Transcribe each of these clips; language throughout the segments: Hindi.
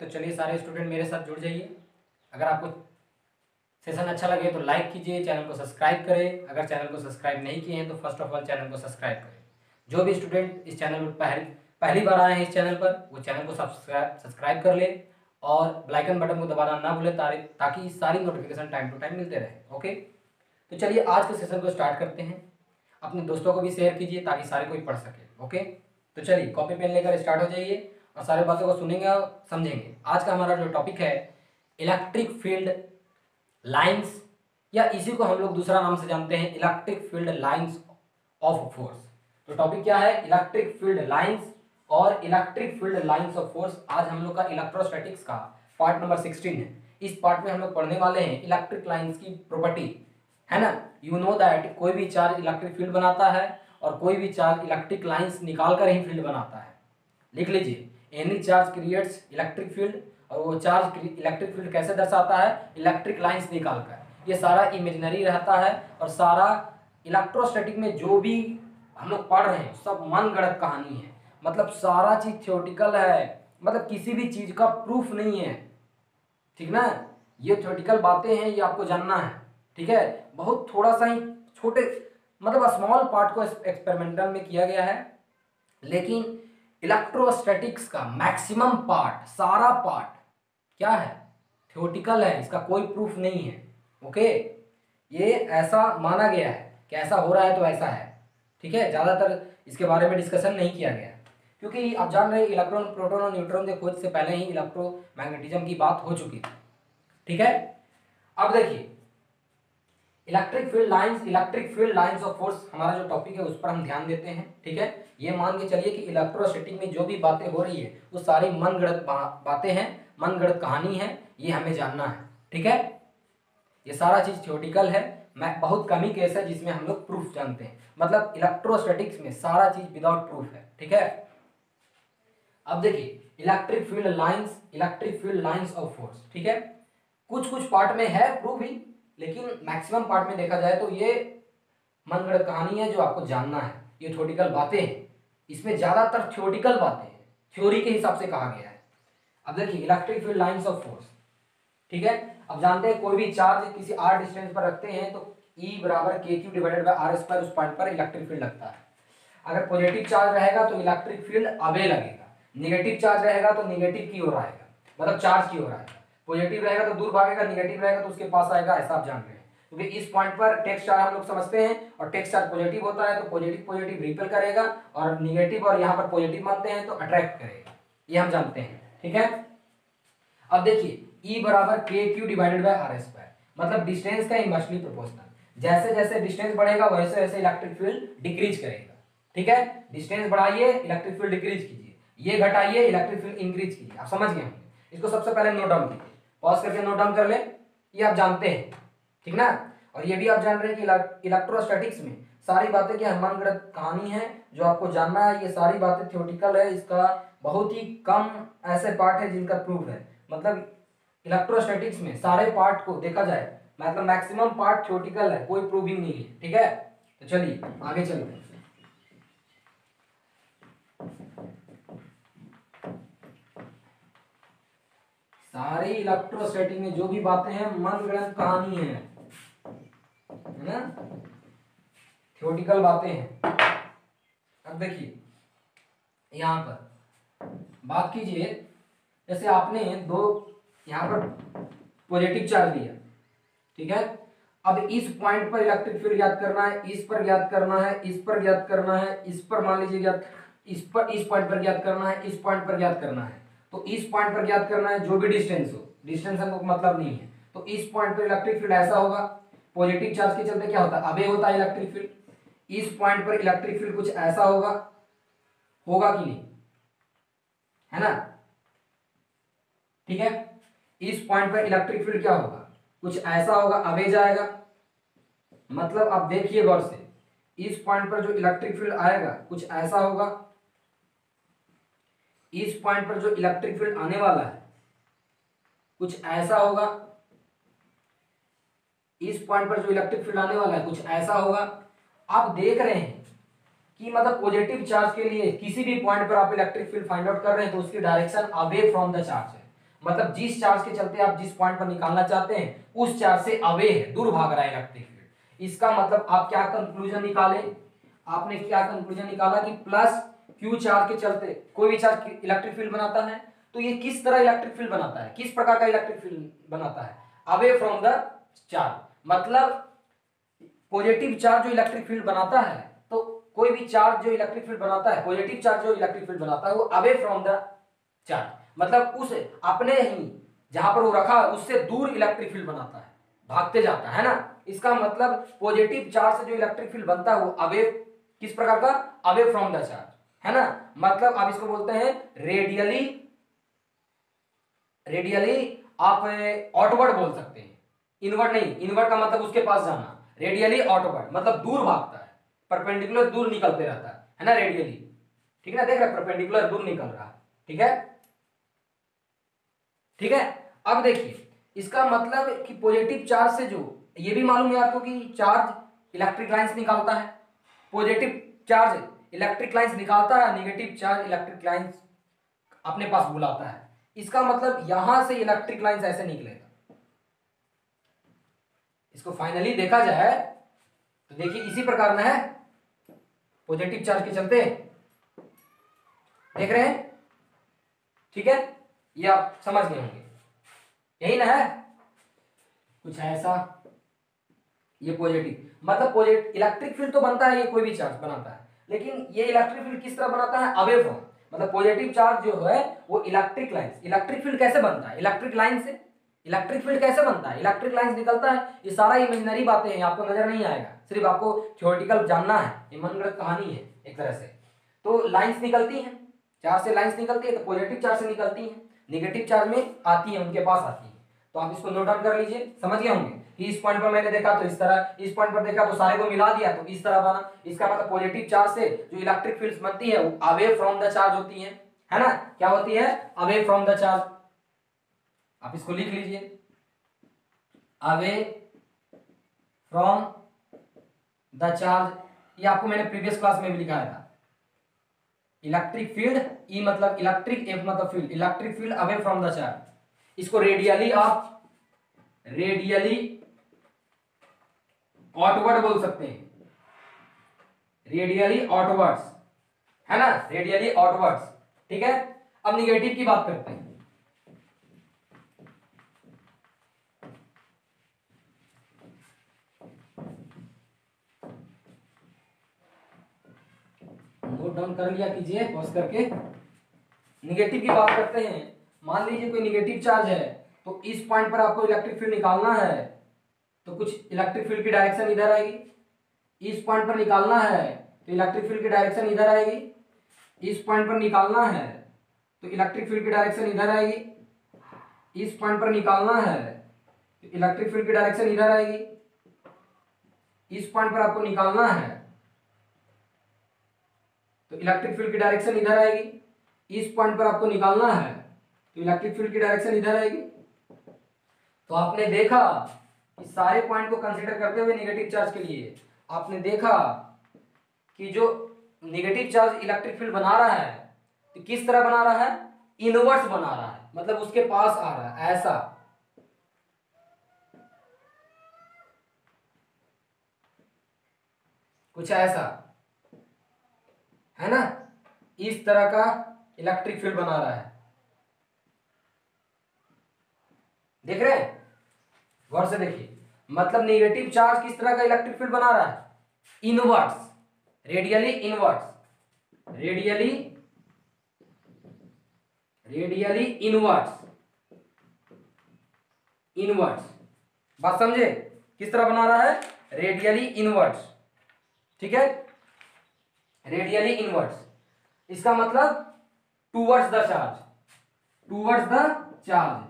तो चलिए सारे स्टूडेंट मेरे साथ जुड़ जाइए। अगर आपको सेशन अच्छा लगे तो लाइक कीजिए, चैनल को सब्सक्राइब करें। अगर चैनल को सब्सक्राइब नहीं किए हैं तो फर्स्ट ऑफ ऑल चैनल को सब्सक्राइब करें। जो भी स्टूडेंट इस चैनल पर पहली बार आए हैं इस चैनल पर, वो चैनल को सब्सक्राइब कर ले और बेल आइकन बटन को दबाना ना भूलें ताकि सारी नोटिफिकेशन टाइम टू टाइम मिलते रहे। ओके, तो चलिए आज के सेशन को स्टार्ट करते हैं। अपने दोस्तों को भी शेयर कीजिए ताकि सारे कोई पढ़ सके। ओके, तो चलिए कॉपी पेन लेकर स्टार्ट हो जाइए और सारे बातों को सुनेंगे और समझेंगे। आज का हमारा जो टॉपिक है इलेक्ट्रिक फील्ड लाइंस, या इसी को हम लोग दूसरा नाम से जानते हैं electric field lines of force. तो टॉपिक क्या है? इलेक्ट्रिक फील्ड लाइंस और electric field lines of force. आज हम लोग का इलेक्ट्रोस्टैटिक्स का पार्ट नंबर 16 है। इस पार्ट में हम लोग पढ़ने वाले हैं इलेक्ट्रिक लाइंस की प्रॉपर्टी, है ना। यू नो दैट कोई भी चार्ज इलेक्ट्रिक फील्ड बनाता है और कोई भी चार्ज इलेक्ट्रिक लाइंस निकाल कर ही फील्ड बनाता है। लिख लीजिए, any charge creates electric field, और वो चार्ज इलेक्ट्रिक फील्ड कैसे दर्शाता है? इलेक्ट्रिक लाइंस निकाल कर। ये सारा इमेजिनरी रहता है और सारा इलेक्ट्रोस्टैटिक में जो भी हम लोग पढ़ रहे हैं सब मन गढ़ंत कहानी है। मतलब सारा चीज थ्योरेटिकल है, मतलब किसी भी चीज का प्रूफ नहीं है, ठीक ना। ये थ्योरेटिकल बातें हैं, ये आपको जानना है, ठीक है। बहुत थोड़ा सा ही छोटे मतलब स्मॉल पार्ट को एक्सपेरिमेंटल में किया गया है, लेकिन इलेक्ट्रोस्टैटिक्स का मैक्सिमम पार्ट, सारा पार्ट क्या है? थ्योरेटिकल है, इसका कोई प्रूफ नहीं है। ओके, ये ऐसा माना गया है कि ऐसा हो रहा है तो ऐसा है, ठीक है। ज़्यादातर इसके बारे में डिस्कशन नहीं किया गया क्योंकि आप जान रहे हैं इलेक्ट्रॉन, प्रोटॉन और न्यूट्रॉन के खोज से पहले ही इलेक्ट्रोमैग्नेटिज्म की बात हो चुकी थी, ठीक है। अब देखिए electric field lines, electric field lines of force हमारा जो टॉपिक है उस पर हम ध्यान देते हैं, ठीक है। ये मान के चलिए कि इलेक्ट्रोस्टैटिक में जो भी बातें हो रही है वो सारी मनगढ़ंत बातें हैं, मनगढ़ंत कहानी है, ये हमें जानना है, ठीक है। ये सारा चीज थ्योरेटिकल है, मैं बहुत कम ही केस है जिसमें हम लोग प्रूफ जानते हैं। मतलब इलेक्ट्रोस्टैटिक्स में सारा चीज विदाउट प्रूफ है, ठीक है। अब देखिए electric field lines, electric field lines of force, ठीक है। कुछ कुछ पार्ट में है प्रूफ ही, लेकिन मैक्सिमम पार्ट में देखा जाए तो ये मनगढ़ंत कहानी है जो आपको जानना है। ये थ्योरेटिकल बातें हैं, इसमें ज्यादातर थ्योरेटिकल बातें हैं, थ्योरी के हिसाब से कहा गया है। अब देखिए electric field lines of force, ठीक है। अब जानते हैं कोई भी चार्ज किसी r डिस्टेंस पर रखते हैं तो E बराबर KQ divided by R square उस पॉइंट पर इलेक्ट्रिक फील्ड लगता है। अगर पॉजिटिव चार्ज रहेगा तो इलेक्ट्रिक फील्ड अवे लगेगा, नेगेटिव चार्ज रहेगा तो नेगेटिव की ओर आएगा, मतलब चार्ज की ओर आएगा। पॉजिटिव रहेगा तो दूर भागेगा, नेगेटिव रहेगा तो उसके पास आएगा, ऐसा आप जान रहे हैं। क्योंकि इस पॉइंट पर टेक्स्ट चार्ज हम लोग समझते हैं और टेक्स्ट चार्ज पॉजिटिव होता है तो पॉजिटिव पॉजिटिव रिपेल करेगा, और नेगेटिव और यहाँ पर पॉजिटिव मानते हैं तो अट्रैक्ट करेगा, ये हम जानते हैं, ठीक है। अब देखिए E बराबर KQ divided by R square, मतलब डिस्टेंस का इनवर्सली प्रोपोर्शनल। जैसे जैसे डिस्टेंस बढ़ेगा वैसे वैसे इलेक्ट्रिक फील्ड डिक्रीज करेगा, ठीक है। डिस्टेंस बढ़ाइए इलेक्ट्रिक फील्ड डिक्रीज कीजिए, ये घटाइए इलेक्ट्रिक फील्ड इंक्रीज कीजिए। आप समझ गए होंगे। इसको सबसे पहले नोट डाउन कीजिए, पॉज करके नोट डाउन कर ले, ये आप जानते हैं, ठीक ना। और ये भी आप जान रहे हैं कि इलेक्ट्रोस्टैटिक्स में सारी बातें क्या मनगढ़ंत कहानी है जो आपको जानना है। ये सारी बातें थ्योरेटिकल है, इसका बहुत ही कम ऐसे पार्ट है जिनका प्रूफ है। मतलब इलेक्ट्रोस्टैटिक्स में सारे पार्ट को देखा जाए मतलब मैक्सिमम पार्ट थ्योरेटिकल है, कोई प्रूविंग नहीं है, ठीक है। तो चलिए आगे चलते हैं। सारी इलेक्ट्रोस्टैटिक में जो भी बातें हैं मनगढ़ंत कहानी है ना, थ्योरेटिकल बातें हैं। अब देखिए यहां पर बात कीजिए, जैसे आपने दो यहाँ पर पॉजिटिव चार्ज दिया, ठीक है। अब इस पॉइंट पर इलेक्ट्रिक फील्ड ज्ञात करना है, इस पर ज्ञात करना है, इस पर ज्ञात करना है, इस पर मान लीजिए ज्ञात, इस पर, इस पॉइंट पर ज्ञात करना है, इस पॉइंट पर ज्ञात करना है। तो इस पॉइंट पर ज्ञात करना है जो भी डिस्टेंस हो, डिस्टेंस हमको मतलब नहीं है। तो इस पॉइंट पर इलेक्ट्रिक फील्ड ऐसा होगा, पॉजिटिव चार्ज के चलते क्या होता है? अवे होता है इलेक्ट्रिक फील्ड। इस पॉइंट पर इलेक्ट्रिक फील्ड कुछ ऐसा होगा, होगा कि नहीं, है ना, ठीक है। इस पॉइंट पर इलेक्ट्रिक फील्ड क्या होगा? कुछ ऐसा होगा, अवे जाएगा। मतलब आप देखिए गौर से, इस पॉइंट पर जो इलेक्ट्रिक फील्ड आएगा कुछ ऐसा होगा, इस पॉइंट पर जो इलेक्ट्रिक फील्ड आने वाला है कुछ ऐसा होगा, इस पॉइंट पर जो इलेक्ट्रिक फील्ड आने वाला है कुछ ऐसा होगा। आप देख रहे हैं कि मतलब पॉजिटिव चार्ज के लिए किसी भी पॉइंट पर आप इलेक्ट्रिक फील्ड फाइंड आउट कर रहे हैं तो उसकी direction away from the charge है। मतलब जिस चार्ज के चलते आप जिस पॉइंट पर निकालना चाहते हैं उस चार्ज से अवे है, दूर भाग रहा है इलेक्ट्रिक फील्ड। इसका मतलब आप क्या कंक्लूजन निकाले, आपने क्या कंक्लूजन निकाला कि प्लस क्यू चार्ज के चलते कोई भी चार्ज इलेक्ट्रिक फील्ड बनाता है, तो ये किस तरह इलेक्ट्रिक फील्ड बनाता है, किस प्रकार का इलेक्ट्रिक फील्ड बनाता है, अवे फ्रॉम द चार्ज। मतलब पॉजिटिव चार्ज जो इलेक्ट्रिक फील्ड बनाता है, तो कोई भी चार्ज जो इलेक्ट्रिक फील्ड बनाता है, पॉजिटिव चार्ज जो इलेक्ट्रिक फील्ड बनाता है वो अवे फ्रॉम द चार्ज, मतलब उस अपने ही जहां पर वो रखा है उससे दूर इलेक्ट्रिक फील्ड बनाता है, भागते जाता है ना। इसका मतलब पॉजिटिव चार्ज से जो इलेक्ट्रिक फील्ड बनता है वो अवे, किस प्रकार का, अवे फ्रॉम द चार्ज, है ना। मतलब आप इसको बोलते हैं रेडियली, रेडियली आप आउटवर्ड बोल सकते हैं, इनवर्ड नहीं, इनवर्ड का मतलब उसके पास जाना, रेडियली आउटवर्ड मतलब दूर भागता है, परपेंडिकुलर दूर निकलते रहता है ना रेडियली, ठीक है ना, देख रहे परपेंडिकुलर दूर निकल रहा है, ठीक है, ठीक है। अब देखिए इसका मतलब कि पॉजिटिव चार्ज से जो, ये भी मालूम है आपको कि चार्ज इलेक्ट्रिक लाइंस निकालता है, पॉजिटिव चार्ज इलेक्ट्रिक लाइंस निकालता है, नेगेटिव चार्ज इलेक्ट्रिक लाइंस अपने पास बुलाता है। इसका मतलब यहां से इलेक्ट्रिक लाइंस ऐसे निकलेगा। इसको फाइनली देखा जाए तो देखिए इसी प्रकार में है, पॉजिटिव चार्ज के चलते देख रहे हैं, ठीक है, ये आप समझ गए होंगे, यही ना है, कुछ ऐसा, ये पॉजिटिव मतलब पॉजिटिव इलेक्ट्रिक फील्ड तो बनता है, ये कोई भी चार्ज बनाता है, लेकिन ये इलेक्ट्रिक फील्ड किस तरह बनाता है, अवे फ्रॉम, मतलब पॉजिटिव चार्ज जो है वो इलेक्ट्रिक लाइंस, इलेक्ट्रिक फील्ड कैसे बनता है, इलेक्ट्रिक लाइन से, इलेक्ट्रिक फील्ड कैसे बनता है, इलेक्ट्रिक लाइंस निकलता है, ये सारा इमेजिनरी बातें हैं, आपको नजर नहीं आएगा, सिर्फ आपको थ्योरेटिकल जानना है, ये मनगढ़ंत कहानी है एक तरह से। तो लाइंस निकलती हैं, चार्ज से लाइंस निकलती है, तो पॉजिटिव चार्ज से निकलती हैं, नेगेटिव चार्ज में आती है, उनके पास आती है। तो आप इसको नोट डाउन कर लीजिए, समझ गए होंगे कि इस पॉइंट पर मैंने देखा तो इस तरह, इस पॉइंट पर देखा तो सारे को मिला दिया तो इस तरह बना। इसका मतलब पॉजिटिव चार्ज से जो इलेक्ट्रिक फील्ड्स बनती है वो अवे फ्रॉम द चार्ज होती है ना, क्या होती है, अवे फ्रॉम द चार्ज। आप इसको लिख लीजिए, अवे फ्रॉम द चार्ज, ये आपको मैंने प्रीवियस क्लास में भी लिखाया था। इलेक्ट्रिक फील्ड, ई मतलब इलेक्ट्रिक, एफ मतलब field, electric field away from the charge. इसको रेडियली आप रेडियली आउटवर्ड बोल सकते हैं, रेडियली आउटवर्ड्स, है ना, रेडियली आउटवर्ड्स, ठीक है। अब निगेटिव की बात करते हैं। नोट डाउन कर लिया कीजिए पॉज करके। निगेटिव की बात करते हैं। मान लीजिए कोई निगेटिव चार्ज है, तो इस पॉइंट पर आपको इलेक्ट्रिक फील्ड निकालना है, तो कुछ इलेक्ट्रिक फील्ड की डायरेक्शन इधर आएगी, इस पॉइंट पर निकालना है तो इलेक्ट्रिक फील्ड की डायरेक्शन इधर आएगी, इस पॉइंट पर निकालना है तो इलेक्ट्रिक फील्ड की डायरेक्शन इधर आएगी, इस पॉइंट पर निकालना है तो इलेक्ट्रिक फील्ड की डायरेक्शन इधर आएगी, इस पॉइंट पर आपको निकालना है तो इलेक्ट्रिक फील्ड की डायरेक्शन इधर आएगी, इस पॉइंट पर आपको निकालना है तो इलेक्ट्रिक फील्ड की डायरेक्शन इधर आएगी। तो आपने देखा कि सारे पॉइंट को कंसीडर करते हुए नेगेटिव चार्ज के लिए आपने देखा कि जो नेगेटिव चार्ज इलेक्ट्रिक फील्ड बना रहा है तो किस तरह बना रहा है, इनवर्स बना रहा है, मतलब उसके पास आ रहा है ऐसा, कुछ ऐसा, है ना, इस तरह का इलेक्ट्रिक फील्ड बना रहा है। देख रहे हैं, गौर से देखिए, मतलब नेगेटिव चार्ज किस तरह का इलेक्ट्रिक फील्ड बना रहा है, inverse, radially inverse, radially radially inverse, inverse, बात समझे, किस तरह बना रहा है, रेडियली इनवर्स, ठीक है, रेडियली इनवर्स। इसका मतलब towards the charge, towards the charge.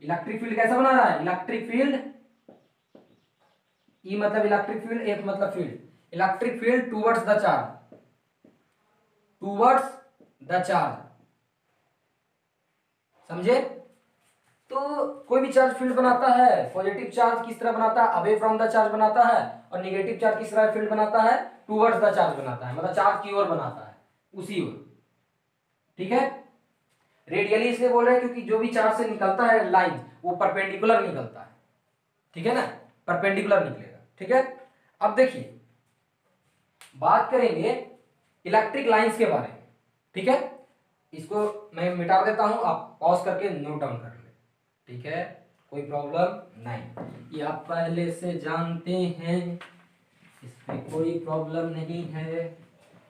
Electric field कैसा बना रहा है, इलेक्ट्रिक फील्ड, ई मतलब इलेक्ट्रिक फील्ड, एफ मतलब field, electric field towards the charge, towards the charge, समझे। तो कोई भी चार्ज फील्ड बनाता है, पॉजिटिव चार्ज किस तरह बनाता है, अवे फ्रॉम द चार्ज बनाता है, और नेगेटिव चार्ज किस तरह फील्ड बनाता है, टूवर्ड्स द चार्ज बनाता है, मतलब चार्ज की ओर बनाता है, उसी ओर, ठीक है। रेडियली इसलिए बोल रहे हैं क्योंकि जो भी चार्ज से निकलता है लाइन वो परपेंडिकुलर निकलता है, ठीक है ना, परपेंडिकुलर निकलेगा, ठीक है। अब देखिए बात करेंगे इलेक्ट्रिक लाइंस के बारे में, ठीक है। इसको मैं मिटा देता हूं, आप पॉज करके नोट डाउन कर ले, ठीक है, कोई प्रॉब्लम नहीं, ये आप पहले से जानते हैं, इसमें कोई प्रॉब्लम नहीं है।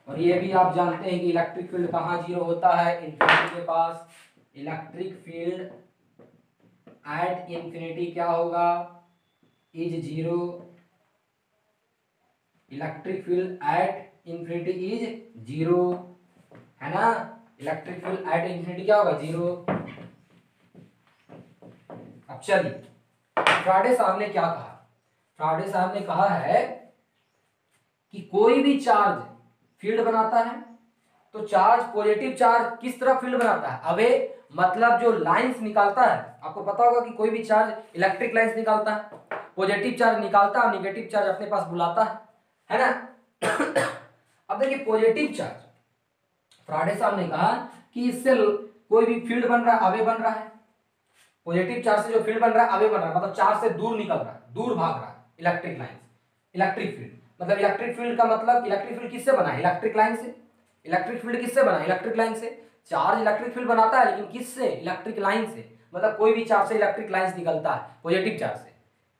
और ये भी आप जानते हैं कि इलेक्ट्रिक फील्ड कहाँ जीरो होता है, इन्फिनिटी के पास। इलेक्ट्रिक फील्ड एट इन्फिनिटी क्या होगा, is zero. Electric field at infinity is zero, है ना। इलेक्ट्रिक फील्ड एट इन्फिनिटी क्या होगा, जीरो। अब चलिए फ्राडे साहब ने क्या कहा, फ्राडे साहब ने कहा है कि कोई भी चार्ज फील्ड बनाता है तो चार्ज पॉजिटिव चार्ज किस तरह फील्ड बनाता है, अवे मतलब जो लाइंस निकालता है, आपको पता होगा कि कोई भी चार्ज इलेक्ट्रिक लाइंस निकालता है, पॉजिटिव चार्ज निकालता है और निगेटिव चार्ज अपने पास बुलाता है ना। अब देखिए पॉजिटिव चार्ज, फ्राडे साहब ने कहा कि इससे कोई भी फील्ड बन रहा है, अवे बन रहा है, पॉजिटिव चार्ज से जो फील्ड बन रहा है अवे बन रहा है, मतलब चार्ज से दूर निकल रहा है, दूर भाग रहा है इलेक्ट्रिक लाइन, इलेक्ट्रिक फील्ड। मतलब इलेक्ट्रिक फील्ड का मतलब, इलेक्ट्रिक फील्ड किससे बना है, इलेक्ट्रिक लाइन से। इलेक्ट्रिक फील्ड किससे बना है, इलेक्ट्रिक लाइन से। चार्ज इलेक्ट्रिक फील्ड बनाता है लेकिन किससे, इलेक्ट्रिक लाइन से। मतलब कोई भी चार्ज से इलेक्ट्रिक लाइन निकलता है, पॉजिटिव चार्ज से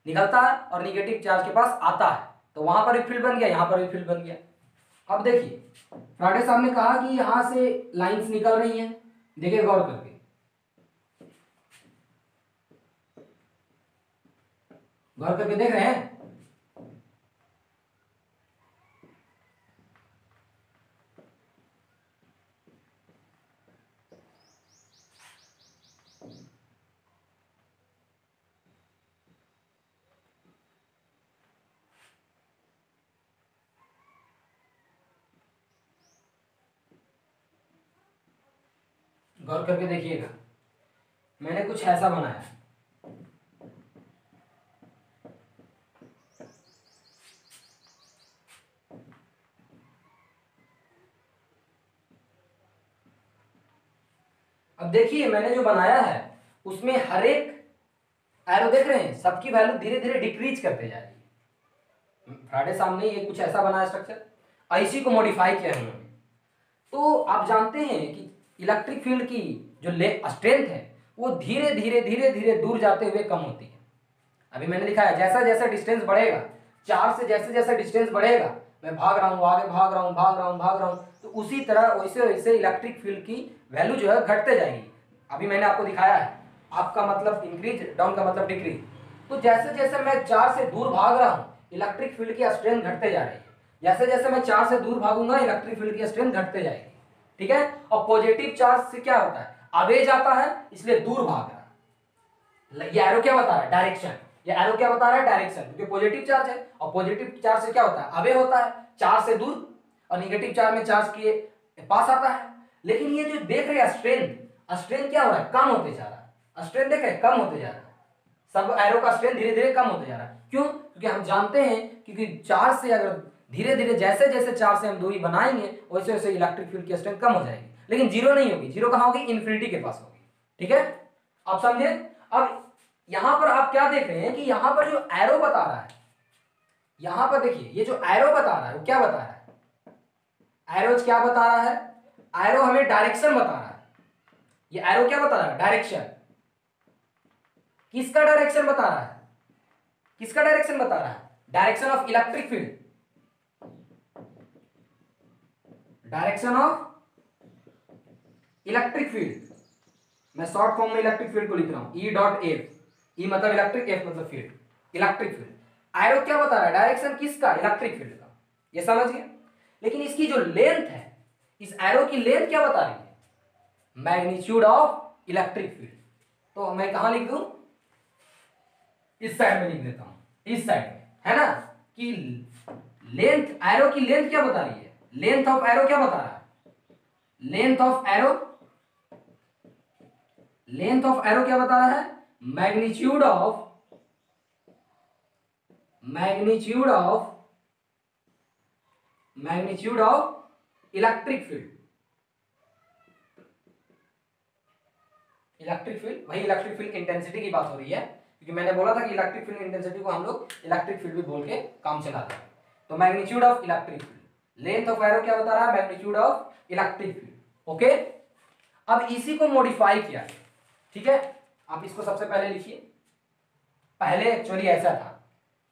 निकलता है और निगेटिव चार्ज के पास आता है, तो वहां पर भी फील्ड बन गया, यहां पर भी फील्ड बन गया। अब देखिए फ्राडे साहब ने कहा कि यहां से लाइंस निकल रही हैं, देखिए गौर करके, गौर करके देख रहे हैं। गौर करके देखिएगा, मैंने कुछ ऐसा बनाया, अब देखिए मैंने जो बनाया है उसमें हर एक एरो देख रहे हैं, सबकी वैल्यू धीरे धीरे डिक्रीज करते जा रही है। फ्राडे साहब ने ये कुछ ऐसा बनाया स्ट्रक्चर, इसी को मॉडिफाई किया है उन्होंने। तो आप जानते हैं कि इलेक्ट्रिक फील्ड की जो स्ट्रेंथ है वो धीरे धीरे धीरे धीरे दूर जाते हुए कम होती है। अभी मैंने लिखा है जैसा जैसा डिस्टेंस बढ़ेगा, चार्ज से जैसे जैसे डिस्टेंस बढ़ेगा, मैं भाग रहा हूँ, आगे भाग रहा हूँ, भाग रहा हूँ, भाग रहा हूँ, तो उसी तरह वैसे वैसे इलेक्ट्रिक फील्ड की वैल्यू जो है घटते जाएगी। अभी मैंने आपको दिखाया है, अप का मतलब इंक्रीज, डाउन का मतलब डिक्रीज। तो जैसे जैसे मैं चार्ज से दूर भाग रहा हूँ इलेक्ट्रिक फील्ड की स्ट्रेंथ घटते जा रही है, जैसे जैसे मैं चार्ज से दूर भागूंगा इलेक्ट्रिक फील्ड की स्ट्रेंथ घटते जाएगी, ठीक है। और पॉजिटिव चार्ज से क्या होता है, अवे जाता है इसलिए दूर भाग रहा है। ये एरो क्या बता रहा है, डायरेक्शन। ये एरो क्या बता रहा है, डायरेक्शन, क्योंकि पॉजिटिव चार्ज है और पॉजिटिव चार्ज से क्या होता है, अवे होता है चार्ज से दूर, और निगेटिव चार्ज में चार्ज के पास आता है। लेकिन ये जो देख रहे हैं स्ट्रेंथ, स्ट्रेंथ क्या हो रहा है, कम होते जा रहा है, स्ट्रेंथ देख रहे हैं कम होते जा रहा है, सब एरो का स्ट्रेंथ धीरे धीरे कम होते जा रहा है। क्यों, क्योंकि हम जानते हैं क्योंकि चार्ज से अगर धीरे धीरे जैसे जैसे चार्ज से हम दूरी बनाएंगे वैसे वैसे इलेक्ट्रिक फील्ड की स्ट्रेंथ कम हो जाएगी, लेकिन जीरो नहीं होगी। जीरो कहां होगी, इन्फिनिटी के पास होगी, ठीक है, आप समझे। अब यहां पर आप क्या देख रहे हैं कि यहां पर जो एरो बता रहा है, यहां पर देखिए ये जो एरो बता रहा है वो क्या बता रहा है, एरो क्या बता रहा है, एरो हमें डायरेक्शन बता रहा है। ये एरो क्या बता रहा है, डायरेक्शन। किसका डायरेक्शन बता रहा है, किसका डायरेक्शन बता रहा है, direction of electric field, direction of electric field. मैं शॉर्ट फॉर्म में इलेक्ट्रिक फील्ड को लिख रहा हूं, ई डॉट एफ, ई मतलब इलेक्ट्रिक, एफ मतलब फील्ड, इलेक्ट्रिक फील्ड। एरो क्या बता रहा है, डायरेक्शन किसका, इलेक्ट्रिक फील्ड का, ये समझ गए। लेकिन इसकी जो लेंथ है, इस एरो की लेंथ क्या बता रही है, मैग्नीट्यूड ऑफ इलेक्ट्रिक फील्ड। तो मैं कहां लिख दूं, इस साइड में लिख देता हूं, इस साइड में, है ना, कि लेंथ, एरो की लेंथ क्या बता रही है, लेंथ ऑफ एरो क्या बता रहा है, length of arrow, length of arrow क्या बता रहा है, magnitude of, magnitude of, magnitude of electric field, electric field, वही इलेक्ट्रिक फील्ड इंटेंसिटी की बात हो रही है, क्योंकि मैंने बोला था कि इलेक्ट्रिक फील्ड इंटेंसिटी को हम लोग इलेक्ट्रिक फील्ड भी बोल के काम चलाते हैं। तो magnitude of electric field, length of arrow क्या बता रहा है, magnitude of electric field. Okay, अब इसी को मॉडिफाई किया, ठीक है। आप इसको सबसे पहले लिखिए, पहले एक्चुअली ऐसा था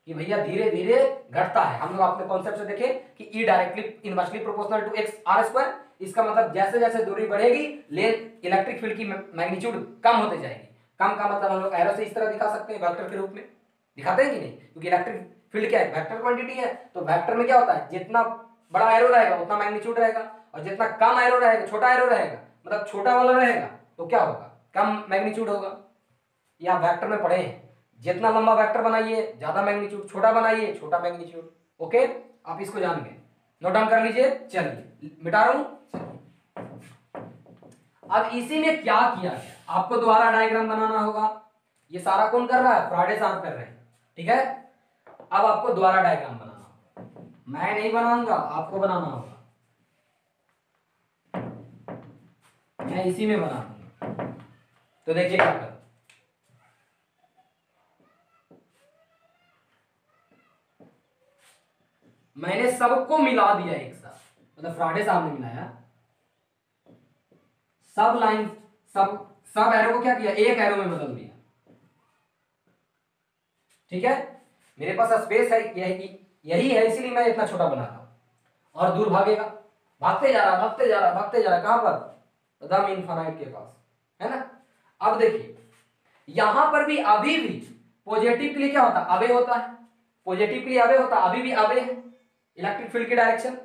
कि भैया धीरे धीरे घटता है। हम लोग अपने कॉन्सेप्ट से देखे कि E directly inversely proportional to X R square, इसका मतलब जैसे जैसे दूरी बढ़ेगी लेंथ इलेक्ट्रिक फील्ड की मैग्नीट्यूड कम होते जाएगी। कम का मतलब हम लोग एरो से इस तरह दिखा सकते हैं, वेक्टर के रूप में दिखाते हैं कि नहीं, क्योंकि इलेक्ट्रिक फील्ड क्या है, वेक्टर क्वांटिटी है। तो वेक्टर में क्या होता है, जितना बड़ा एरो रहेगा उतना मैग्नीट्यूड रहेगा, और जितना कम एरो रहेगा, छोटा एरो रहेगा, मतलब छोटा वाला रहेगा, तो क्या होगा, कम मैग्नीट्यूड होगा। ये आप वेक्टर में पढ़े हैं, जितना लंबा वेक्टर बनाइए ज्यादा मैग्नीट्यूड, छोटा बनाइए छोटा मैग्नीट्यूड। ओके, आप इसको जान गए, नोट डाउन कर लीजिए। चलिए मिटा रहा हूं। अब इसी में क्या किया गया, आपको दोबारा डायग्राम बनाना होगा। ये सारा कौन कर रहा है, फ्राइडे साहब कर रहे हैं, ठीक है। अब आपको दोबारा डायग्राम बनाना होगा, मैं नहीं बनाऊंगा, आपको बनाना होगा, मैं इसी में बना दूंगा। तो देखिए क्या कर, मैंने सबको मिला दिया एक साथ, मतलब फ्राइडे साहब ने मिलाया सब लाइन, सब एरो को क्या किया, एक एरो में बदल दिया, ठीक है। मेरे पास स्पेस है, यही है, इसीलिए मैं इतना छोटा बना रहा हूं। और दूर भागेगा, भागते जा रहा, भागते जा रहा, भागते जा रहा, कहां पर, दम इनफाइनाइट के पास, है ना। अब देखिए यहां पर भी अभी भी पॉजिटिव के लिए क्या होता है, अवे होता है, पॉजिटिव के लिए अवे होता है, अभी भी अवे है इलेक्ट्रिक फील्ड की डायरेक्शन,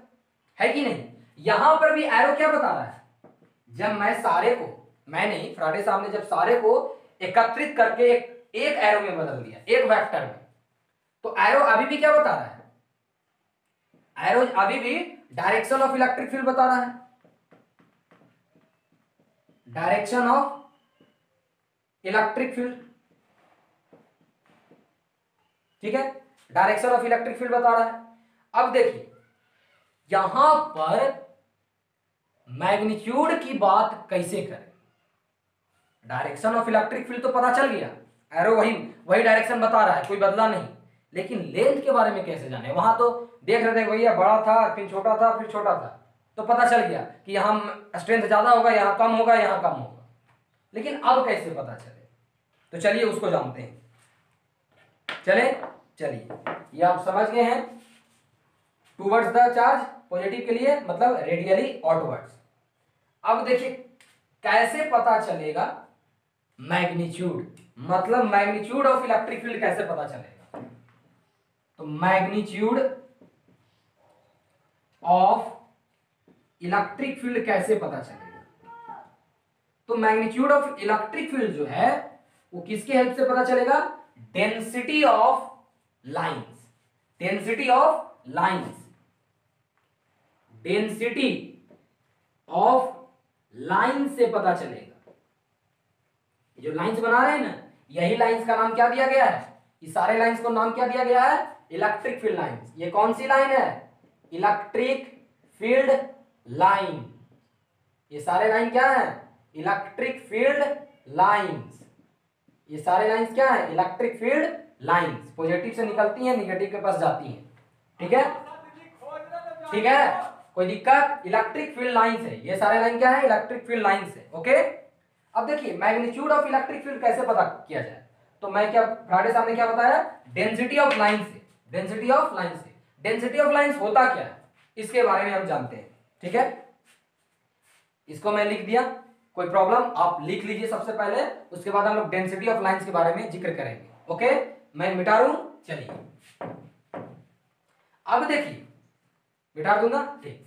है कि नहीं। यहां पर भी एरो क्या बता रहा है, जब मैं सारे को, मैं नहीं, फ्राइडे साहब ने जब सारे को एकत्रित करके एक एरो में बदल दिया, एक वेक्टर में, तो एरो अभी भी क्या बता रहा है, एरो अभी भी डायरेक्शन ऑफ इलेक्ट्रिक फील्ड बता रहा है, डायरेक्शन ऑफ इलेक्ट्रिक फील्ड, ठीक है, डायरेक्शन ऑफ इलेक्ट्रिक फील्ड बता रहा है। अब देखिए यहां पर मैग्नीट्यूड की बात कैसे करें, डायरेक्शन ऑफ इलेक्ट्रिक फील्ड तो पता चल गया, एरो वही डायरेक्शन बता रहा है, कोई बदला नहीं, लेकिन लेंथ के बारे में कैसे जाने, वहां तो देख रहे थे भैया बड़ा था, फिर छोटा था, फिर छोटा था, तो पता चल गया कि यहां स्ट्रेंथ ज्यादा होगा, यहां कम होगा, यहां कम होगा, लेकिन अब कैसे पता चले, तो चलिए उसको जानते हैं। चलिए ये आप समझ गए हैं, टूवर्ड्स द चार्ज, पॉजिटिव के लिए मतलब रेडियली आउटवर्ड्स। अब देखिए कैसे पता चलेगा मैग्नीट्यूड, मतलब मैग्नीट्यूड ऑफ इलेक्ट्रिक फील्ड कैसे पता चलेगा, तो मैग्नीट्यूड ऑफ इलेक्ट्रिक फील्ड कैसे पता चलेगा, तो मैग्नीट्यूड ऑफ इलेक्ट्रिक फील्ड जो है वो किसके हेल्प से पता चलेगा, density of lines, density of lines, density of line से पता चलेगा। जो लाइंस बना रहे हैं ना, यही लाइंस का नाम क्या दिया गया है, इस सारे लाइंस को नाम क्या दिया गया है, इलेक्ट्रिक फील्ड लाइंस। ये कौन सी लाइन है, इलेक्ट्रिक फील्ड लाइन, ये सारे लाइन क्या है, इलेक्ट्रिक फील्ड लाइंस, ये सारे लाइंस क्या है, इलेक्ट्रिक फील्ड लाइंस, पॉजिटिव से निकलती हैं, नेगेटिव के पास जाती हैं, ठीक है, ठीक है, कोई दिक्कत, इलेक्ट्रिक फील्ड लाइंस है, ये सारे लाइन क्या है, इलेक्ट्रिक फील्ड लाइंस है। ओके, अब देखिए मैग्नीट्यूड ऑफ इलेक्ट्रिक फील्ड कैसे पता किया जाए, तो मैं क्या, फ्राइडे साहब ने क्या बताया, डेंसिटी ऑफ लाइन से, डेंसिटी ऑफ लाइन से, डेंसिटी ऑफ लाइंस होता क्या है इसके बारे में हम जानते हैं, ठीक है। इसको मैं लिख दिया, कोई प्रॉब्लम, आप लिख लीजिए सबसे पहले, उसके बाद हम लोग डेंसिटी ऑफ लाइंस के बारे में जिक्र करेंगे। ओके, मैं मिटा दूं, चलिए अब देखिए मिटा दूंगा, ठीक।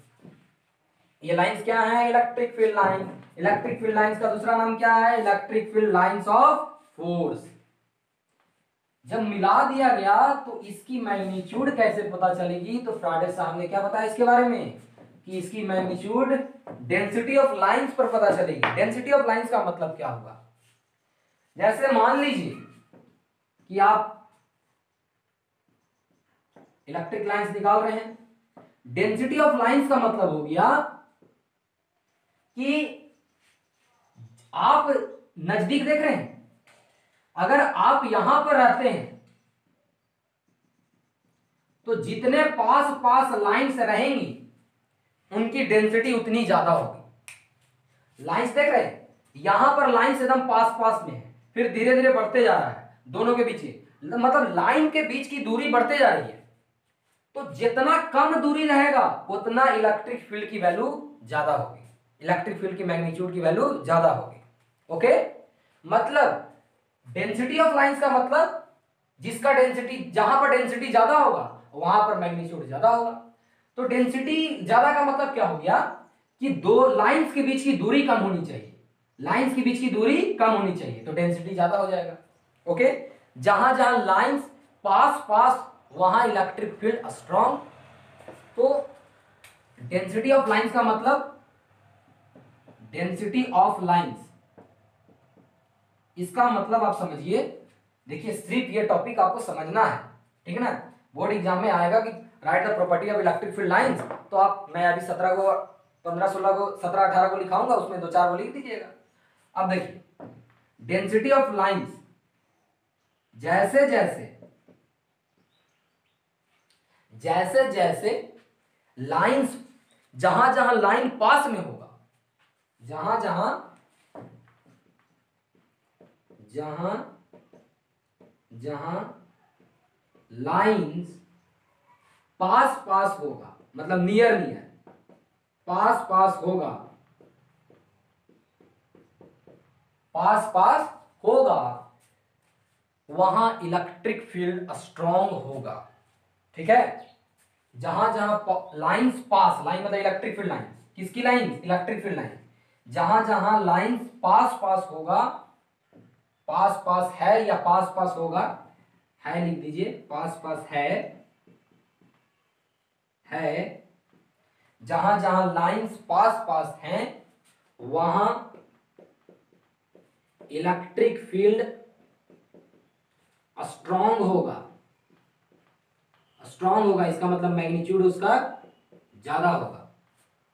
ये लाइंस क्या है, electric field line, electric field lines का दूसरा नाम क्या है, electric field lines of force. जब मिला दिया गया तो इसकी मैग्नीट्यूड कैसे पता चलेगी, तो फ्राइडे साहब ने क्या बताया इसके बारे में कि इसकी मैग्नीट्यूड डेंसिटी ऑफ लाइंस पर पता चलेगी। डेंसिटी ऑफ लाइंस का मतलब क्या होगा, जैसे मान लीजिए कि आप इलेक्ट्रिक लाइंस निकाल रहे हैं, डेंसिटी ऑफ लाइंस का मतलब हो गया कि आप नजदीक देख रहे हैं, अगर आप यहां पर रहते हैं तो जितने पास पास लाइंस रहेंगी उनकी डेंसिटी उतनी ज्यादा होगी। लाइंस देख रहे हैं, यहां पर लाइंस एकदम पास पास में है, फिर धीरे धीरे बढ़ते जा रहा है दोनों के बीच, मतलब लाइन के बीच की दूरी बढ़ते जा रही है। तो जितना कम दूरी रहेगा उतना इलेक्ट्रिक फील्ड की वैल्यू ज्यादा होगी, इलेक्ट्रिक फील्ड की मैग्नीट्यूड की वैल्यू ज्यादा होगी। ओके, मतलब डेंसिटी ऑफ लाइंस का मतलब जिसका डेंसिटी, जहां पर डेंसिटी ज्यादा होगा वहां पर मैग्नीट्यूड ज्यादा होगा। तो डेंसिटी ज्यादा का मतलब क्या हो गया कि दो लाइंस के बीच की दूरी कम होनी चाहिए, लाइंस के बीच की दूरी कम होनी चाहिए तो डेंसिटी ज्यादा हो जाएगा। ओके, जहां जहां लाइंस पास पास वहां इलेक्ट्रिक फील्ड स्ट्रॉन्ग। तो डेंसिटी ऑफ लाइंस का मतलब, डेंसिटी ऑफ लाइंस इसका मतलब आप समझिए, देखिए सिर्फ ये टॉपिक आपको समझना है, ठीक है ना। बोर्ड एग्जाम में आएगा कि right the property of electric field lines, तो आप, मैं अभी 17 को 15 16 को 17 18 को लिखाऊंगा, उसमें 2 4 को लिख दीजिएगा। अब देखिए डेंसिटी ऑफ लाइंस, जैसे जैसे जैसे जैसे लाइंस, जहां जहां लाइन पास में होगा, जहां जहां जहां जहां लाइंस पास पास होगा, मतलब नियर नियर पास पास होगा, पास पास होगा, वहां इलेक्ट्रिक फील्ड स्ट्रॉन्ग होगा। ठीक है, जहां जहां लाइंस पास, लाइन मतलब इलेक्ट्रिक फील्ड लाइन, किसकी लाइन, इलेक्ट्रिक फील्ड लाइन, जहां जहां लाइंस पास पास होगा, पास पास है या पास पास होगा, है लिख दीजिए, पास पास है, जहां जहां लाइंस पास पास हैं वहां इलेक्ट्रिक फील्ड स्ट्रॉन्ग होगा, स्ट्रॉन्ग होगा, इसका मतलब मैग्नीट्यूड उसका ज्यादा होगा।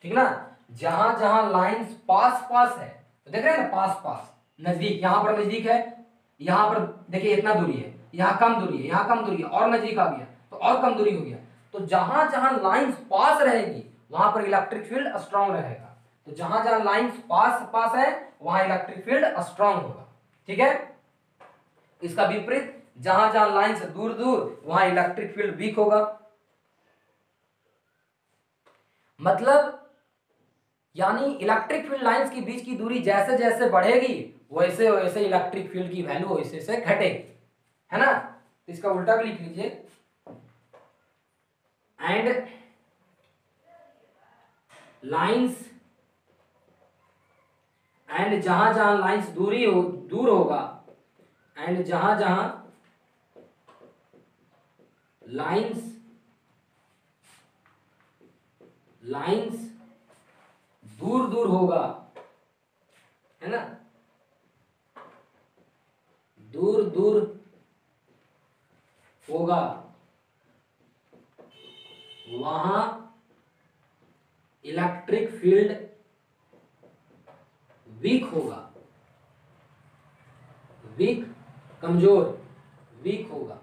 ठीक ना, जहां जहां लाइंस पास पास है, तो देख रहे हैं ना, पास पास नजदीक, यहां पर नजदीक है, यहां पर देखिए इतना दूरी है, यहां कम दूरी है, यहां कम दूरी है, और नजदीक आ गया तो और कम दूरी हो गया। तो जहां जहां लाइंस पास रहेगी वहां पर इलेक्ट्रिक फील्ड स्ट्रॉन्ग रहेगा। तो जहां जहां लाइंस पास पास है वहां इलेक्ट्रिक फील्ड स्ट्रॉन्ग होगा। ठीक है, इसका विपरीत, जहां जहां लाइंस दूर दूर वहां इलेक्ट्रिक फील्ड वीक होगा। मतलब यानी इलेक्ट्रिक फील्ड लाइंस के बीच की दूरी जैसे जैसे बढ़ेगी वैसे वैसे इलेक्ट्रिक फील्ड की वैल्यू वैसे से घटेगी, है ना। तो इसका उल्टा भी लिख लीजिए, एंड लाइंस, एंड जहां जहां लाइंस दूर होगा, एंड जहां जहां लाइंस लाइंस दूर दूर होगा, है ना, दूर दूर होगा, वहां इलेक्ट्रिक फील्ड वीक होगा, वीक, कमजोर, वीक होगा,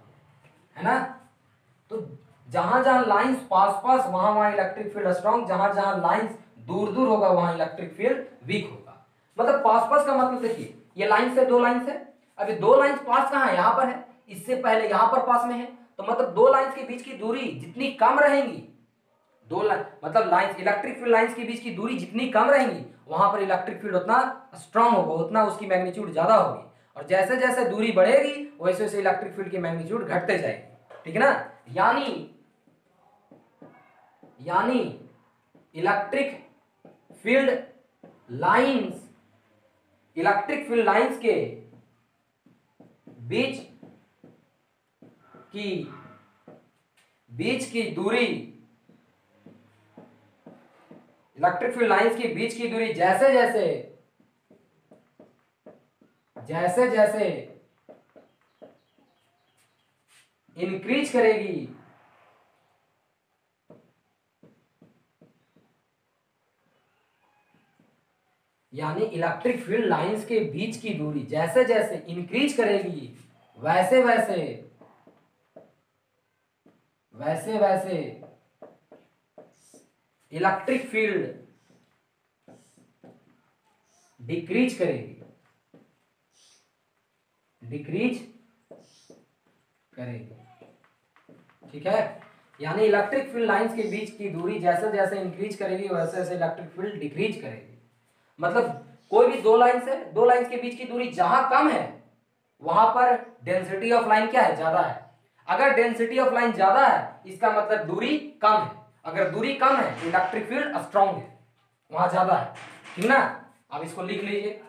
है ना। तो जहां जहां लाइंस पास पास वहां वहां इलेक्ट्रिक फील्ड स्ट्रॉन्ग, जहां जहां लाइंस दूर दूर होगा वहां इलेक्ट्रिक फील्ड वीक होगा। मतलब पास पास का मतलब देखिए, ये लाइन से दो लाइंस है, अभी दो लाइंस पास कहां है, यहां पर है, इससे पहले यहां पर पास में है, तो मतलब दो लाइंस के बीच की दूरी जितनी कम रहेगी, दो लाइन मतलब लाइंस, इलेक्ट्रिक फील्ड लाइंस के बीच की दूरी जितनी कम रहेगी वहां पर इलेक्ट्रिक फील्ड उतना स्ट्रांग होगा, उतना उसकी मैग्नीट्यूड ज्यादा होगी। और जैसे जैसे दूरी बढ़ेगी वैसे वैसे इलेक्ट्रिक फील्ड की मैग्नीट्यूड घटते जाएगी। ठीक है ना, यानी electric field lines, electric field lines के बीच की दूरी, इलेक्ट्रिक फील्ड लाइंस के बीच की दूरी जैसे जैसे इंक्रीज करेगी, यानी इलेक्ट्रिक फील्ड लाइंस के बीच की दूरी जैसे जैसे इंक्रीज करेगी वैसे वैसे इलेक्ट्रिक फील्ड डिक्रीज करेगी, ठीक है। यानी इलेक्ट्रिक फील्ड लाइंस के बीच की दूरी जैसे जैसे इंक्रीज करेगी वैसे वैसे इलेक्ट्रिक फील्ड डिक्रीज करेगी। मतलब कोई भी दो लाइंस है, दो लाइंस के बीच की दूरी जहां कम है वहां पर डेंसिटी ऑफ लाइन क्या है, ज्यादा है। अगर डेंसिटी ऑफ लाइन ज्यादा है इसका मतलब दूरी कम है, अगर दूरी कम है तो इलेक्ट्रिक फील्ड स्ट्रांग है, वहां ज्यादा है, ठीक ना। अब इसको लिख लीजिए,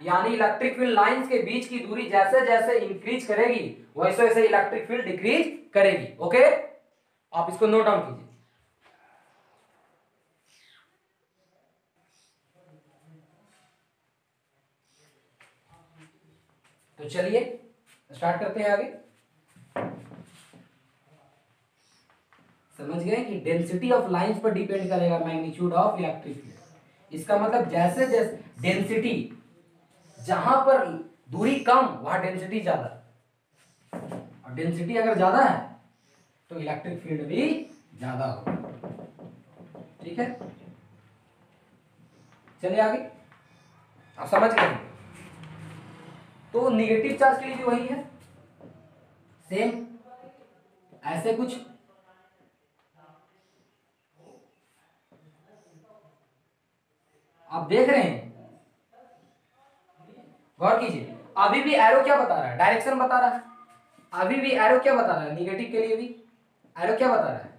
यानी इलेक्ट्रिक फील्ड लाइंस के बीच की दूरी जैसे जैसे इंक्रीज करेगी वैसे वैसे इलेक्ट्रिक फील्ड डिक्रीज करेगी। ओके, आप इसको नोट डाउन कीजिए। तो चलिए स्टार्ट करते हैं आगे। समझ गए कि डेंसिटी ऑफ लाइंस पर डिपेंड करेगा मैग्नीट्यूड ऑफ इलेक्ट्रिक फील्ड। इसका मतलब जैसे जैसे डेंसिटी, जहां पर दूरी कम वहां डेंसिटी ज्यादा, और डेंसिटी अगर ज्यादा है तो इलेक्ट्रिक फील्ड भी ज्यादा होगा, ठीक है। चलिए आगे, आप समझ गए। तो निगेटिव चार्ज के लिए भी वही है, सेम ऐसे कुछ। आप देख रहे हैं, गौर कीजिए, अभी भी एरो क्या बता रहा है, डायरेक्शन बता रहा है। अभी भी एरो क्या बता रहा है, निगेटिव के लिए भी एरो क्या बता रहा है,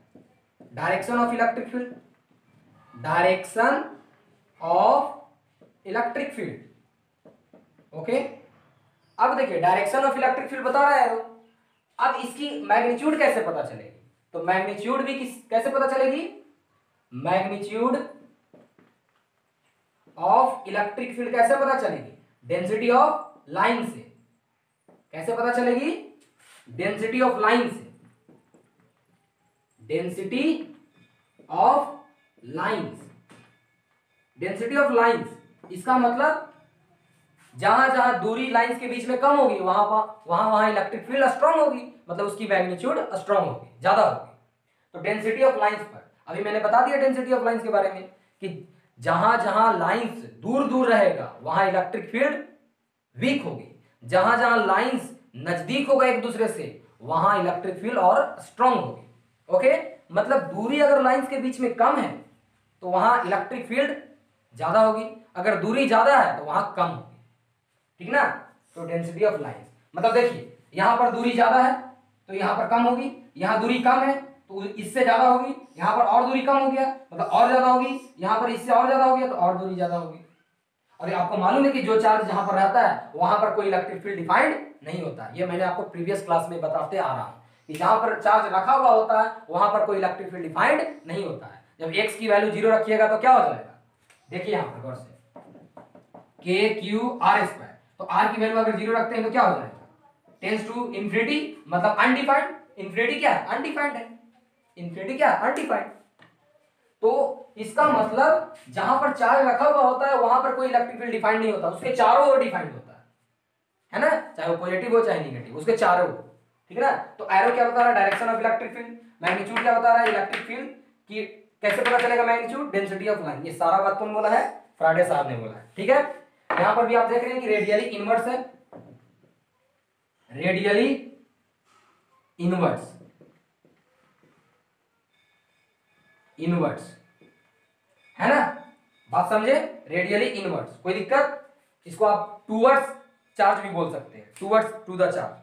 direction of electric field, direction of electric field. Okay, अब देखिए डायरेक्शन ऑफ इलेक्ट्रिक फील्ड बता रहा है एरो। अब इसकी मैग्नीट्यूड कैसे पता चलेगी, तो मैग्नीट्यूड भी कैसे पता चलेगी, मैग्नीट्यूड ऑफ इलेक्ट्रिक फील्ड कैसे पता चलेगी, डेंसिटी ऑफ लाइन से। कैसे पता चलेगी, डेंसिटी ऑफ लाइन से, density of lines, density of lines. इसका मतलब जहां जहां दूरी लाइंस के बीच में कम होगी वहां वहां इलेक्ट्रिक फील्ड स्ट्रांग होगी, मतलब उसकी मैग्नीट्यूड स्ट्रांग होगी, ज्यादा होगी। तो डेंसिटी ऑफ लाइंस पर अभी मैंने बता दिया डेंसिटी ऑफ लाइंस के बारे में कि जहां जहां लाइंस दूर दूर रहेगा वहां इलेक्ट्रिक फील्ड वीक होगी, जहां जहां लाइंस नजदीक होगा एक दूसरे से वहां इलेक्ट्रिक फील्ड और स्ट्रांग होगी। ओके, मतलब दूरी अगर लाइंस के बीच में कम है तो वहां इलेक्ट्रिक फील्ड ज्यादा होगी, अगर दूरी ज्यादा है तो वहां कम होगी, ठीक ना। तो डेंसिटी ऑफ लाइंस मतलब देखिए यहां पर दूरी ज्यादा है तो यहां पर कम होगी, यहां दूरी कम है तो इससे ज्यादा होगी, यहां पर और दूरी कम हो गया मतलब और ज्यादा होगी, यहां पर इससे और ज्यादा हो गया तो और दूरी ज्यादा होगी। और आपको मालूम है कि जो चार्ज जहां पर रहता है वहां पर कोई इलेक्ट्रिक फील्ड डिफाइंड नहीं होता, ये मैंने आपको प्रीवियस क्लास में बताते आ रहा हूं कि जहां पर चार्ज रखा हुआ होता है वहां पर कोई इलेक्ट्रिक फील्ड डिफाइंड नहीं होता है। जब x की वैल्यू 0 रखिएगा तो क्या हो जाएगा, देखिए यहां पर गौर से, KQR², तो r की वैल्यू अगर 0 रखते हैं तो क्या हो जाएगा, टेंड्स टू इंफिनिटी, मतलब अनडिफाइंड। इंफिनिटी क्या है, अनडिफाइंड है, इंफिनिटी क्या है, अनडिफाइंड। तो इसका मतलब जहां पर चार्ज रखा हुआ होता है वहां पर कोई इलेक्ट्रिक फील्ड डिफाइंड नहीं होता, उसके चारों ओर डिफाइंड होता है ना, चाहे वो पॉजिटिव हो चाहे नेगेटिव, उसके चारों ओर, ठीक है ना। तो एरो क्या बता रहा है, direction of electric field, magnitude क्या बता रहा है, इलेक्ट्रिक फील्ड की कैसे पता चलेगा मैग्नीट्यूड, डेंसिटी ऑफ लाइन। ये सारा बात कौन बोला है, फ्राडे साहब ने बोला है, ठीक है। यहां पर भी आप देख रहे हैं कि रेडियली इनवर्स है, रेडियली इनवर्स, इनवर्स है ना, बात समझे, रेडियली इनवर्स। कोई दिक्कत, इसको आप टूवर्ड्स चार्ज भी बोल सकते हैं, टूवर्ड्स टू द चार्ज,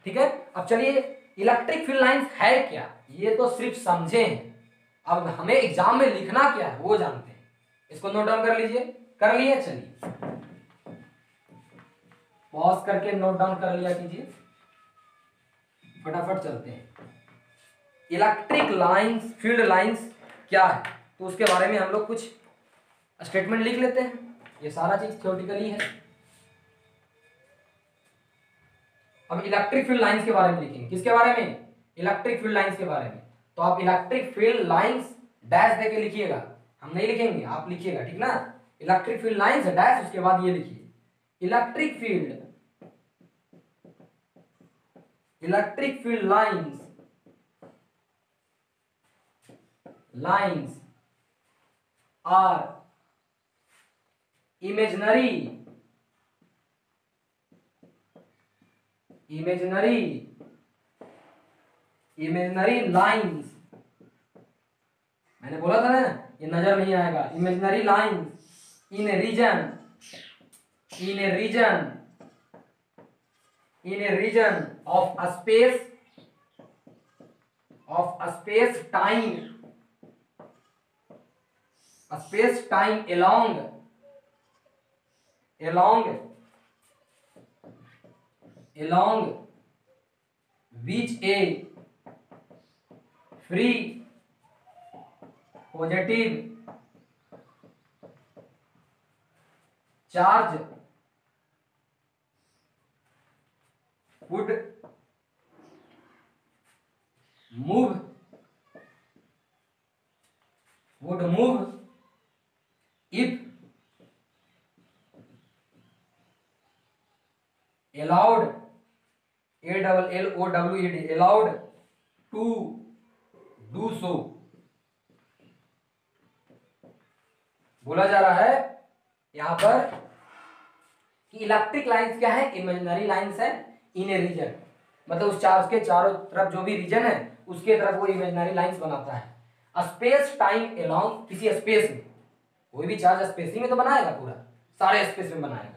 ठीक है। अब चलिए इलेक्ट्रिक फील्ड लाइंस है क्या, ये तो सिर्फ समझे हैं, अब हमें एग्जाम में लिखना क्या है वो जानते हैं। इसको नोट डाउन कर लीजिए, कर लिए, चलिए पॉज करके नोट डाउन कर लिया कीजिए, फटाफट चलते हैं। इलेक्ट्रिक लाइंस, फील्ड लाइंस क्या है तो उसके बारे में हम लोग कुछ स्टेटमेंट लिख लेते हैं, ये सारा चीज थ्योरेटिकली है। अब इलेक्ट्रिक फील्ड लाइंस के बारे में लिखेंगे, किसके बारे में, इलेक्ट्रिक फील्ड लाइंस के बारे में। तो आप इलेक्ट्रिक फील्ड लाइंस डैश देके लिखिएगा, हम नहीं लिखेंगे, आप लिखिएगा, ठीक ना। इलेक्ट्रिक फील्ड लाइंस डैश, उसके बाद ये लिखिए electric field lines are imaginary lines, मैंने बोला था ना ये नजर नहीं आएगा, imaginary lines in a region of a space time along which a free positive charge would move if allowed, allowed to do so। बोला जा रहा है यहां पर कि इलेक्ट्रिक लाइंस क्या है, इमेजिनरी लाइंस है इन ए रीजन, मतलब उस चार्ज के चारों तरफ जो भी रीजन है उसके तरफ वो इमेजिनरी लाइंस बनाता है। स्पेस टाइम अलोंग, किसी स्पेस में, कोई भी चार्ज स्पेसिंग में तो बनाएगा, पूरा सारे स्पेस में बनाएगा,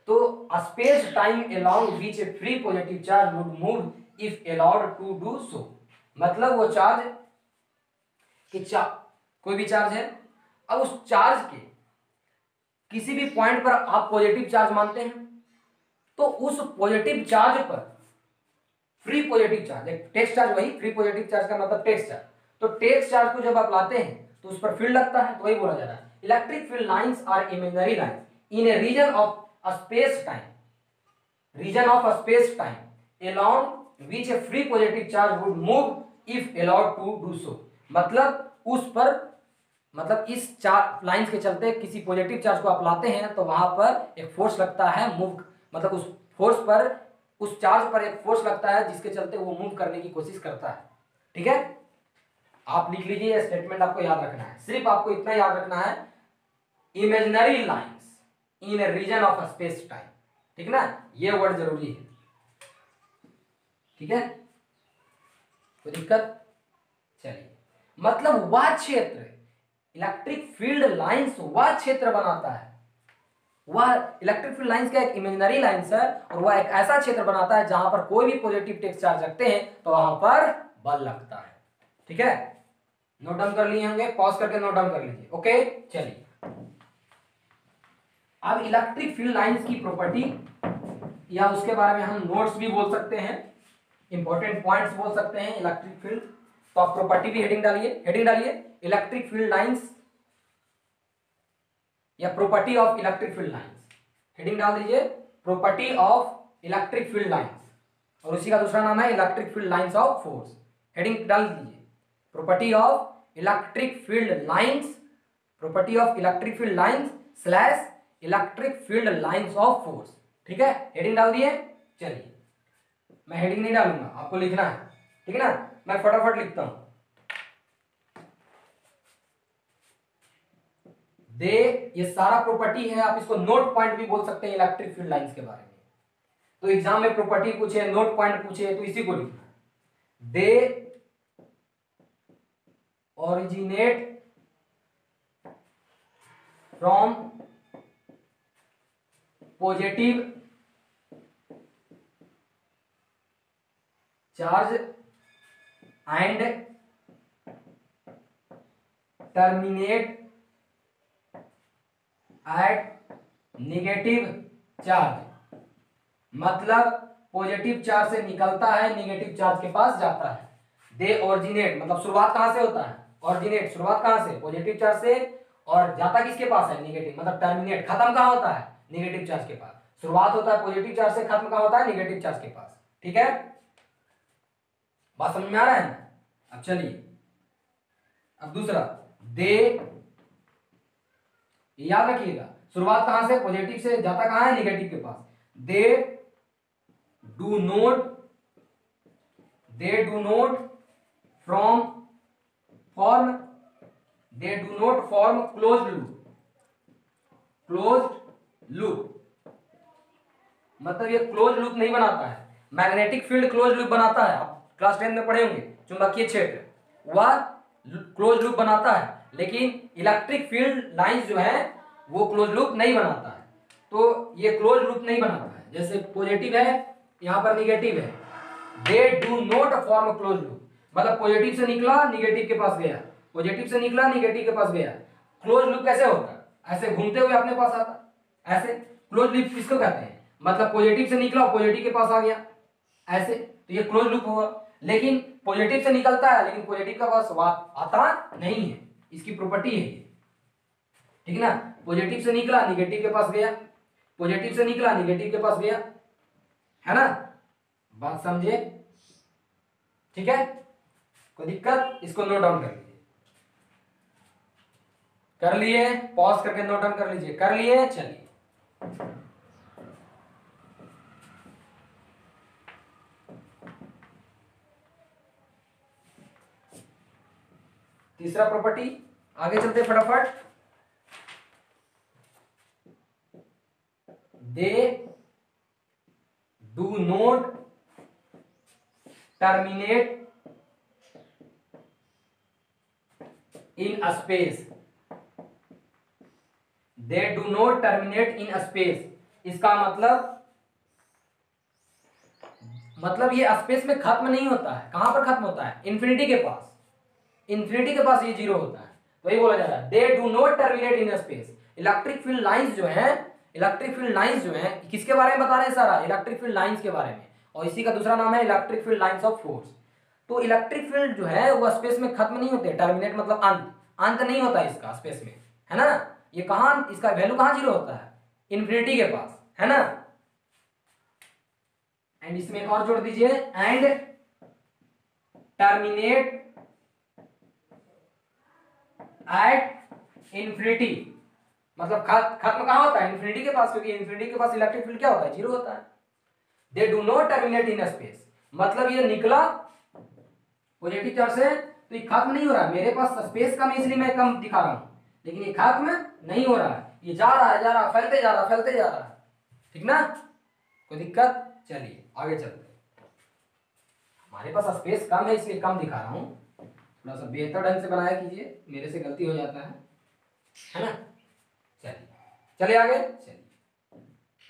तो space time along which a free positive charge would move if allowed to do so, मतलब वो चार्ज कि कोई भी चार्ज है, अब उस चार्ज के किसी भी पॉइंट पर आप पॉजिटिव चार्ज मानते हैं, तो उस पॉजिटिव चार्ज पर फ्री पॉजिटिव चार्ज, एक टेक्स्ट चार्ज, वही फ्री पॉजिटिव चार्ज का मतलब टेक्स्ट चार्ज, तो टेक्स्ट चार्ज को जब आप लाते हैं तो उस पर फील्ड लगता है, तो वही बोला जा रहा है electric field lines are imaginary lines in a region of a space time along which a free positive charge would move if allowed to do so, मतलब उस पर, मतलब इस चार लाइंस के चलते किसी पॉजिटिव चार्ज को आप लाते हैं तो वहां पर एक फोर्स लगता है मूव, मतलब उस फोर्स पर, उस चार्ज पर एक फोर्स लगता है जिसके चलते वो मूव करने की कोशिश करता है। ठीक है, आप लिख लीजिए, स्टेटमेंट आपको याद रखना है, सिर्फ आपको इतना याद रखना है, imaginary lines in a region of space time, ठीक ना, ये वर्ड जरूरी है। ठीक है, कोई दिक्कत? चलिए, मतलब वह क्षेत्र, इलेक्ट्रिक फील्ड लाइंस वह क्षेत्र बनाता है, वह इलेक्ट्रिक फील्ड लाइंस का एक इमेजिनरी लाइंस है और वह एक ऐसा क्षेत्र बनाता है जहां पर कोई भी पॉजिटिव टेक्स्ट चार्ज रखते हैं तो वहां पर बल लगता है। ठीक है, नोट डाउन कर लिए होंगे, पॉज करके नोट डाउन कर लीजिए। ओके, चलिए, अब इलेक्ट्रिक फील्ड लाइंस की प्रॉपर्टी या उसके बारे में हम नोट्स भी बोल सकते हैं, इंपॉर्टेंट पॉइंट्स बोल सकते हैं इलेक्ट्रिक फील्ड, तो आप प्रॉपर्टी भी हेडिंग डालिए इलेक्ट्रिक फील्ड लाइंस या property of electric field lines, heading डाल दीजिए property of electric field lines, और उसी का दूसरा नाम है electric field lines of force, heading डाल दीजिए property of electric field lines, property of electric field lines slash electric field lines of force. ठीक है, हेडिंग डाल दिए। चलिए, मैं हेडिंग नहीं डालूंगा, आपको लिखना है, ठीक है ना, मैं फटाफट लिखता हूं। ये सारा प्रॉपर्टी है, आप इसको नोट पॉइंट भी बोल सकते हैं इलेक्ट्रिक फील्ड लाइंस के बारे में, तो एग्जाम में प्रॉपर्टी पूछे, नोट पॉइंट पूछे, तो इसी को लिखना है। They originate from positive charge and terminate at negative charge, मतलब पॉजिटिव चार्ज से निकलता है, नेगेटिव चार्ज के पास जाता है। दे ओरिजिनेट मतलब शुरुआत कहां से होता है, ओरिजिनेट शुरुआत कहां से, पॉजिटिव चार्ज से, और जाता किसके पास है, नेगेटिव, मतलब टर्मिनेट खत्म कहां होता है, नेगेटिव चार्ज के पास। शुरुआत होता है पॉजिटिव चार्ज से, खत्म कहां होता है, नेगेटिव चार्ज के पास। ठीक है, बात समझ में आ रहा है ना? अब चलिए, अब दूसरा, दे ये याद रखिएगा। शुरुआत कहां से, पॉजिटिव से, जाता कहां है, निगेटिव के पास। They do not from form they do not form closed loop, मतलब ये क्लोज लूप नहीं बनाता है। मैग्नेटिक फील्ड क्लोज लूप बनाता है, आप क्लास 10 में पढ़े होंगे, चुंबकीय क्षेत्र वह क्लोज लूप बनाता है, लेकिन इलेक्ट्रिक फील्ड लाइंस जो है वो क्लोज लूप नहीं बनाता है। तो ये क्लोज लूप नहीं बनाता है। जैसे पॉजिटिव है, यहां पर निगेटिव है, दे do not form close loop, मतलब पॉजिटिव से निकला निगेटिव के पास गया, पॉजिटिव से निकला निगेटिव के पास गया। क्लोज लूप कैसे होता है, ऐसे घूमते हुए अपने पास आता, ऐसे क्लोज लूप किसको कहते हैं, मतलब पॉजिटिव से निकला पॉजिटिव के पास आ गया ऐसे, तो ये क्लोज लूप होगा। लेकिन पॉजिटिव से निकलता है लेकिन पॉजिटिव के पास आता नहीं है, इसकी प्रॉपर्टी है ये, ठीक ना। पॉजिटिव से निकला निगेटिव के पास गया, पॉजिटिव से निकला निगेटिव के पास गया, है ना, बात समझे, ठीक है। कोई दिक्कत, इसको नोट डाउन कर लीजिए, कर लिए, पॉज करके नोट डाउन कर लीजिए, कर लिए, चलिए। तीसरा प्रॉपर्टी, आगे चलते फटाफट। दे do not terminate in space, they do not terminate in space, इसका मतलब ये स्पेस में खत्म नहीं होता है। कहां पर खत्म होता है, इन्फिनिटी के पास, इन्फिनिटी के पास ये जीरो होता है। वही बोला जा रहा है, दे do not terminate in space. Electric field lines जो है, इलेक्ट्रिक फील्ड लाइंस जो है किसके बारे में बता रहे हैं, सारा इलेक्ट्रिक फील्ड लाइंस के बारे में, और इसी का दूसरा नाम है electric field lines of force. तो इलेक्ट्रिक फील्ड जो है वो स्पेस में खत्म नहीं होते, टर्मिनेट मतलब अंत नहीं होता इसका स्पेस में, है ना। ये कहां, इसका वैल्यू कहां जीरो होता है, इन्फिनिटी के पास, है ना। एंड इसमें एक और जोड़ दीजिए, एंड टर्मिनेट एट इन्फिनिटी, मतलब खत्म कहां होता है, इन्फिनिटी के पास, क्योंकि इन्फिनिटी के पास इलेक्ट्रिक फील्ड क्या होता है, जीरो होता है। दे do not terminate in space, मतलब ये निकला पॉजिटिव चार्ज से, तो ये खत्म नहीं हो रहा है, मेरे पास स्पेस कम है इसलिए मैं कम दिखा रहा हूं, लेकिन ये खत्म नहीं हो रहा है, ये जा रहा है, फैलते जा रहा है, ठीक ना। कोई दिक्कत, चलिए आगे चलते हैं। हमारे पास स्पेस कम है इसलिए कम दिखा रहा हूं, थोड़ा सा बेहतर ढंग से बनाया कीजिए, मेरे से गलती हो जाता है ना। चलिए आगे, चलिए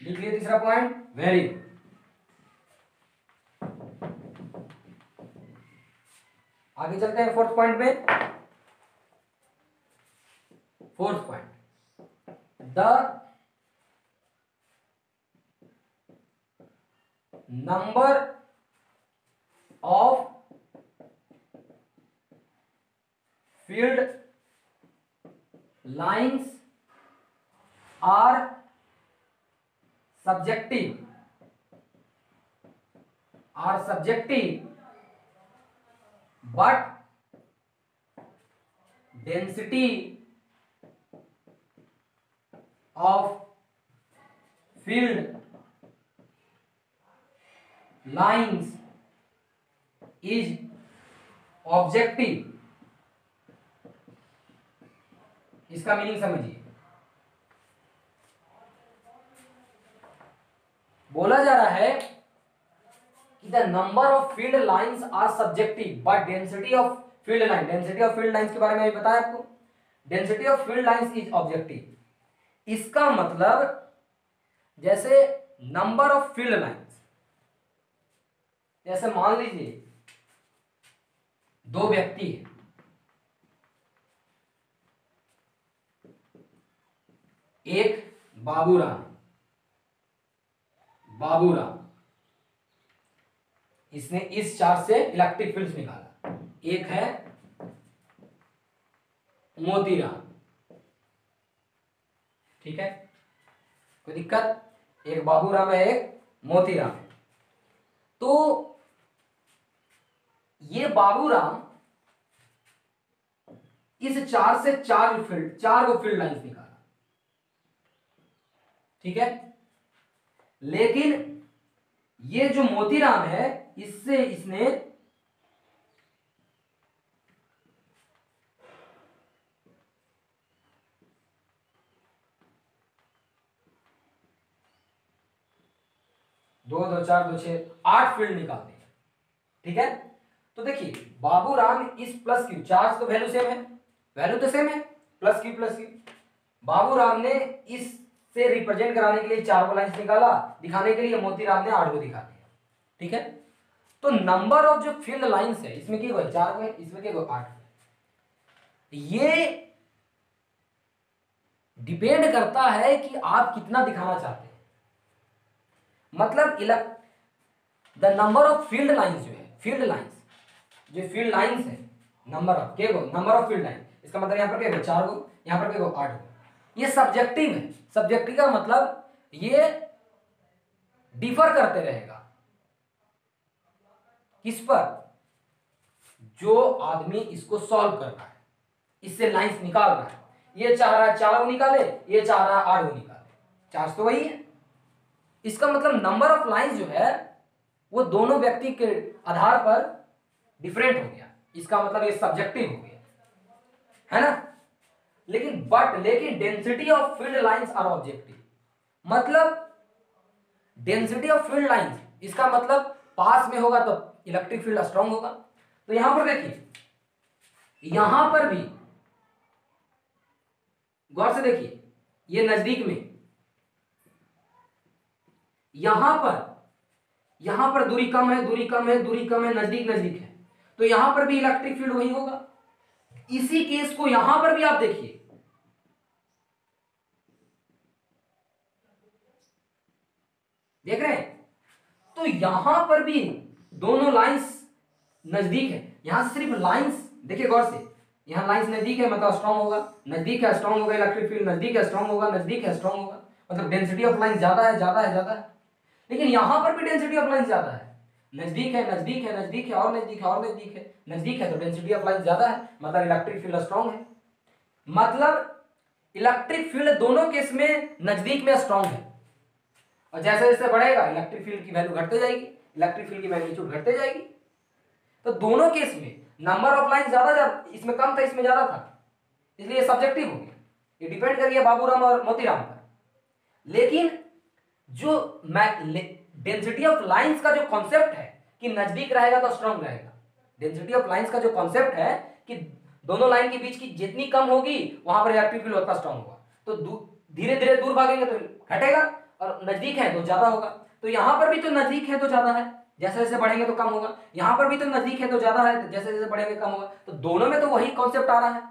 लिख लिए तीसरा पॉइंट, वेरी गुड। आगे चलते हैं फोर्थ पॉइंट में। Fourth point, the number of field lines are subjective but density of field lines is objective। इसका मीनिंग समझिए, बोला जा रहा है कि the number of field lines are subjective but density of field line, density of field lines के बारे में अभी बताया आपको, density of field lines is objective. इसका मतलब जैसे नंबर ऑफ फील्ड लाइंस, जैसे मान लीजिए दो व्यक्ति है, एक बाबूराम, इसने इस चार्ज से इलेक्ट्रिक फील्ड निकाला, एक है मोतीराम, ठीक है, कोई दिक्कत, एक बाबूराम है एक मोतीराम है। तो ये बाबूराम इस चार्ज से चार गो फील्ड लाइंस निकाला, ठीक है। लेकिन ये जो मोतीराम है इससे इसने दो दो चार दो छह 8 फील्ड निकाल दिए। ठीक है, तो देखिए बाबूराम इस प्लस क्यू, चार्ज तो वैल्यू सेम है, वैल्यू तो सेम है, plus Q plus Q. Baburam ने इससे रिप्रेजेंट कराने के लिए 4 को लाइंस निकाला, दिखाने के लिए मोतीराम ने 8 को दिखा दिया। ठीक है, तो नंबर ऑफ जो फील्ड लाइंस है इसमें क्या हुआ 4 है, इसमें क्या हुआ 8। ये डिपेंड करता है कि आप कितना दिखाना चाहते हैं। मतलब the number of field lines जो है, फील्ड लाइंस जो फील्ड लाइंस है, नंबर ऑफ क्या नंबर ऑफ फील्ड लाइन, इसका मतलब यहां पर क्या 4 को, यहां पर क्या 8 को। ये सब्जेक्टिव है। सब्जेक्टिव का मतलब ये डिफर करते रहेगा किस पर, जो आदमी इसको सॉल्व कर रहा है, इससे लाइंस निकाल रहा है। ये चाह रहा है 4 को निकाले, ये चाह रहा है 8 को निकाले, चार्ज तो वही है। इसका मतलब नंबर ऑफ लाइंस जो है वो दोनों व्यक्ति के आधार पर डिफरेंट हो गया। इसका मतलब ये सब्जेक्टिव हो गया, है ना। लेकिन density of field lines are objective. मतलब डेंसिटी ऑफ फील्ड लाइंस, इसका मतलब पास में होगा तो इलेक्ट्रिक फील्ड स्ट्रांग होगा। तो यहां पर देखिए, यहां पर भी गौर से देखिए, ये नजदीक में, यहां पर दूरी कम है, दूरी कम है, दूरी कम है, नजदीक नजदीक है, तो यहां पर भी इलेक्ट्रिक फील्ड वही होगा। इसी केस को यहां पर भी आप देखिए, देख रहे हैं, तो यहां पर भी दोनों लाइंस नजदीक है। यहां से सिर्फ लाइंस देखिए गौर से, यहां लाइंस नजदीक है मतलब स्ट्रांग होगा, नजदीक है स्ट्रांग होगा, इलेक्ट्रिक फील्ड नजदीक है स्ट्रांग होगा, नजदीक है स्ट्रांग होगा। मतलब डेंसिटी ऑफ लाइन ज्यादा है, ज्यादा है, ज्यादा है। लेकिन यहां पर भी डेंसिटी ऑफ लाइन ज्यादा है, नजदीक है, नजदीक है, नजदीक है, और नजदीक है, और नजदीक है, नजदीक है, तो डेंसिटी ऑफ लाइन ज्यादा है, मतलब इलेक्ट्रिक फील्ड स्ट्रांग है। मतलब इलेक्ट्रिक फील्ड दोनों केस में नजदीक में स्ट्रांग है, और जैसे जैसे बढ़ेगा इलेक्ट्रिक फील्ड की वैल्यू घटते जाएगी, इलेक्ट्रिक फील्ड की मैग्नीट्यूड घटते जाएगी। तो दोनों केस में नंबर ऑफ लाइन ज्यादा, इसमें कम था, इसमें ज्यादा था, इसलिए सब्जेक्टिव हो गया। ये डिपेंड कर गया बाबूराम और मोतीराम पर। लेकिन जो डेंसिटी ऑफ लाइंस का जो कॉन्सेप्ट है कि नजदीक रहेगा तो स्ट्रांग रहेगा, डेंसिटी ऑफ लाइंस का जो कॉन्सेप्ट है कि दोनों लाइन के बीच की जितनी कम होगी वहां पर इलेक्ट्रिक फील्ड उतना स्ट्रांग होगा। तो धीरे धीरे दूर भागेंगे तो घटेगा, और नजदीक है तो ज्यादा होगा। तो यहां पर भी तो नजदीक है तो ज्यादा है, जैसे जैसे बढ़ेंगे तो कम होगा। यहां पर भी तो नजदीक है तो ज्यादा है, तो जैसे जैसे बढ़ेंगे कम होगा। तो दोनों में तो वही कॉन्सेप्ट आ रहा है,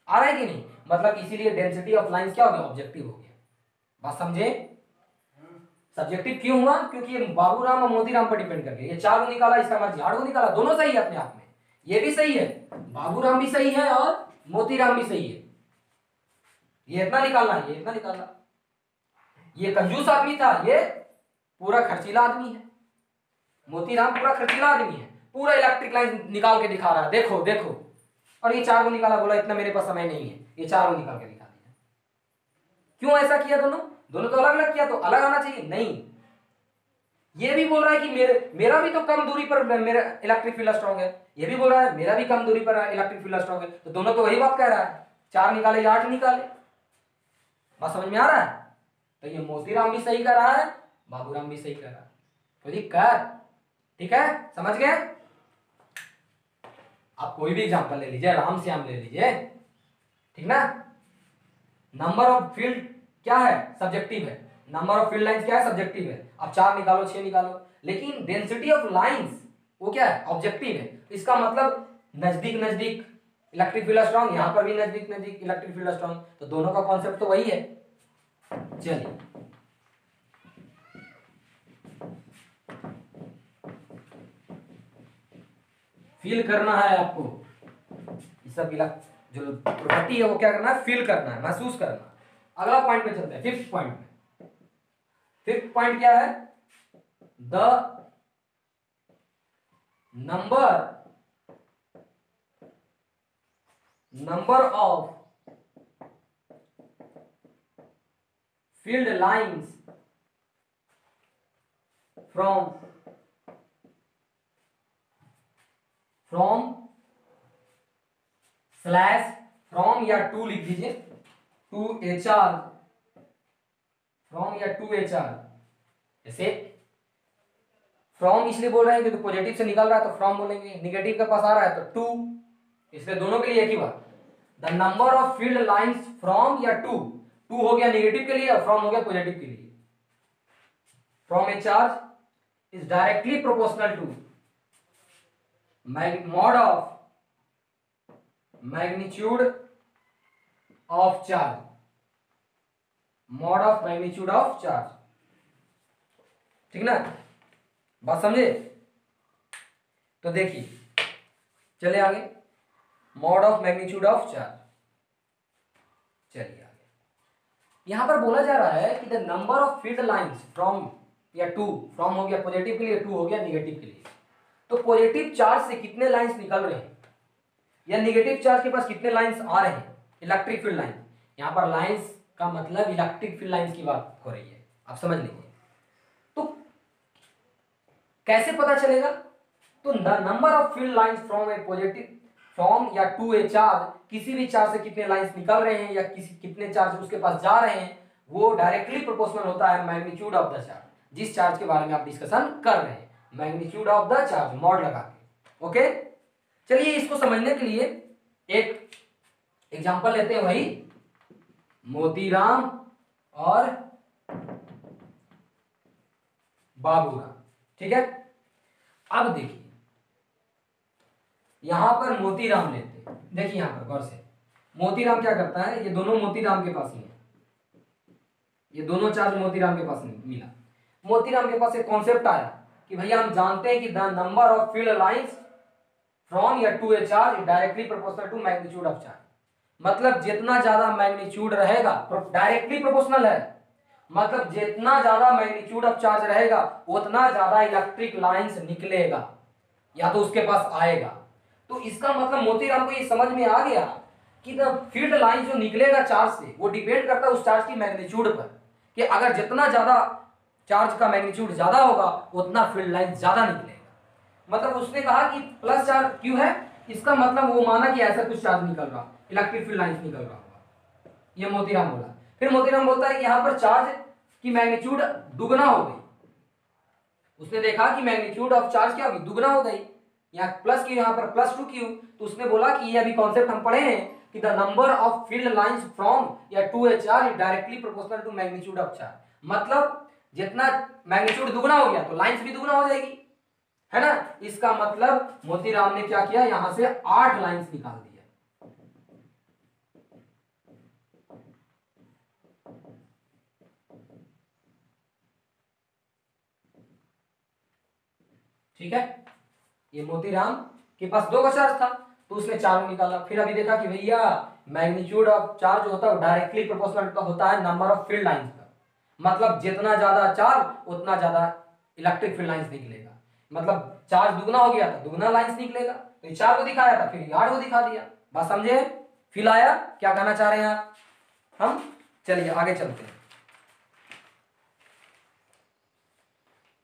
आ रहा है कि नहीं। मतलब इसीलिए डेंसिटी ऑफ लाइंस क्या हो गया, ऑब्जेक्टिव हो गया। बात समझे। सब्जेक्टिव क्यों हुआ, क्योंकि ये बाबूराम और मोतीराम पर डिपेंड करके, ये 4 को निकाला, इसका मतलब 8 को निकाला, दोनों सही है अपने आप में। ये भी सही है, बाबूराम भी सही है और मोतीराम भी सही है। ये इतना निकालना है, ये इतना निकालना। ये कंजूस आदमी था, ये पूरा खर्चीला आदमी है। मोतीराम पूरा खर्चीला आदमी है, पूरा इलेक्ट्रिक लाइन निकाल के दिखा रहा है, देखो देखो। और ये 4 को निकाला, बोला इतना मेरे पास समय नहीं है, ये 4 को निकाल के दिखा दिया। क्यों ऐसा किया दोनों दोनों तो अलग अलग किया, तो अलग आना चाहिए नहीं। ये भी बोल रहा है कि मेरा भी तो कम दूरी पर मेरा इलेक्ट्रिक फील्ड स्ट्रांग है, ये भी बोल रहा है मेरा भी कम दूरी पर इलेक्ट्रिक फील्ड स्ट्रांग है, तो दोनों तो वही बात कह रहा है। 4 निकाले या 8 निकाले, बात समझ में आ रहा है। तो ये मोतीराम भी सही कर रहा है, बाबूराम भी सही कर रहा है, तो दिक्कत। ठीक है, समझ गए। आप कोई भी एग्जांपल ले लीजिए, राम श्याम ले लीजिए, ठीक ना। नंबर ऑफ फील्ड क्या है, सब्जेक्टिव है। नंबर ऑफ फील्ड लाइंस क्या है, सब्जेक्टिव है। आप 4 निकालो 6 निकालो, लेकिन डेंसिटी ऑफ लाइंस वो क्या है, ऑब्जेक्टिव है। इसका मतलब नजदीक नजदीक इलेक्ट्रिक फील्ड स्ट्रांग, यहां पर भी नजदीक नजदीक इलेक्ट्रिक फील्ड स्ट्रांग, तो दोनों का कॉन्सेप्ट तो वही है। चलिए फील करना है आपको, ये सब जो प्रॉपर्टी है वो क्या करना है, फील करना है, महसूस करना है। अगला पॉइंट पे चलते हैं, फिफ्थ पॉइंट में। फिफ्थ पॉइंट क्या है, the number of field lines from slash from या टू लिख दीजिए, टू एच आर, फ्रॉम या टू एच आर। जैसे फ्रॉम इसलिए बोल रहे हैं क्योंकि पॉजिटिव से निकल रहा है तो फ्रॉम बोलेंगे, निगेटिव के पास आ रहा है तो टू, इसलिए दोनों के लिए एक ही बात। The number of field lines from या टू, टू हो गया निगेटिव के लिए और फ्रॉम हो गया पॉजिटिव के लिए, from a charge is directly proportional to mod of magnitude of charge, mod of magnitude of charge। ठीक ना, बात समझे? तो देखिए चले आगे, mod of magnitude of charge। चलिए आगे, यहां पर बोला जा रहा है कि the number of field lines from या टू, फ्रॉम हो गया पॉजिटिव के लिए, टू हो गया निगेटिव के लिए। तो पॉजिटिव चार्ज से कितने लाइंस निकल रहे हैं या निगेटिव चार्ज के पास कितने लाइंस आ रहे हैं, इलेक्ट्रिक फील्ड लाइन। यहां पर लाइंस का मतलब इलेक्ट्रिक फील्ड लाइंस की बात हो रही है, आप समझ लीजिए। तो कैसे पता चलेगा? तो the number of field lines from A positive, from या टू ए चार्ज, किसी भी चार्ज से कितने लाइंस निकल रहे हैं या कितने चार्ज उसके पास जा रहे हैं, वो डायरेक्टली प्रोपोर्शनल होता है मैग्नीट्यूड ऑफ द चार्ज, जिस चार्ज के बारे में आप डिस्कशन कर रहे हैं, magnitude of the charge, mod लगा के। ओके, चलिए इसको समझने के लिए एक एग्जांपल लेते हैं, वही मोतीराम और बाबूराम। ठीक है, अब देखिए यहां पर मोतीराम लेते हैं। देखिए यहां पर गौर से, मोतीराम क्या करता है, ये दोनों मोतीराम के पास ही है, ये दोनों चार्ज मोतीराम के पास नहीं मिला। मोतीराम के पास एक कॉन्सेप्ट आया कि भैया हम जानते हैं कि the number of field lines from या to a charge directly proportional to magnitude of charge. मतलब जितना ज्यादा मैग्नीट्यूड रहेगा, डायरेक्टली प्रोपोर्शनल है, मतलब जितना ज्यादा मैग्नीट्यूड ऑफ चार्ज रहेगा उतना ज्यादा इलेक्ट्रिक लाइंस निकलेगा या तो उसके पास आएगा। तो इसका मतलब मोतीराम को ये समझ में आ गया कि द फील्ड लाइन जो निकलेगा चार्ज से वो डिपेंड करता है उस चार्ज की मैग्नीट्यूड पर, कि अगर जितना ज्यादा चार्ज का मैग्नीट्यूड ज्यादा होगा उतना फील्ड लाइन ज्यादा निकलेगा। मतलब उसने कहा कि प्लस चार्ज क्यों है, इसका मतलब वो माना कि ऐसा कुछ चार्ज निकल रहा, इलेक्ट्रिक फील्ड लाइंस निकल रहा होगा, ये मोतीराम बोला। फिर मोतीराम बोलता है कि यहाँ पर चार्ज की मैग्नीट्यूड दुगना हो गई। उसने देखा कि मैग्नीट्यूड ऑफ चार्ज क्या होगी, दुगना हो गई, यहाँ प्लस की यहाँ पर प्लस टू क्यू। तो उसने बोला कि ये अभी कॉन्सेप्ट हम पढ़े हैं कि the number of field lines from या to a charge is directly proportional to magnitude of charge. मतलब जितना मैग्नीट्यूड दुगना हो गया तो लाइंस भी दुगना हो जाएगी, है ना। इसका मतलब मोतीराम ने क्या किया, यहां से 8 लाइंस निकाल दिया। ठीक है, ये मोतीराम के पास 2 का चार्ज था तो उसने 4 निकाला। फिर अभी देखा कि भैया मैग्नीट्यूड ऑफ चार्ज होता है डायरेक्टली प्रोपोर्शनल होता है नंबर ऑफ फील्ड लाइंस का, मतलब जितना ज्यादा चार्ज उतना ज्यादा इलेक्ट्रिक फील्ड लाइंस निकलेगा। मतलब चार्ज दुगना हो गया तो दुगना लाइंस निकलेगा। तो ये 4 को दिखाया था, फिर 8 को दिखा दिया। बात समझे? फील आया? क्या कहना चाह रहे हैं आप हम? चलिए आगे चलते हैं,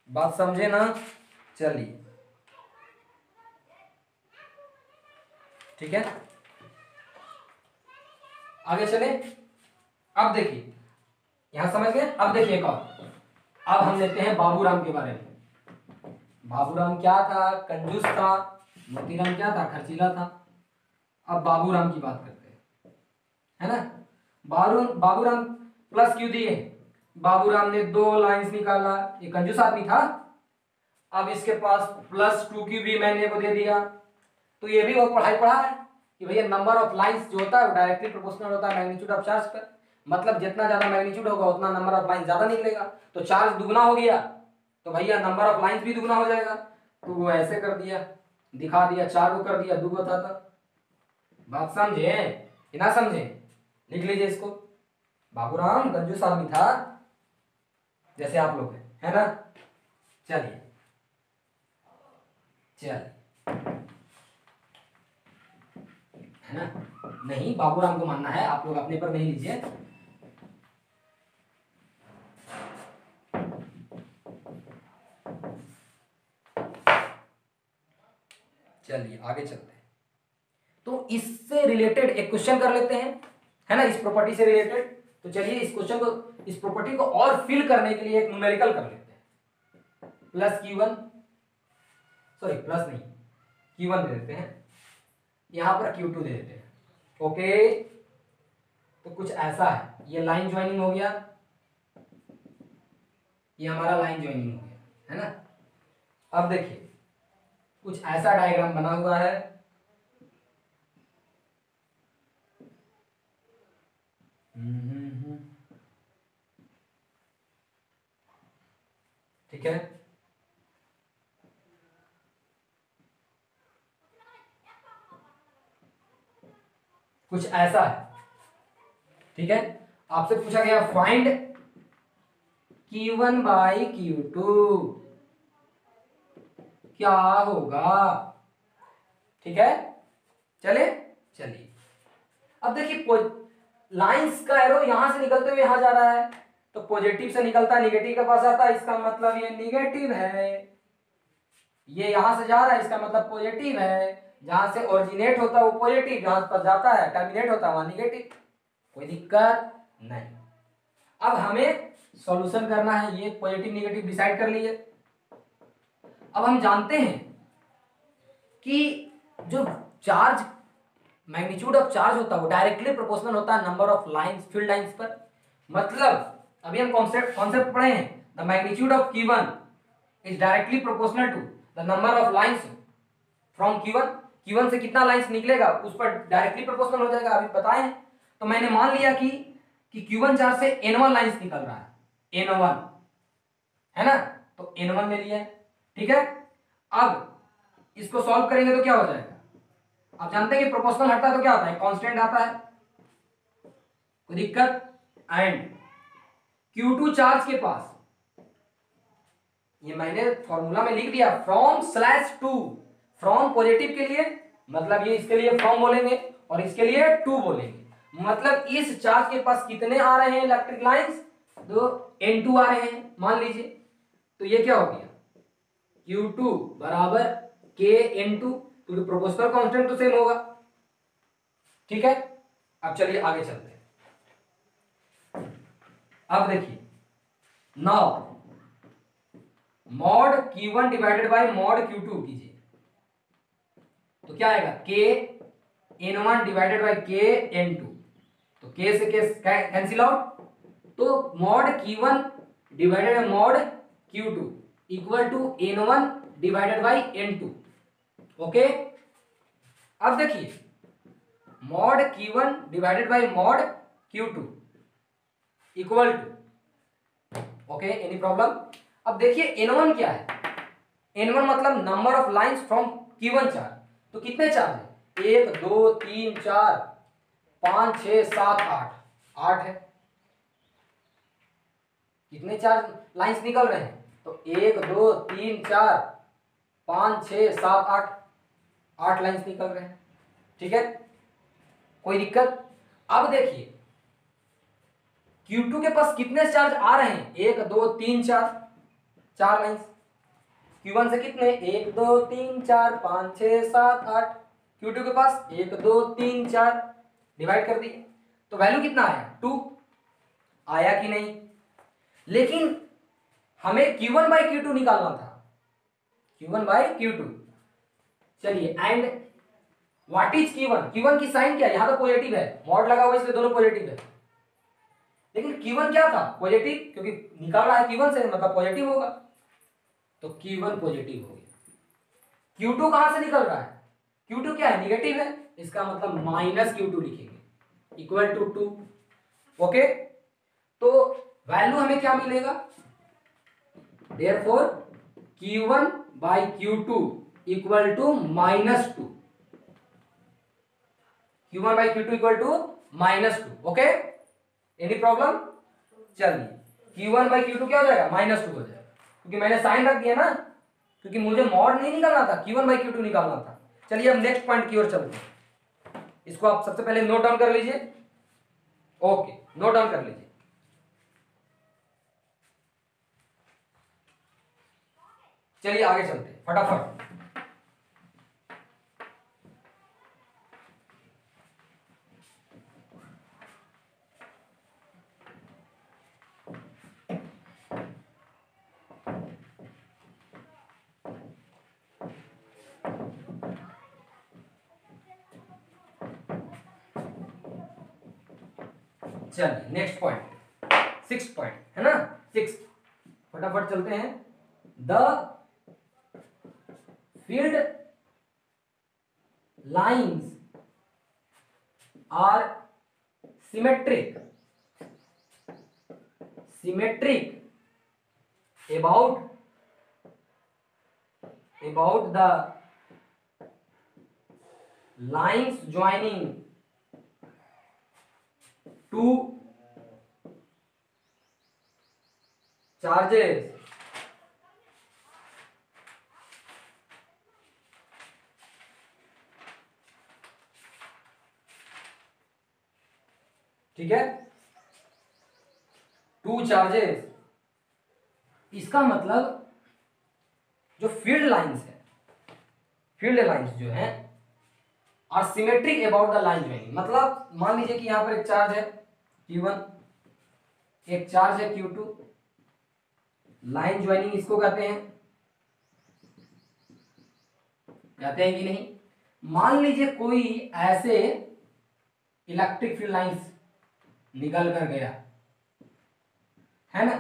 बात समझे ना? चलिए ठीक है, आगे चले। अब देखिए यहां समझ गए। अब देखिए एक और, अब हम लेते हैं बाबूराम के बारे में। बाबूराम क्या था, कंजूस था। मोतीराम क्या था, खर्चीला था। अब बाबूराम की बात करते हैं, है ना। बाबूराम प्लस क्यों दिए, बाबूराम ने 2 लाइंस निकाला, ये कंजूस आदमी था। अब इसके पास प्लस 2 की भी मैंने को दे दिया, तो ये भी वो पढ़ाई पढ़ा है कि भैया नंबर ऑफ लाइंस जो होता है वो डायरेक्टली प्रोपोर्शनल होता है मैग्नीट्यूड ऑफ चार्ज पर। मतलब जितना ज्यादा मैग्नीट्यूड होगा उतना नंबर ऑफ लाइंस ज्यादा निकलेगा। तो चार्ज दुगना हो गया तो भैया नंबर ऑफ लाइंस भी दुगना हो जाएगा। तो वो ऐसे कर दिया, दिखा दिया, 4 को कर दिया, 2 को था। बात समझे कि ना समझे? लिख लीजिए इसको। बाबूराम कंजूस आदमी था जैसे आप लोग है ना। चलिए चलिए, है ना। नहीं, बाबूराम को मानना है, आप लोग अपने पर नहीं लीजिए। चलिए आगे चलते हैं। तो इससे रिलेटेड एक क्वेश्चन कर लेते हैं, है ना, इस प्रॉपर्टी से रिलेटेड। तो चलिए इस क्वेश्चन को, इस प्रॉपर्टी को और फिल करने के लिए एक न्यूमेरिकल कर लेते हैं। प्लस Q1, सॉरी प्लस नहीं, Q1 दे देते हैं, यहां पर Q2 दे देते हैं। ओके, तो कुछ ऐसा है, ये लाइन ज्वाइनिंग हो गया, ये हमारा लाइन ज्वाइनिंग हो गया, है ना। अब देखिए कुछ ऐसा डायग्राम बना हुआ है, ठीक है। कुछ ऐसा है, ठीक है। आपसे पूछा गया फाइंड Q1 बाई Q2, क्या होगा, ठीक है। चलिए अब देखिए लाइंस का एरो यहां से निकलते हुए यहां जा रहा है, तो पॉजिटिव से निकलता है निगेटिव के पास आता है, इसका मतलब ये निगेटिव है। ये यहां से जा रहा है, इसका मतलब पॉजिटिव है। जहां से ओरिजिनेट होता है वो पॉजिटिव, जहां पर जाता है टर्मिनेट होता है वहां निगेटिव, कोई दिक्कत नहीं। अब हमें सॉल्यूशन करना है, ये पॉजिटिव निगेटिव डिसाइड कर लिए। अब हम जानते हैं कि जो चार्ज, मैग्नीट्यूड ऑफ चार्ज होता है वो डायरेक्टली प्रोपोर्शनल होता है number of lines, field lines पर। मतलब अभी हम कॉन्सेप्ट पढ़े हैं, the magnitude of Q1 is directly proportional to the number of lines from Q1। Q1 से कितना लाइंस निकलेगा उस पर डायरेक्टली प्रोपोर्शनल हो जाएगा, अभी बताए हैं। तो मैंने मान लिया कि Q1 चार्ज से N1 लाइंस निकल रहा है, N1, है ना, तो N1 ले लिया, ठीक है। अब इसको सॉल्व करेंगे तो क्या हो जाएगा, आप जानते हैं कि प्रोपोर्शनल हटता है तो क्या आता है, कांस्टेंट आता है, कोई दिक्कत। एंड Q2 चार्ज के पास, ये मैंने फॉर्मूला में लिख दिया, फ्रॉम/टू, फ्रॉम पॉजिटिव के लिए मतलब ये इसके लिए फ्रॉम बोलेंगे और इसके लिए टू बोलेंगे। मतलब इस चार्ज के पास कितने आ रहे हैं इलेक्ट्रिक लाइंस, तो N2 आ रहे हैं मान लीजिए। तो ये क्या हो गया, Q2 बराबर K N2, क्योंकि प्रोपोर्शनल कांस्टेंट तो सेम होगा, ठीक है। अब चलिए आगे चलते हैं। अब देखिए now mod Q1 divided by mod Q2 कीजिए, तो क्या आएगा, K N1 divided bye K N2, तो K से K कैंसिल आउट, तो mod Q1 divided by mod Q2 equal to N1 divided by N2। Okay, अब देखिए mod Q1 divided by mod Q2 equal to, okay, any problem. अब देखिए N1 क्या है, N1 मतलब number of lines from Q1 charge, तो कितने चार्ज है, 1 2 3 4 5 6 7 8, 8 है। कितने चार्ज लाइंस निकल रहे हैं, तो 1 2 3 4 5 6 7 8, 8 लाइंस निकल रहे हैं, ठीक है, कोई दिक्कत। अब देखिए Q2 के पास कितने चार्ज आ रहे हैं, 1 2 3 4, 4 लाइंस। Q1 से कितने, 1 2 3 4 5 6 7 8, Q2 के पास 1 2 3 4, डिवाइड कर दिए, तो वैल्यू कितना आया, 2 आया कि नहीं। लेकिन हमें Q1 बाई Q2 निकालना था, Q1 बाई Q2। चलिए and what is Q1, Q1 की साइन क्या है, यहां तो पॉजिटिव है, मॉड लगा हुआ इसलिए दोनों पॉजिटिव है। लेकिन Q1 क्या था, पॉजिटिव, क्योंकि निकाल रहा है Q1 से मतलब पॉजिटिव होगा, तो Q1 पॉजिटिव हो गया। Q2 कहां से निकल रहा है, Q2 क्या है, निगेटिव है, इसका मतलब माइनस Q2 लिखेंगे इक्वल टू 2। ओके, तो वैल्यू हमें क्या मिलेगा, therefore Q1 by Q2 equal to -2, Q1 by Q2 equal to -2। Okay, any problem. चलिए Q1 बाई Q2 क्या हो जाएगा, -2 हो जाएगा, क्योंकि मैंने साइन रख दिया ना, क्योंकि मुझे मॉड नहीं निकालना था, Q1 बाई Q2 निकालना था। चलिए अब नेक्स्ट पॉइंट की ओर चलते हैं, इसको आप सबसे पहले नोट डाउन कर लीजिए। ओके, नोट डाउन कर लीजिए। चलिए आगे चलते हैं फटाफट। चलिए नेक्स्ट पॉइंट, 6 पॉइंट है ना, 6 फटाफट चलते हैं। The field lines are symmetric about the lines joining two charges ठीक है, 2 चार्जेस। इसका मतलब जो फील्ड लाइंस है, फील्ड लाइंस जो है are symmetric about the line joining, मतलब मान लीजिए कि यहां पर एक चार्ज है Q1, एक चार्ज है Q2, लाइन ज्वाइनिंग इसको कहते हैं कि नहीं। मान लीजिए कोई ऐसे इलेक्ट्रिक फील्ड लाइंस निकल कर गया है ना,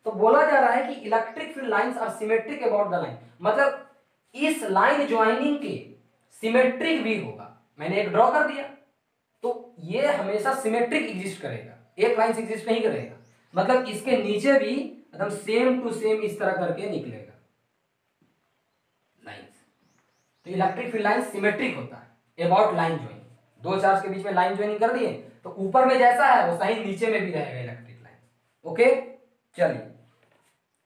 तो बोला जा रहा है कि electric field lines are symmetric about the line, मतलब इस लाइन ज्वाइनिंग के सिमेट्रिक भी होगा। मैंने एक ड्रॉ कर दिया तो ये हमेशा सिमेट्रिक एग्जिस्ट करेगा, एक लाइन एग्जिस्ट नहीं करेगा, मतलब इसके नीचे भी एकदम सेम टू सेम इस तरह करके निकलेगा लाइंस। तो इलेक्ट्रिक फील्ड लाइन सिमेट्रिक होता है अबाउट लाइन ज्वाइनिंग, दो चार्ज के बीच में लाइन ज्वाइनिंग कर दिए तो ऊपर में जैसा है वैसा ही नीचे में भी रहेगा इलेक्ट्रिक लाइन। ओके चलिए,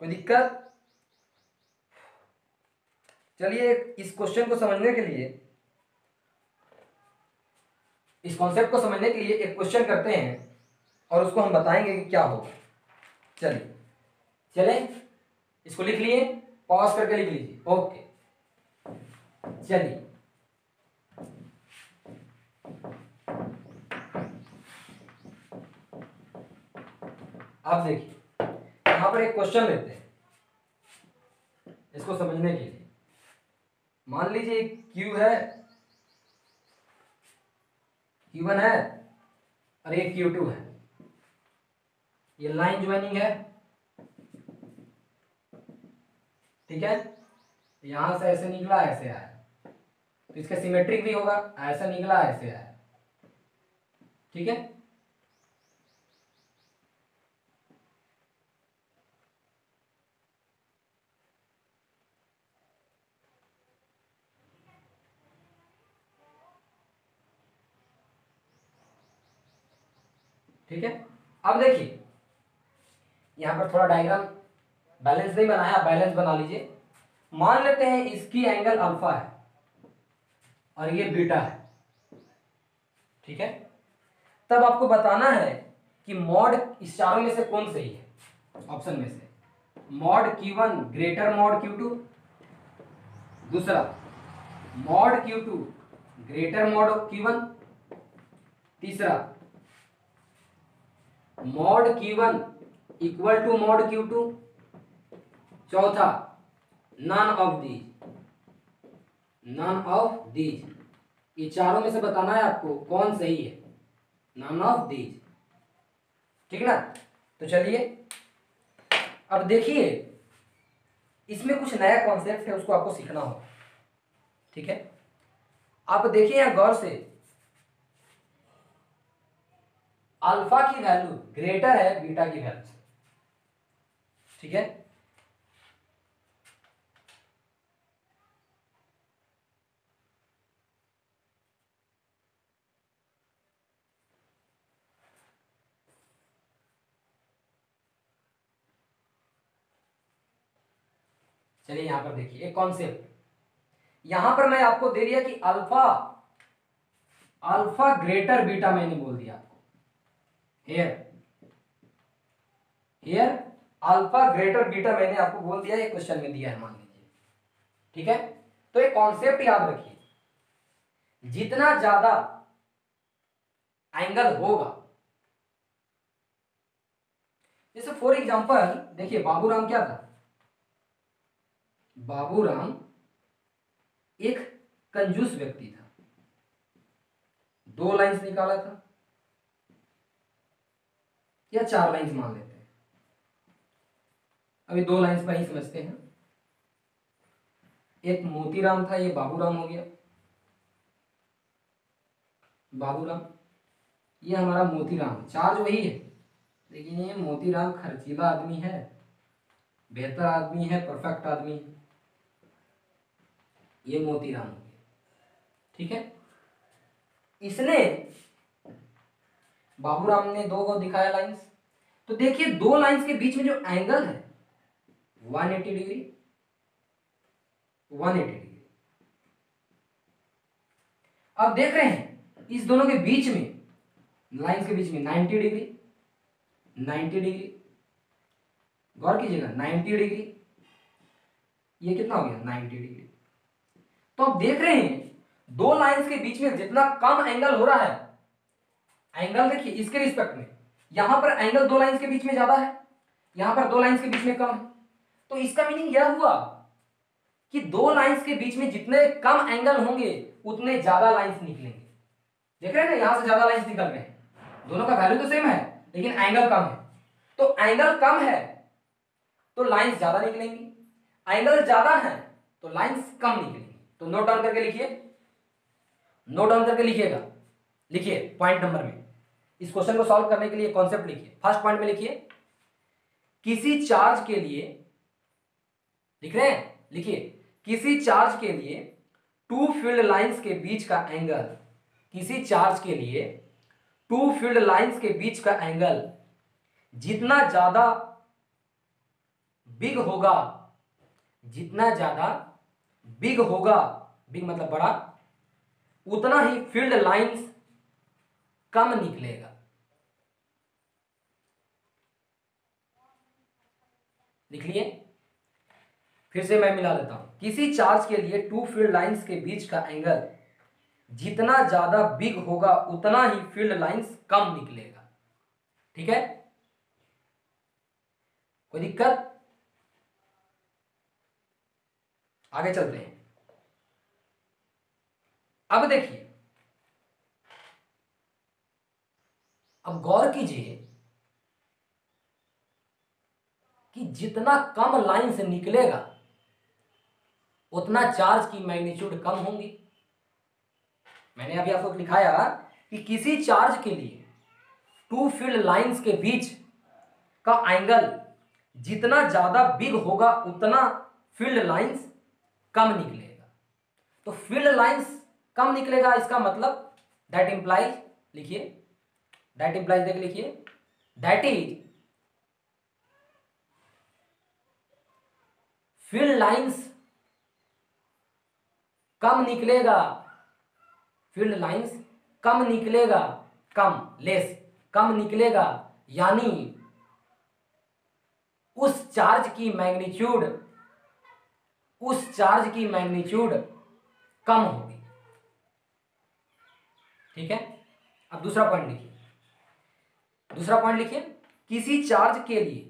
कोई दिक्कत? चलिए इस क्वेश्चन को समझने के लिए, इस कॉन्सेप्ट को समझने के लिए एक क्वेश्चन करते हैं और उसको हम बताएंगे कि क्या होगा। चलिए चले, इसको लिख लिए, पॉज करके लिख लीजिए। ओके चलिए, आप देखिए यहां पर एक क्वेश्चन लेते हैं इसको समझने के लिए। मान लीजिए Q है, Q1 है और एक Q2 है, ये लाइन ज्वाइनिंग है, ठीक है, यहां से ऐसे निकला ऐसे आया तो इसका सिमेट्रिक भी होगा, ऐसा निकला ऐसे आया, ठीक है। ठीक है, अब देखिए यहां पर थोड़ा डायग्राम बैलेंस नहीं बनाया, बैलेंस बना लीजिए। मान लेते हैं इसकी एंगल अल्फा है और ये बीटा है, ठीक है। तब आपको बताना है कि मॉड इस चारों में से कौन सही है। ऑप्शन में से mod Q1 greater mod Q2, दूसरा mod Q2 greater mod Q1, तीसरा mod Q1 equal to mod Q2, चौथा नन ऑफ दीज। ये चारों में से बताना है आपको कौन सही है, नन ऑफ दीज, ठीक ना। तो चलिए अब देखिए इसमें कुछ नया कॉन्सेप्ट है, उसको आपको सीखना होगा, ठीक है। आप देखिए यहां गौर से, अल्फा की वैल्यू ग्रेटर है बीटा की वैल्यू से, ठीक है। चलिए यहां पर देखिए एक कॉन्सेप्ट, यहां पर मैं आपको दे दिया कि अल्फा ग्रेटर बीटा, मैंने बोल दिया आपको हियर अल्फा ग्रेटर बीटा मैंने आपको बोल दिया, ये क्वेश्चन में दिया है मान लीजिए, ठीक है। तो एक कॉन्सेप्ट याद रखिए, जितना ज्यादा एंगल होगा, जैसे फॉर एग्जांपल देखिए बाबूराम क्या था, बाबूराम एक कंजूस व्यक्ति था, 2 लाइंस निकाला था, या 4 लाइंस मान लेते हैं। अभी 2 लाइंस पर ही समझते हैं। एक मोतीराम था, ये बाबूराम हो गया, बाबूराम। ये हमारा मोतीराम, चार्ज वही है, लेकिन ये मोतीराम खर्चीला आदमी है, बेहतर आदमी है, परफेक्ट आदमी है। ये मोतीराम हो गया, ठीक है। इसने, बाबूराम ने 2 को दिखाया लाइंस। तो देखिए 2 लाइंस के बीच में जो एंगल है 180 डिग्री, 180 डिग्री। अब देख रहे हैं इस दोनों के बीच में, लाइंस के बीच में 90 डिग्री, 90 डिग्री, गौर कीजिएगा 90 डिग्री, ये कितना हो गया 90 डिग्री। तो आप देख रहे हैं 2 लाइंस के बीच में जितना कम एंगल हो रहा है, एंगल देखिए इसके रिस्पेक्ट में, यहां पर एंगल 2 लाइंस के बीच में ज्यादा है, यहां पर 2 लाइंस के बीच में कम है। तो इसका मीनिंग यह हुआ कि 2 लाइंस के बीच में जितने कम एंगल होंगे उतने ज्यादा लाइंस निकलेंगे। देख रहे हैं ना, यहां से ज्यादा लाइंस निकल रहे हैं, दोनों का वैल्यू तो सेम है लेकिन एंगल कम है। तो एंगल कम है तो लाइंस ज्यादा निकलेंगी, एंगल ज्यादा है तो लाइंस कम निकलेंगी। तो नोट डाउन करके लिखिए, नोट डाउन करके लिखिएगा। लिखिए पॉइंट नंबर में, इस क्वेश्चन को सॉल्व करने के लिए कॉन्सेप्ट लिखिए। फर्स्ट पॉइंट में लिखिए, किसी चार्ज के लिए, लिख रहे हैं, लिखिए किसी चार्ज के लिए 2 फील्ड लाइंस के बीच का एंगल, किसी चार्ज के लिए 2 फील्ड लाइंस के बीच का एंगल जितना ज्यादा बिग होगा, जितना ज्यादा बिग होगा, बिग मतलब बड़ा, उतना ही फील्ड लाइंस कम निकलेगा। लिख लिए, फिर से मैं मिला देता हूं। किसी चार्ज के लिए 2 फील्ड लाइंस के बीच का एंगल जितना ज्यादा बिग होगा उतना ही फील्ड लाइंस कम निकलेगा। ठीक है, कोई दिक्कत? आगे चलते हैं। अब देखिए, अब गौर कीजिए कि जितना कम लाइन से निकलेगा उतना चार्ज की मैग्नीट्यूड कम होंगी। मैंने अभी आपको लिखाया कि किसी चार्ज के लिए 2 फील्ड लाइंस के बीच का एंगल जितना ज्यादा बिग होगा उतना फील्ड लाइंस कम निकलेगा। तो फील्ड लाइंस कम निकलेगा, इसका मतलब दैट इंप्लाइज, लिखिए दैट इंप्लाइज, देख लिखिए, दैट इज फील्ड लाइंस कम निकलेगा, फील्ड लाइंस कम निकलेगा, कम, लेस, कम निकलेगा, यानी उस चार्ज की मैग्नीट्यूड, उस चार्ज की मैग्नीट्यूड कम होगी। ठीक है, अब दूसरा पॉइंट लिखिए, दूसरा पॉइंट लिखिए, किसी चार्ज के लिए,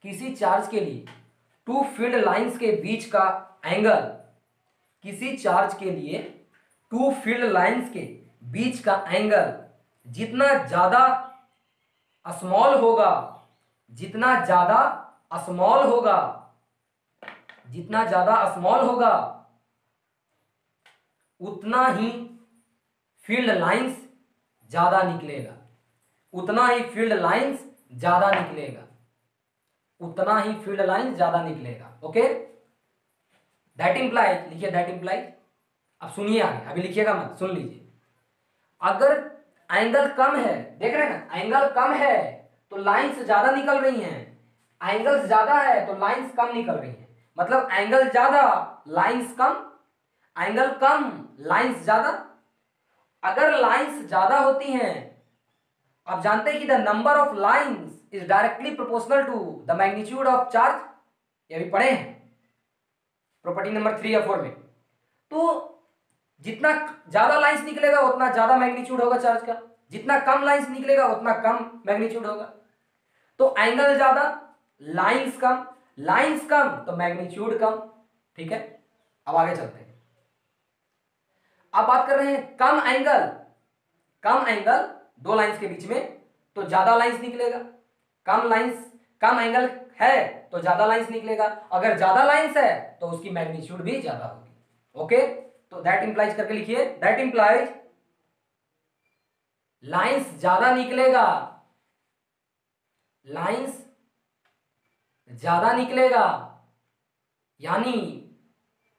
किसी चार्ज के लिए 2 फील्ड लाइंस के बीच का एंगल, किसी चार्ज के लिए 2 फील्ड लाइंस के बीच का एंगल जितना ज्यादा स्मॉल होगा, जितना ज्यादा स्मॉल होगा, जितना ज्यादा स्मॉल होगा उतना ही फील्ड लाइंस ज्यादा निकलेगा, उतना ही फील्ड लाइंस ज्यादा निकलेगा, उतना ही फील्ड लाइंस ज्यादा निकलेगा। ओके, दैट इंप्लाइज, लिखिए दैट इंप्लाइज। अब सुनिए आगे, अभी लिखिएगा मत, सुन लीजिए। अगर एंगल कम है, देख रहे हैं ना, एंगल कम है तो लाइंस ज्यादा निकल रही हैं, एंगल ज्यादा है तो लाइंस कम निकल रही हैं। मतलब एंगल ज्यादा लाइंस कम, एंगल कम लाइंस ज्यादा। अगर लाइंस ज्यादा होती हैं, आप जानते हैं कि the number of lines is directly proportional to the magnitude of charge, ये भी पढ़े हैं प्रॉपर्टी नंबर 3 या 4 में। तो जितना ज्यादा लाइंस निकलेगा उतना ज्यादा मैग्नीट्यूड होगा चार्ज का, जितना कम लाइंस निकलेगा उतना कम मैग्नीट्यूड होगा। तो एंगल ज्यादा, लाइंस कम, लाइंस कम तो मैग्नीट्यूड कम। ठीक है, अब आगे चलते हैं। अब बात कर रहे हैं कम एंगल, कम एंगल 2 लाइंस के बीच में तो ज्यादा लाइंस निकलेगा, कम लाइंस, कम एंगल है तो ज्यादा लाइंस निकलेगा, अगर ज्यादा लाइंस है तो उसकी मैग्नीट्यूड भी ज्यादा होगी। ओके, तो दैट इंप्लाइज करके लिखिए, दैट इंप्लाइज लाइंस ज्यादा निकलेगा, लाइंस ज्यादा निकलेगा, यानी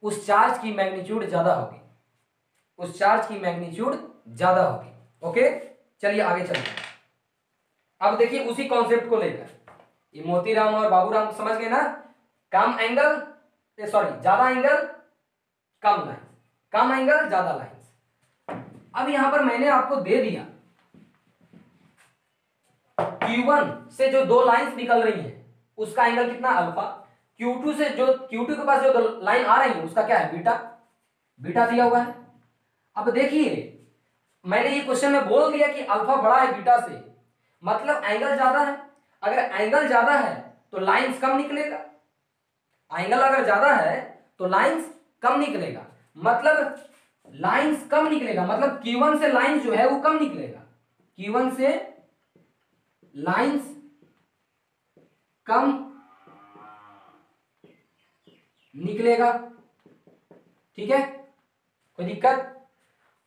उस चार्ज की मैग्नीट्यूड ज्यादा होगी, उस चार्ज की मैग्नीट्यूड ज्यादा होगी। ओके, चलिए आगे चलते हैं। अब देखिए उसी कॉन्सेप्ट को लेकर, ये मोतीराम और बाबूराम समझ गए ना, कम एंगल, सॉरी ज्यादा एंगल कम लाइंस, कम एंगल ज्यादा लाइंस। अब यहां पर मैंने आपको दे दिया Q1 से जो दो लाइंस निकल रही हैं उसका एंगल कितना अल्फा, Q2 से जो Q2 के पास जो लाइन आ रही है उसका क्या है बीटा, बीटा दिया हुआ है। अब देखिए मैंने ये क्वेश्चन में बोल दिया कि अल्फा बड़ा है बीटा से, मतलब एंगल ज्यादा है, अगर एंगल ज्यादा है तो लाइंस कम निकलेगा, एंगल अगर ज्यादा है तो लाइंस कम निकलेगा, मतलब लाइंस कम निकलेगा, मतलब Q1 से लाइंस जो है वो कम निकलेगा, Q1 से लाइंस कम निकलेगा। ठीक है, कोई दिक्कत?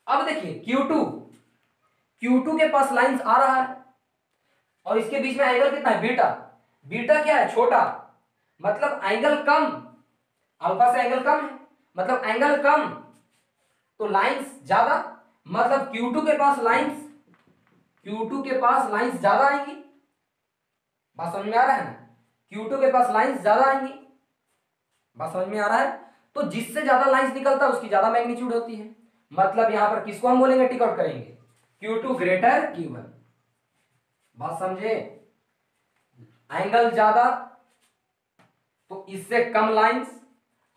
अब देखिए Q2 के पास लाइंस आ रहा है और इसके बीच में एंगल कितना है बीटा, बीटा क्या है छोटा, मतलब एंगल कम, अल्फा से एंगल कम है, मतलब एंगल कम तो लाइंस ज्यादा, मतलब Q2 के पास लाइंस, Q2 के पास लाइंस ज्यादा आएंगी, बात समझ में आ रहा है ना, Q2 के पास लाइंस ज्यादा आएंगी, बात समझ में आ रहा है। तो जिससे ज्यादा लाइंस निकलता है उसकी ज्यादा मैग्नीट्यूड होती है, मतलब यहां पर किसको हम बोलेंगे टिक आउट करेंगे, Q2 ग्रेटर Q1, बात समझे, एंगल ज्यादा तो इससे कम लाइंस,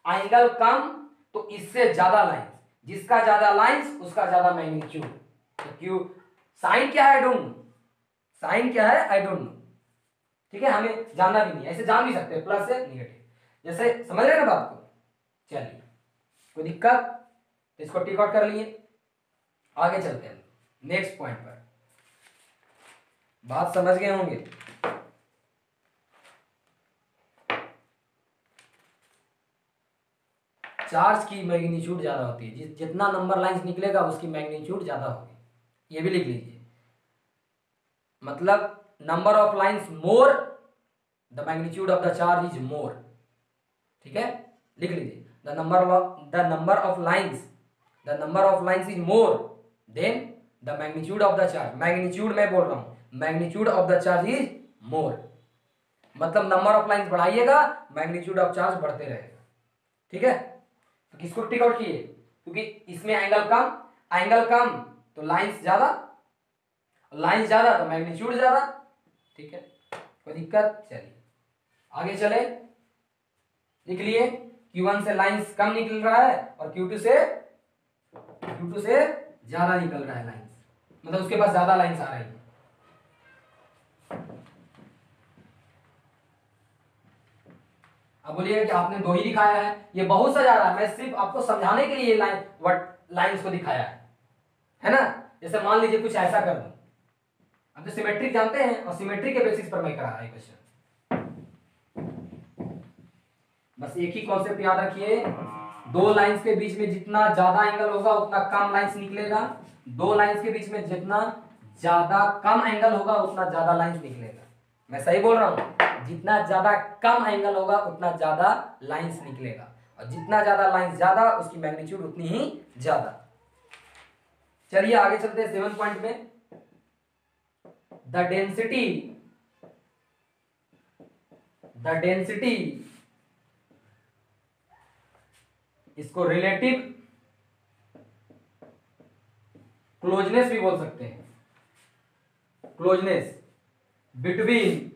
एंगल कम तो इससे ज्यादा लाइंस, जिसका ज्यादा लाइंस उसका ज्यादा मैग्नीट्यूड। तो क्यू साइन क्या है आई डोंट नो, साइन क्या है आई डोंट नो, ठीक है, हमें जानना भी नहीं, ऐसे जान भी सकते हैं प्लस से निगेटिव, जैसे समझ रहे हैं ना बात को। चलिए कोई दिक्कत, तो इसको टिक आउट कर लिए, आगे चलते हैं नेक्स्ट पॉइंट पर, बात समझ गए होंगे। चार्ज की मैग्नीट्यूड ज्यादा होती है, जितना नंबर लाइंस निकलेगा उसकी मैग्नीट्यूड ज्यादा होगी, ये भी लिख लीजिए, मतलब number of lines more the magnitude of the charge is more, ठीक है, लिख लीजिए the number of lines is more than the magnitude of the charge, magnitude मैं बोल रहा हूं, magnitude of the charge is more, मतलब नंबर ऑफ लाइंस बढ़ाइएगा मैग्नीट्यूड ऑफ चार्ज बढ़ते रहेगा। ठीक है, तो किसको टिक आउट किए, क्योंकि इसमें एंगल कम तो लाइंस ज्यादा, लाइंस ज्यादा तो मैग्नीट्यूड ज्यादा। ठीक है, कोई दिक्कत? चलिए आगे चले, लिख लिए Q1 से लाइंस कम निकल रहा है और Q2 से ज्यादा निकल रहा है लाइंस, मतलब उसके पास ज्यादा लाइंस आ रही है। अब बोलिए कि आपने दो ही दिखाया है, ये बहुत सा जा रहा है, मैं सिर्फ आपको समझाने के लिए लाइंस को दिखाया है ना। जैसे मान लीजिए कुछ ऐसा कर दूं, अब तो सिमेट्रिक जानते हैं और सिमेट्री के बेसिस पर मैं करा रहा क्वेश्चन, बस एक ही कॉन्सेप्ट याद रखिए, दो लाइंस के बीच में जितना ज्यादा एंगल होगा उतना कम लाइंस निकलेगा, दो लाइंस के बीच में जितना ज्यादा कम एंगल होगा उतना ज्यादा लाइंस निकलेगा। मैं सही बोल रहा हूं, जितना ज्यादा कम एंगल होगा उतना ज्यादा लाइंस निकलेगा, और जितना ज्यादा लाइंस ज्यादा उसकी मैग्नीट्यूड उतनी ही ज्यादा। चलिए आगे चलते हैं 7 पॉइंट में, द डेंसिटी, इसको रिलेटिव क्लोजनेस भी बोल सकते हैं, closeness between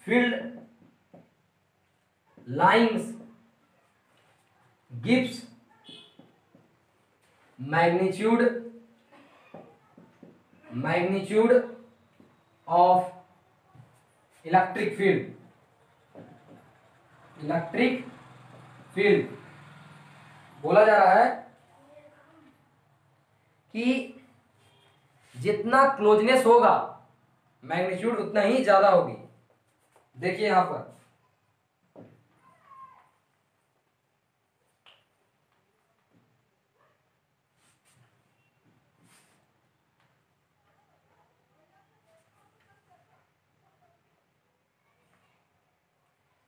field lines gives magnitude of electric field बोला जा रहा है कि जितना क्लोजनेस होगा मैग्नीट्यूड उतना ही ज्यादा होगी। देखिए यहां पर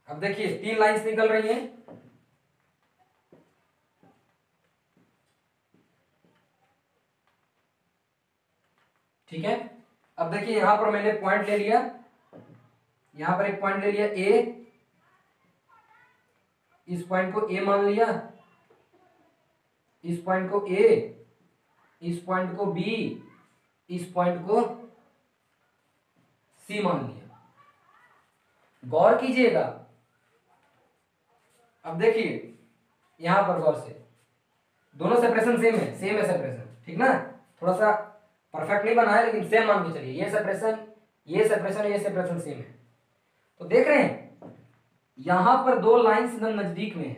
अब देखिए 3 लाइंस निकल रही हैं। ठीक है, अब देखिए यहां पर मैंने पॉइंट ले लिया, यहां पर एक पॉइंट ले लिया ए, इस पॉइंट को ए मान लिया, इस पॉइंट को ए, इस पॉइंट को बी, इस पॉइंट को सी मान लिया। गौर कीजिएगा, अब देखिए यहां पर गौर से दोनों सेपरेशन सेम है, सेम है सेपरेशन, ठीक ना, थोड़ा सा परफेक्ट नहीं बना है लेकिन सेम मान के चलिए, ये सेपरेशन ये सेपरेशन ये सेपरेशन सेम है। तो देख रहे हैं यहां पर 2 लाइंस नजदीक में है,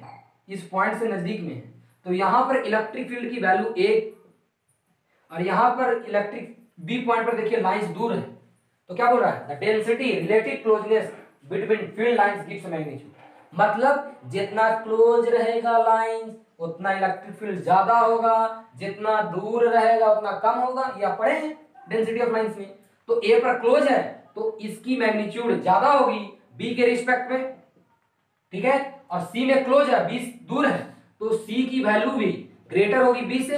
इस पॉइंट से नजदीक में है, तो यहां पर इलेक्ट्रिक फील्ड की वैल्यू 1 और यहां पर इलेक्ट्रिक बी पॉइंट पर देखिए लाइंस दूर है, तो क्या बोल रहा है, the density relative closeness between field lines gives magnitude, मतलब जितना क्लोज रहेगा लाइंस उतना इलेक्ट्रिक फील्ड ज्यादा होगा, जितना दूर रहेगा उतना कम होगा, या पढ़े हैं डेंसिटी ऑफ लाइंस में। तो ए पर क्लोज है तो इसकी मैग्नीट्यूड ज्यादा होगी बी के रिस्पेक्ट में, ठीक है, और सी में क्लोज है, बी दूर है, तो सी की वैल्यू भी ग्रेटर होगी बी से।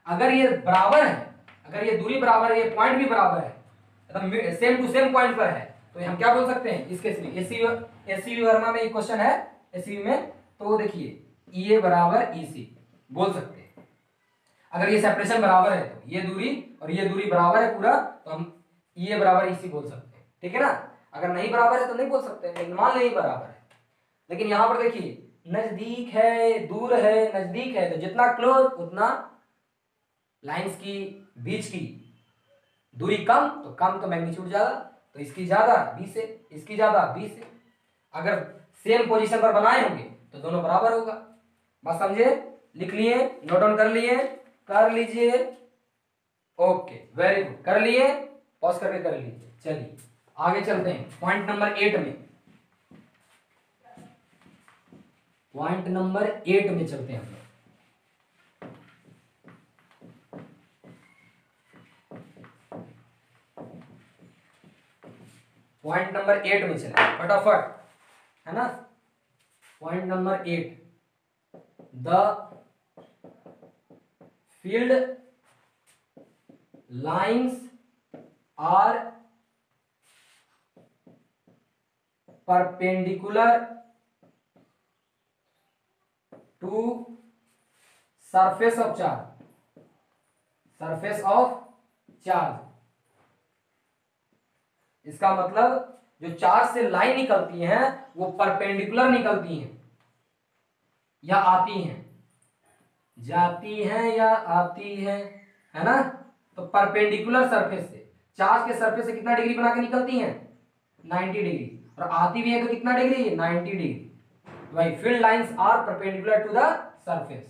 अगर ये बराबर है, अगर ये दूरी बराबर है, ये पॉइंट भी बराबर है, मतलब सेम टू सेम पॉइंट पर है, तो हम क्या बोल सकते हैं इस केस में, एससीवी वर्मा में एक क्वेश्चन है एससीवी में, तो देखिए ये बराबर ईसी बोल सकते हैं। अगर ये सेपरेशन बराबर है तो ये दूरी और ये दूरी बराबर है पूरा, तो हम ये बराबर ईसी बोल सकते हैं, ठीक है ना। अगर नहीं बराबर है तो नहीं बोल सकते, लेकिन मान लें बराबर है। लेकिन यहां पर देखिए नजदीक है दूर है, नजदीक है तो जितना क्लोज उतना लाइंस की बीच की दूरी कम, तो कम तो मैग्नीट्यूड ज्यादा, तो इसकी ज्यादा बी से, इसकी ज्यादा बी से। अगर सेम पोजीशन पर बनाए होंगे तो दोनों बराबर होगा। बात समझे, लिख लिए, नोट डाउन कर लिए, कर लीजिए, ओके वेरी गुड, कर लिए, पॉज करके कर लीजिए। चलिए आगे चलते हैं पॉइंट नंबर 8 में, पॉइंट नंबर 8 में चलते हैं हम लोग। पॉइंट नंबर 8 में चले फटाफट, है ना। Point number 8, the field lines are perpendicular to surface of charge, surface of charge. इसका मतलब जो चार्ज से लाइन निकलती हैं वो परपेंडिकुलर निकलती हैं या आती हैं, जाती हैं या आती हैं, है ना। तो परपेंडिकुलर सरफेस से, चार्ज के सरफेस से कितना डिग्री बना के निकलती हैं, 90 डिग्री, और आती भी है तो कितना डिग्री, 90 डिग्री। भाई field lines are perpendicular to the surface,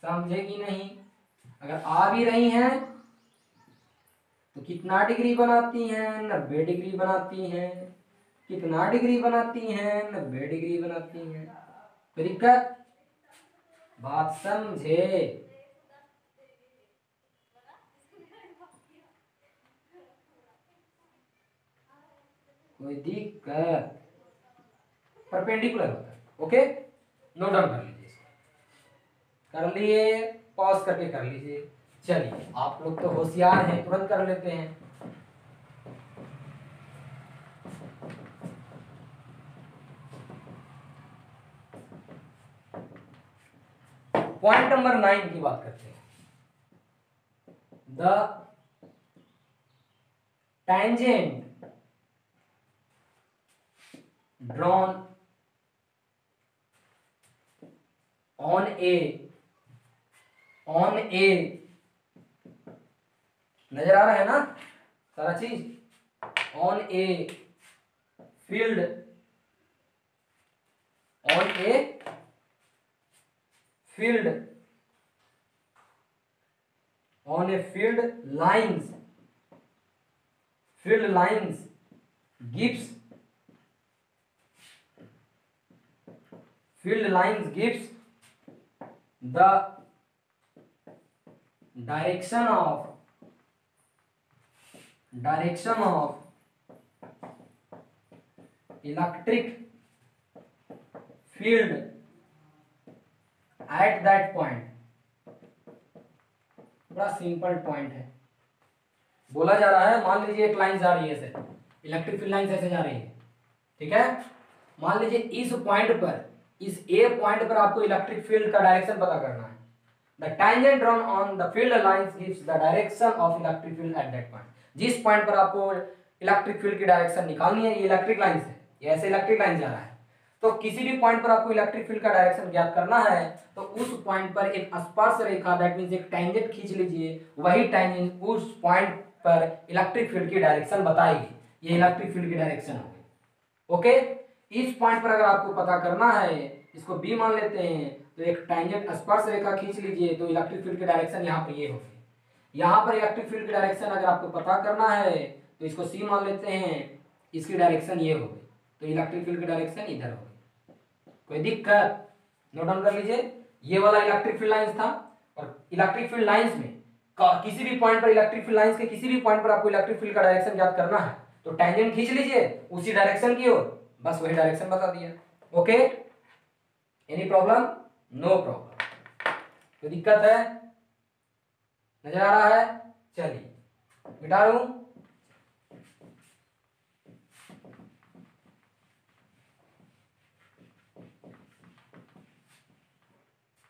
समझे कि नहीं। अगर आ भी रही हैं तो कितना डिग्री बनाती हैं, 90 डिग्री बनाती हैं। कितना डिग्री बनाती हैं, 90 डिग्री बनाती हैं। कोई दिक्कत, बात समझे। कोई दिक्कत, परपेंडिकुलर होता है, ओके, नोट डाउन कर लीजिए, कर लिए, पॉज करके कर लीजिए। चलिए आप लोग तो होशियार हैं, तुरंत कर लेते हैं। पॉइंट नंबर 9 की बात करते हैं, the tangent drawn on a नजर आ रहा है ना सारा चीज, on a field, on a field, on a field lines, field lines gives the direction of electric field at that point। बड़ा सिंपल पॉइंट है। बोला जा रहा है, मान लीजिए एक लाइन जा रही है ऐसे, इलेक्ट्रिक फील्ड लाइन ऐसे जा रही है, ठीक है। मान लीजिए इस पॉइंट पर, इस ए पॉइंट पर आपको इलेक्ट्रिक फील्ड का डायरेक्शन पता करना है। The tangent drawn on the field lines gives the direction of electric field at that point. जिस पॉइंट पर आपको इलेक्ट्रिक फील्ड की डायरेक्शन निकालनी है, ये इलेक्ट्रिक लाइन है, ये ऐसे इलेक्ट्रिक लाइन जा रहा है, तो किसी भी पॉइंट पर आपको इलेक्ट्रिक फील्ड का डायरेक्शन ज्ञात करना है, तो उस पॉइंट पर एक स्पर्श रेखा, दैट मींस एक टैंजेंट खींच लीजिए, वही टैंजेंट उस पॉइंट पर इलेक्ट्रिक फील्ड की डायरेक्शन बताएगी। ये इलेक्ट्रिक फील्ड की डायरेक्शन हो गई। ओके, इस पॉइंट पर अगर आपको पता करना है, इसको बी मान लेते हैं, तो एक टैंजेंट स्पर्श रेखा खींच लीजिए, तो इलेक्ट्रिक फील्ड की डायरेक्शन यहाँ पर ये होगी। यहाँ पर इलेक्ट्रिक फील्ड की डायरेक्शन अगर आपको पता करना है, तो इसको सी मान लेते हैं, इसकी डायरेक्शन ये होगी, तो इलेक्ट्रिक फील्ड की डायरेक्शन इधर होगी। कोई दिक्कत? नोट डाउन कर लीजिए। ये वाला इलेक्ट्रिक फील्ड लाइंस था, और इलेक्ट्रिक फील्ड लाइंस में किसी भी पॉइंट पर, इलेक्ट्रिक फील्ड लाइंस के किसी भी पॉइंट पर आपको इलेक्ट्रिक फील्ड का डायरेक्शन ज्ञात करना है, तो टैंजेंट खींच लीजिए उसी डायरेक्शन की ओर, बस वही डायरेक्शन बता दिया। Okay, any problem? No problem. कोई दिक्कत है? नजर आ रहा है? चलिए मिटा दूं।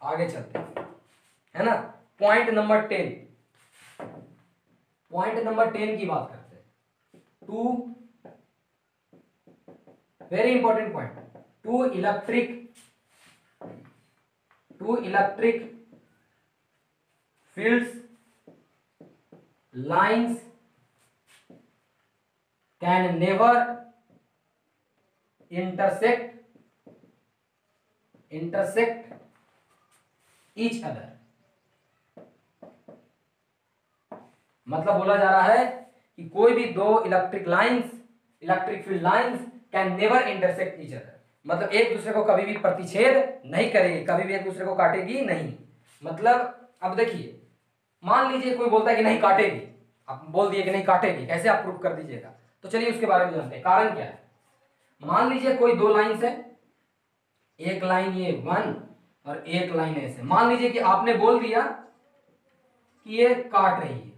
आगे चलते हैं, है ना। पॉइंट नंबर 10, पॉइंट नंबर 10 की बात करते हैं। Two very important point, two electric fields lines can never intersect each other। मतलब बोला जा रहा है कि कोई भी दो electric field lines can never intersect each other, मतलब एक दूसरे को कभी भी प्रतिच्छेद नहीं करेगी, कभी भी एक दूसरे को काटेगी नहीं। मतलब अब देखिए, मान लीजिए कोई बोलता है कि नहीं काटेगी, आप बोल दिए कि नहीं काटेगी, कैसे आप प्रूफ कर दीजिएगा? तो चलिए उसके बारे में जानते हैं, कारण क्या है। मान लीजिए कोई दो लाइंस है, एक लाइन ये 1 और एक लाइन ऐसे। मान लीजिए कि आपने बोल दिया कि ये काट रही है,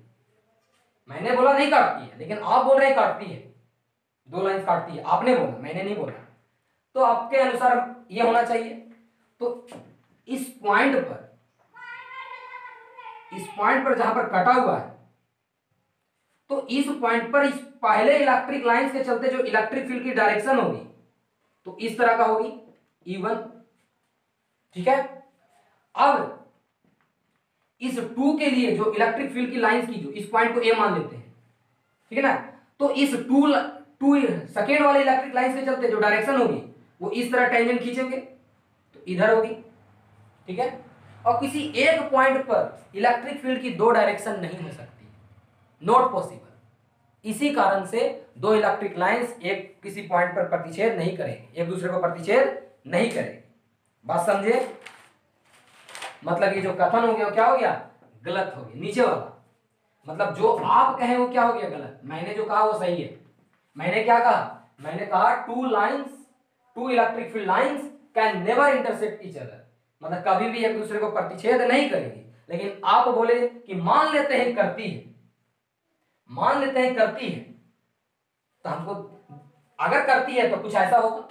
मैंने बोला नहीं काटती है, लेकिन आप बोल रहे हैं काटती है, दो लाइंस काटती है, आपने बोला, मैंने नहीं बोला। तो आपके अनुसार ये होना चाहिए। तो इस पॉइंट पर जहां पर कटा हुआ है, तो इस पॉइंट पर इस पहले इलेक्ट्रिक लाइंस के चलते जो इलेक्ट्रिक फील्ड की डायरेक्शन होगी, तो इस तरह का होगी, E1, ठीक है। अब इस 2 के लिए जो इलेक्ट्रिक फील्ड की लाइंस की, जो इस पॉइंट को A मान लेते हैं, ठीक है ना, तो इस 2 सेकेंड वाले इलेक्ट्रिक लाइंस के चलते जो डायरेक्शन होगी, वो इस तरह टेंजेंट खींचेंगे, तो इधर होगी, ठीक है। और किसी एक पॉइंट पर इलेक्ट्रिक फील्ड की दो डायरेक्शन नहीं हो सकती, नॉट पॉसिबल। इसी कारण से दो इलेक्ट्रिक लाइंस एक किसी पॉइंट पर प्रतिच्छेद नहीं करेंगे, एक दूसरे को प्रतिच्छेद नहीं करेंगे। बात समझे? मतलब ये जो कथन हो गया, क्या हो गया? गलत हो गया। नीचे वाला मतलब जो आप कहे वो क्या हो गया? गलत। मैंने जो कहा वो सही है। मैंने क्या कहा? मैंने कहा two electric field lines can never intersect each other, मतलब कभी भी एक दूसरे को प्रतिच्छेद नहीं करेगी। लेकिन आप बोले कि मान लेते हैं करती है, मान लेते हैं करती है, तो हमको अगर करती है तो कुछ ऐसा होगा,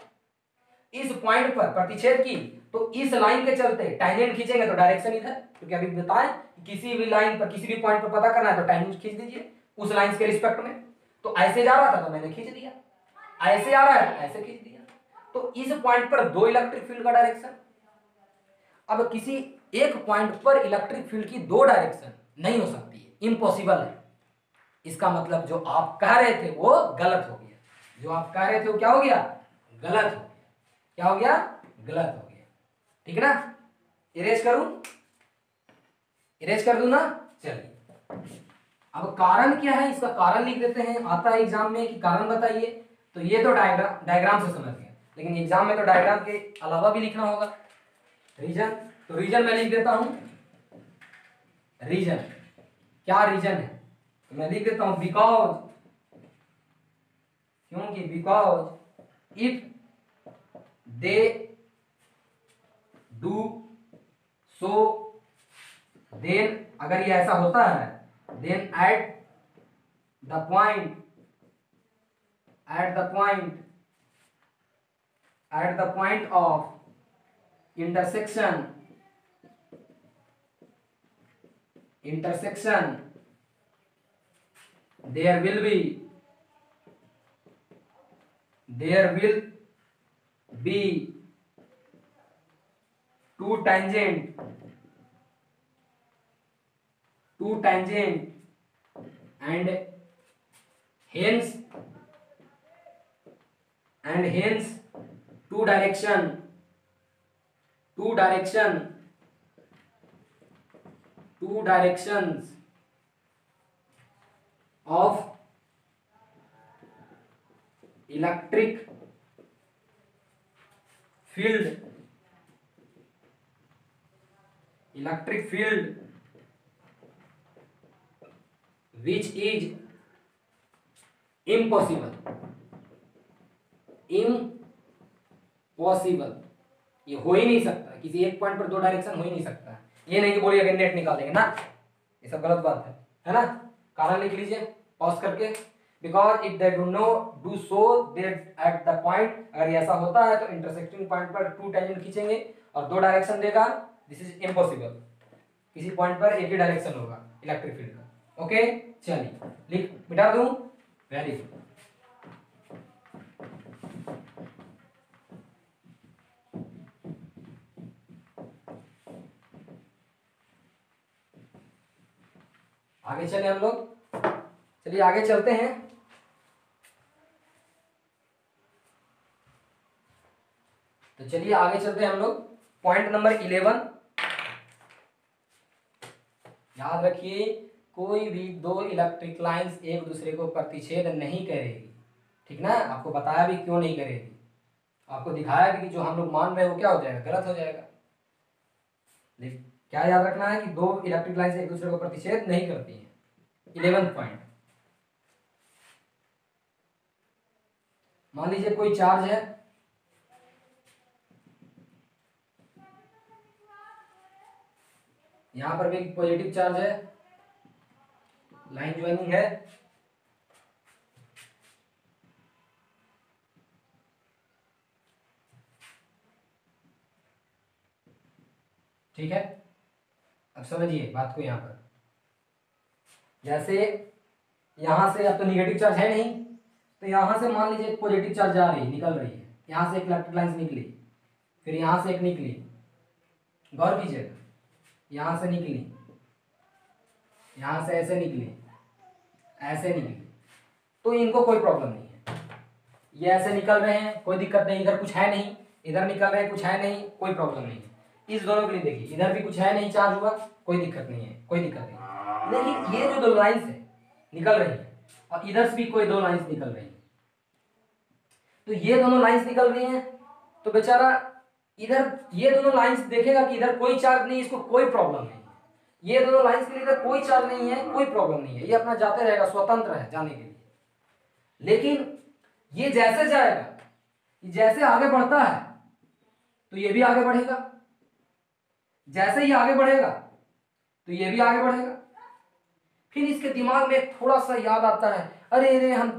इस पॉइंट पर प्रतिच्छेद की, तो इस लाइन के चलते टैंजेंट खींचेंगे तो डायरेक्शन इधर, क्योंकि अभी बताएं किसी भी लाइन पर किसी भी पॉइंट पर पता करना है तो टैंजेंट खींच दीजिए उस लाइन के रिस्पेक्ट में। तो ऐसे जा रहा था तो मैंने खींच दिया, ऐसे आ रहा है ऐसे खींच दिया, तो इस पॉइंट पर दो इलेक्ट्रिक फील्ड का डायरेक्शन। अब किसी एक पॉइंट पर इलेक्ट्रिक फील्ड की दो डायरेक्शन नहीं हो सकती है, इम्पॉसिबल है। इसका मतलब जो आप कह रहे थे वो गलत हो गया, जो आप कह रहे थे वो क्या हो गया? गलत हो गया। क्या हो गया? गलत हो गया। ठीक है ना? इरेज करूं? इरेज कर दूं ना? चलिए अब कारण क्या है, इसका कारण लिख देते हैं। आता है एग्जाम में कि कारण बताइए, तो ये तो डायग्राम से समझ गए, लेकिन एग्जाम में तो डायग्राम के अलावा भी लिखना होगा। रीजन, तो रीजन मैं लिख देता हूं। रीजन क्या रीजन है, तो मैं लिख देता हूं बिकॉज, क्योंकि because if they do so then, अगर ये ऐसा होता है, then at the point of intersection there will be two tangent and hence two directions of electric field which is impossible। ये हो ही नहीं सकता, किसी एक पॉइंट पर दो डायरेक्शन हो ही नहीं सकता। ये नहीं कि बोलिए अगर नेट निकाल देंगे ना, ये सब गलत बात है ना। कारण लिख लीजिए पॉज करके, because if they do so that at the point, अगर ये ऐसा होता है तो इंटरसेक्टिंग पॉइंट पर टू टेंजेंट खींचेंगे और दो डायरेक्शन देगा, दिस इज इम्पॉसिबल। किसी पॉइंट पर एक ही डायरेक्शन होगा इलेक्ट्रिक फील्ड का। ओके चलिए लिख मिटा दूं, वेरी गुड। आगे चले हम लोग, चलिए आगे चलते हैं। तो चलिए आगे चलते हैं हम लोग। पॉइंट नंबर 11, याद रखिए कोई भी दो इलेक्ट्रिक लाइंस एक दूसरे को प्रतिच्छेद नहीं करेगी, ठीक ना। आपको बताया भी क्यों नहीं करेगी, आपको दिखाया भी कि जो हम लोग मान रहे हैं वो क्या हो जाएगा, गलत हो जाएगा। क्या याद रखना है कि दो इलेक्ट्रिक लाइंस एक दूसरे को प्रतिच्छेद नहीं करती हैं। 11 पॉइंट, मान लीजिए कोई चार्ज है, यहां पर भी पॉजिटिव चार्ज है, लाइन ज्वाइनिंग है, ठीक है। अब समझिए बात को, यहां पर जैसे यहां से अब तो निगेटिव चार्ज है नहीं, तो यहां से मान लीजिए पॉजिटिव चार्ज जा रही है, निकल रही है, यहां से एक इलेक्ट्रिक लाइन निकली, फिर यहां से एक निकली, गौर कीजिएगा, यहां से निकली, यहां से ऐसे निकली, ऐसे निकली, तो इनको कोई प्रॉब्लम नहीं है। ये ऐसे निकल रहे हैं, कोई दिक्कत नहीं, इधर कुछ है नहीं, इधर निकल रहे हैं, कुछ है नहीं, कोई प्रॉब्लम नहीं है। इस दोनों के लिए देखिए, इधर भी कुछ है नहीं, चार्ज हुआ, कोई दिक्कत नहीं है, कोई दिक्कत नहीं। लेकिन ये जो दो लाइंस है निकल रही है, और इधर से भी कोई दो लाइंस निकल रही है, तो ये दोनों लाइंस निकल रही हैं, तो बेचारा इधर ये दोनों लाइंस देखेगा कि इधर कोई चार्ज नहीं, इसको कोई प्रॉब्लम नहीं है। ये दोनों लाइंस के लिए इधर कोई चार्ज नहीं है, कोई प्रॉब्लम नहीं है, ये अपना जाते रहेगा, स्वतंत्र है जाने के लिए। लेकिन ये जैसे जाएगा, जैसे आगे बढ़ता है तो ये भी आगे बढ़ेगा, जैसे ही आगे बढ़ेगा तो ये भी आगे बढ़ेगा। फिर इसके दिमाग में थोड़ा सा याद आता है, अरे अरे हम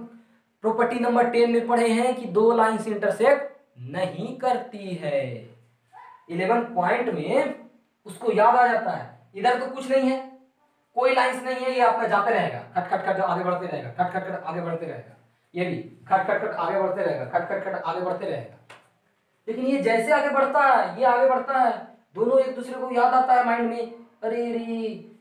प्रॉपर्टी नंबर 10 में पढ़े हैं कि दो लाइंस इंटरसेक्ट नहीं करती है। 11 पॉइंट में उसको याद आ जाता है, इधर तो कुछ नहीं है, कोई लाइंस नहीं है, ये अपना जाते रहेगा, खट खट खट आगे बढ़ते रहेगा, खट खट खट आगे बढ़ते रहेगा, ये भी खट खट खट आगे बढ़ते रहेगा, खट खट खट आगे बढ़ते रहेगा। लेकिन ये जैसे आगे बढ़ता है, ये आगे बढ़ता है, दोनों एक दूसरे को याद आता है माइंड में, अरे अरे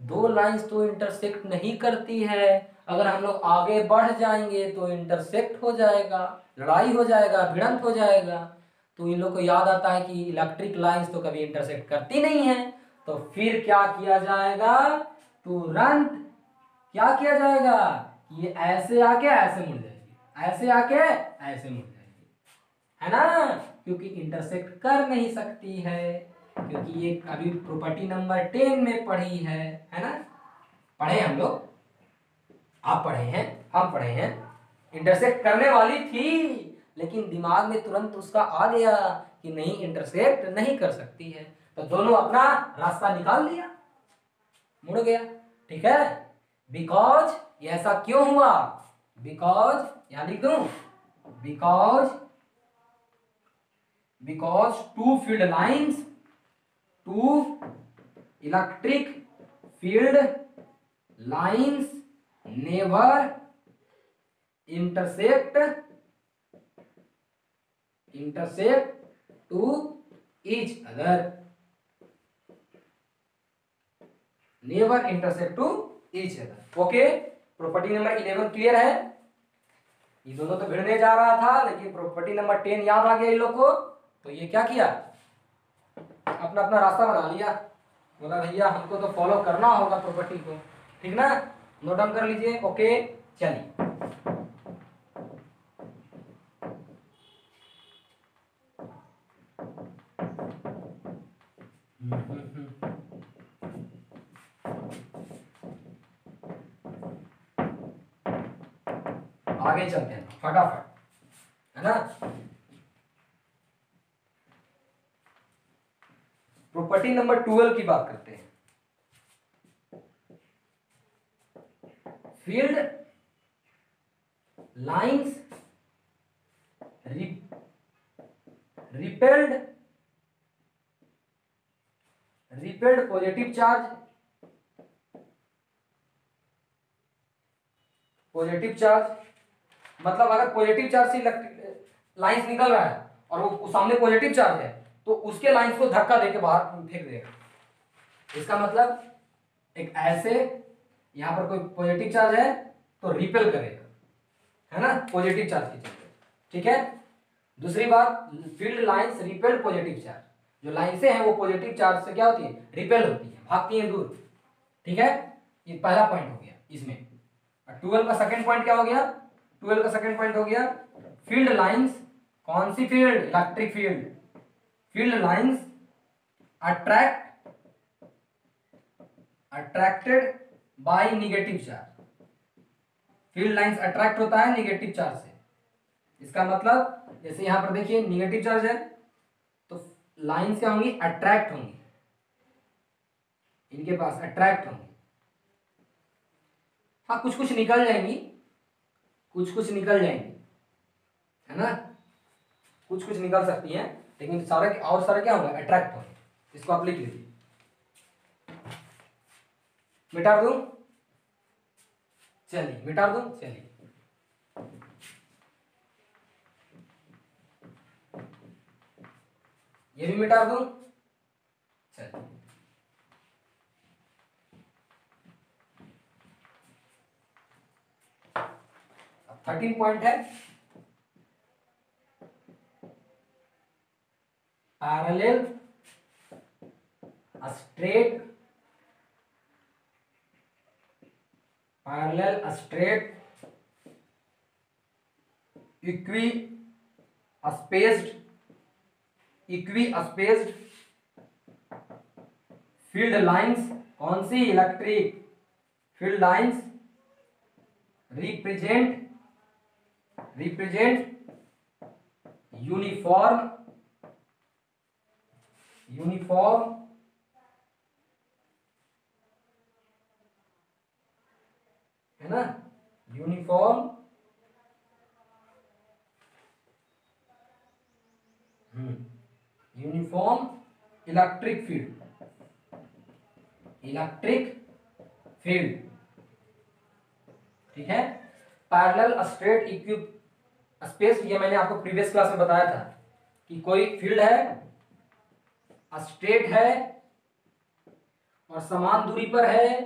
दो लाइंस तो इंटरसेक्ट नहीं करती है, अगर हम लोग आगे बढ़ जाएंगे तो इंटरसेक्ट हो जाएगा, लड़ाई हो जाएगा, भिड़ंत हो जाएगा। तो इन लोग को याद आता है कि इलेक्ट्रिक लाइंस तो कभी इंटरसेक्ट करती नहीं है, तो फिर क्या किया जाएगा, तुरंत क्या किया जाएगा, ये ऐसे आके ऐसे मुड़ जाएगी, ऐसे आके ऐसे मुड़ जाएगी, है ना, क्योंकि इंटरसेक्ट कर नहीं सकती है, क्योंकि ये अभी प्रॉपर्टी नंबर 10 में पढ़ी है ना, पढ़े हम लोग, आप पढ़े हैं, हम पढ़े हैं, इंटरसेक्ट करने वाली थी, लेकिन दिमाग में तुरंत उसका आ गया कि नहीं इंटरसेक्ट नहीं कर सकती है, तो दोनों अपना रास्ता निकाल लिया, मुड़ गया, ठीक है। बिकॉज ये ऐसा क्यों हुआ, बिकॉज यहां लिख दूं, because two field lines, two electric field lines never intersect to each other, never intersect to each other, okay. Property number 11 clear है, ये दोनों तो भिड़ने जा रहा था, लेकिन प्रॉपर्टी नंबर 10 याद आ गया इन लोग को, तो ये क्या किया, अपना अपना रास्ता बना लिया, बोला भैया हमको तो फॉलो करना होगा प्रॉपर्टी को, ठीक ना, नोट डाउन कर लीजिए, ओके। चलिए आगे चलते हैं फटाफट, है ना। प्रॉपर्टी नंबर 12 की बात करते हैं। Field lines repelled positive charge, मतलब अगर पॉजिटिव चार्ज से लाइंस निकल रहा है और वो सामने पॉजिटिव चार्ज है, तो उसके लाइंस को धक्का देके बाहर फेंक देगा, इसका मतलब एक ऐसे यहां पर कोई पॉजिटिव चार्ज है तो रिपेल करेगा, है ना, पॉजिटिव चार्ज की चलते, ठीक है। दूसरी बात, field lines repelled positive charge, जो लाइंसें हैं वो पॉजिटिव चार्ज से क्या होती है, रिपेल होती है, भागती हैं दूर, ठीक है। ये पहला पॉइंट हो गया इसमें। 12 का सेकंड पॉइंट क्या हो गया, 12 का सेकंड पॉइंट हो गया फील्ड लाइंस, कौन सी field, electric field, field lines attracted by negative charge, field lines attract होता है नेगेटिव चार्ज से, इसका मतलब जैसे यहां पर देखिए नेगेटिव चार्ज है तो लाइंस क्या होंगी, अट्रैक्ट होंगी, इनके पास अट्रैक्ट होंगी, हाँ कुछ कुछ निकल जाएंगी, है ना, कुछ कुछ निकल सकती हैं, लेकिन सारे और सारे क्या होंगे, अट्रैक्ट होंगे, इसको आप लिख लीजिए, मिटा दूं, चलिए मिटा दूं, चलिए ये भी मिटा दूं, चलिए 13 पॉइंट है, parallel straight equispaced field lines, कौन सी, electric field lines represent uniform है ना, यूनिफॉर्म इलेक्ट्रिक फील्ड, ठीक है। पैरेलल स्ट्रेट इक्वी-स्पेस, ये मैंने आपको प्रीवियस क्लास में बताया था कि कोई फील्ड है, स्ट्रेट है और समान दूरी पर है,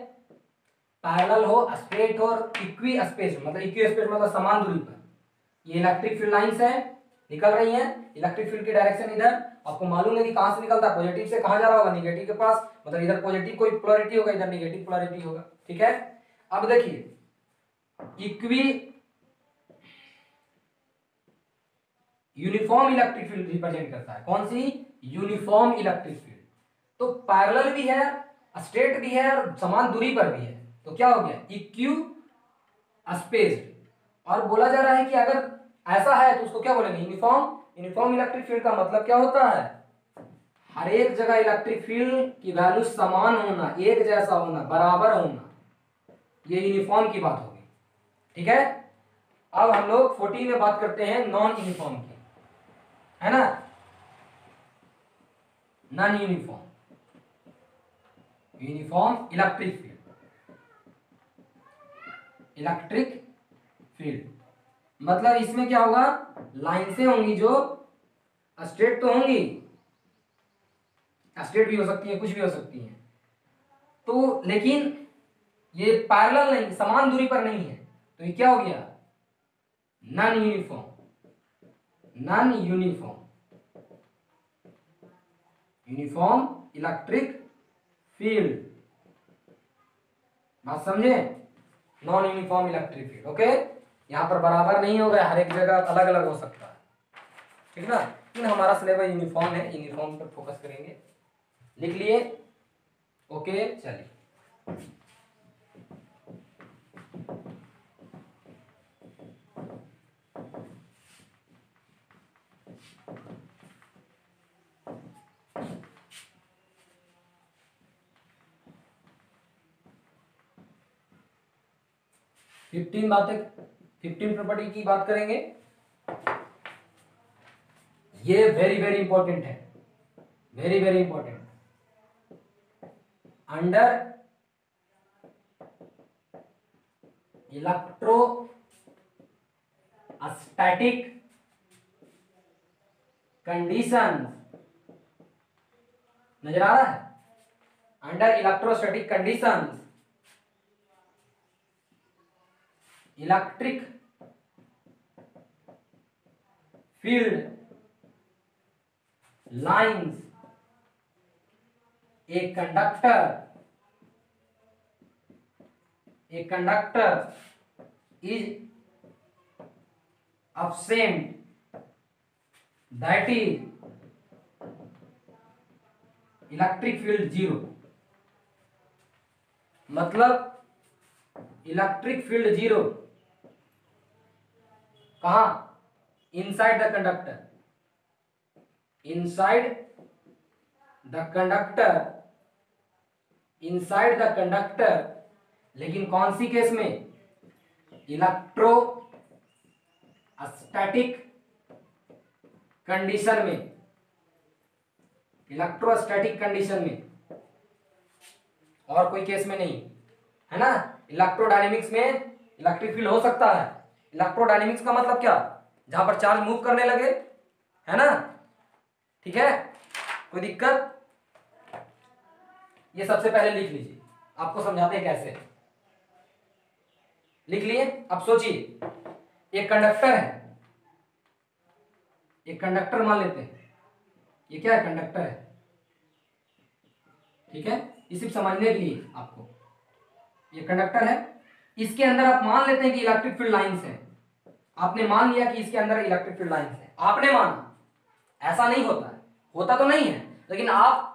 पैरेलल हो, स्ट्रेट और इक्वी-स्पेस मतलब समान दूरी पर, ये इलेक्ट्रिक फील्ड लाइंस है, निकल रही हैं, इलेक्ट्रिक फील्ड की डायरेक्शन इधर, आपको मालूम है कि कहां से निकलता है, पॉजिटिव से कहां जा रहा होगा, नेगेटिव के पास, मतलब इधर पॉजिटिव कोई पोलैरिटी होगा, इधर नेगेटिव पोलैरिटी होगा, ठीक है। अब देखिए equi uniform electric field represent करता है, कौन सी? Uniform electric field. तो पैरेलल भी है, स्ट्रेट भी है और समान दूरी पर भी है, तो क्या हो गया? इक्यू स्पेस्ड। और बोला जा रहा है कि अगर ऐसा है तो उसको क्या बोलेंगे? यूनिफॉर्म। यूनिफॉर्म इलेक्ट्रिक फील्ड का मतलब क्या होता है? हर एक जगह इलेक्ट्रिक फील्ड की वैल्यू समान होना, एक जैसा होना, बराबर होना, ये यूनिफॉर्म की बात होगी। ठीक है। अब हम लोग 14 में बात करते हैं नॉन यूनिफॉर्म की, है ना? Non uniform uniform electric field. Electric field मतलब इसमें क्या होगा? लाइन से होंगी जो स्ट्रेट तो होंगी, स्ट्रेट भी हो सकती है, कुछ भी हो सकती है, तो लेकिन ये पैरेलल नहीं, समान दूरी पर नहीं है, तो ये क्या हो गया? Non uniform. Non uniform uniform electric field, बात समझे? Non uniform electric field. Okay, यहां पर बराबर नहीं होगा, हर एक जगह अलग अलग हो सकता है, ठीक ना? लेकिन हमारा सिलेबस यूनिफॉर्म है, यूनिफॉर्म पर फोकस करेंगे। लिख लिए? ओके, चलिए। बातें 15 प्रॉपर्टी की बात करेंगे। ये वेरी वेरी इंपॉर्टेंट है, very very important. Under electrostatic condition, नजर आ रहा है? Under electrostatic condition electric field lines a conductor is absent, that is electric field zero. मतलब इलेक्ट्रिक फील्ड जीरो कहां? Inside the conductor, inside the conductor, inside the conductor. लेकिन कौन सी केस में? इलेक्ट्रोस्टैटिक कंडीशन में, इलेक्ट्रोस्टैटिक कंडीशन में, और कोई केस में नहीं, है ना? इलेक्ट्रोडायनेमिक्स में इलेक्ट्रिक फील्ड हो सकता है। इलेक्ट्रोडायनेमिक्स का मतलब क्या? जहां पर चार्ज मूव करने लगे, है ना? ठीक है, कोई दिक्कत? ये सबसे पहले लिख लीजिए, आपको समझाते हैं कैसे। लिख लिए? अब सोचिए, एक कंडक्टर है, एक कंडक्टर मान लेते हैं, ये क्या है? कंडक्टर है, ठीक है? ये सिर्फ समझने के लिए आपको, ये कंडक्टर है, इसके अंदर आप मान लेते हैं कि इलेक्ट्रिक फील्ड लाइंस है। आपने मान लिया कि इसके अंदर इलेक्ट्रिक फील्ड लाइंस है, आपने माना, ऐसा नहीं होता है, होता तो नहीं है, लेकिन आप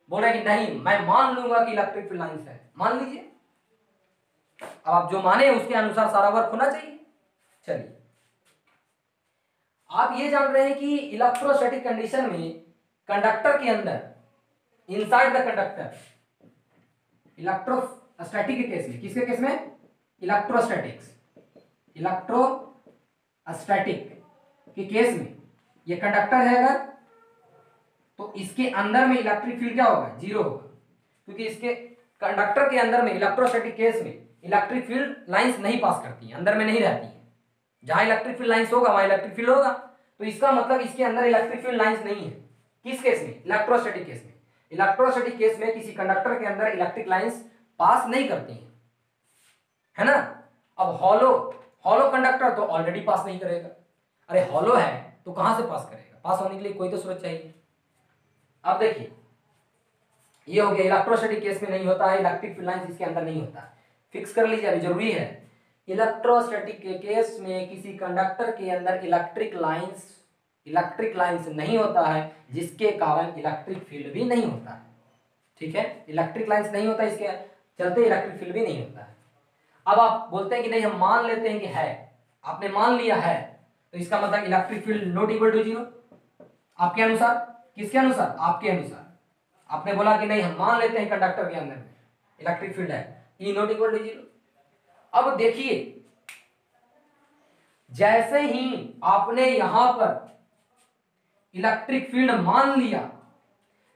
बोल रहे हैं कि नहीं मैं मान लूंगा कि इलेक्ट्रिक फील्ड लाइंस है। मान लीजिए, अब आप जो माने उसके अनुसार सारा वर्क होना चाहिए। चलिए, आप ये जान रहे हैं कि इलेक्ट्रोस्टैटिक कंडीशन में कंडक्टर के अंदर, इनसाइड द कंडक्टर, इलेक्ट्रोस्टैटिक के केस में, किसके केस में? इलेक्ट्रोस्टैटिक्स, इलेक्ट्रोस्टैटिक के केस में ये कंडक्टर है अगर, तो इसके अंदर में इलेक्ट्रिक फील्ड क्या होगा? जीरो होगा, क्योंकि इसके कंडक्टर के अंदर में इलेक्ट्रोस्टैटिक केस में इलेक्ट्रिक फील्ड लाइंस नहीं पास करती है, अंदर में नहीं रहती है। जहां इलेक्ट्रिक फील्ड लाइंस होगा वहां इलेक्ट्रिक फील्ड होगा, तो इसका मतलब इसके अंदर इलेक्ट्रिक फील्ड लाइंस नहीं है। किस केस में? इलेक्ट्रोस्टैटिक केस में। इलेक्ट्रोस्टैटिक केस में किसी कंडक्टर के अंदर इलेक्ट्रिक लाइंस पास नहीं करती है ना? अब हॉलो कंडक्टर तो ऑलरेडी पास नहीं करेगा। अरे हॉलो है तो कहां से पास करेगा? पास होने के लिए कोई तो स्रोत चाहिए। अब देखिए, ये हो गया इलेक्ट्रोस्टैटिक केस में नहीं होता है, इलेक्ट्रिक फील्ड लाइंस इसके अंदर नहीं होता है। फिक्स कर लीजिए, अभी जरूरी है। इलेक्ट्रोस्टैटिक के केस में किसी कंडक्टर के अंदर इलेक्ट्रिक लाइंस नहीं होता है, जिसके कारण इलेक्ट्रिक फील्ड भी नहीं होता है। ठीक है, इलेक्ट्रिक लाइंस नहीं होता, इसके चलते इलेक्ट्रिक फील्ड भी नहीं होता है। अब आप बोलते हैं कि नहीं, हम मान लेते हैं कि है, आपने मान लिया है, तो इसका मतलब electric field not equal to zero. आपके अनुसार, किसके अनुसार? आपके अनुसार। आपने बोला कि नहीं, हम मान लेते हैं कंडक्टर के अंदर में इलेक्ट्रिक फील्ड है, ई नॉट इक्वल टू जीरो। अब देखिए, जैसे ही आपने यहां पर इलेक्ट्रिक फील्ड मान लिया,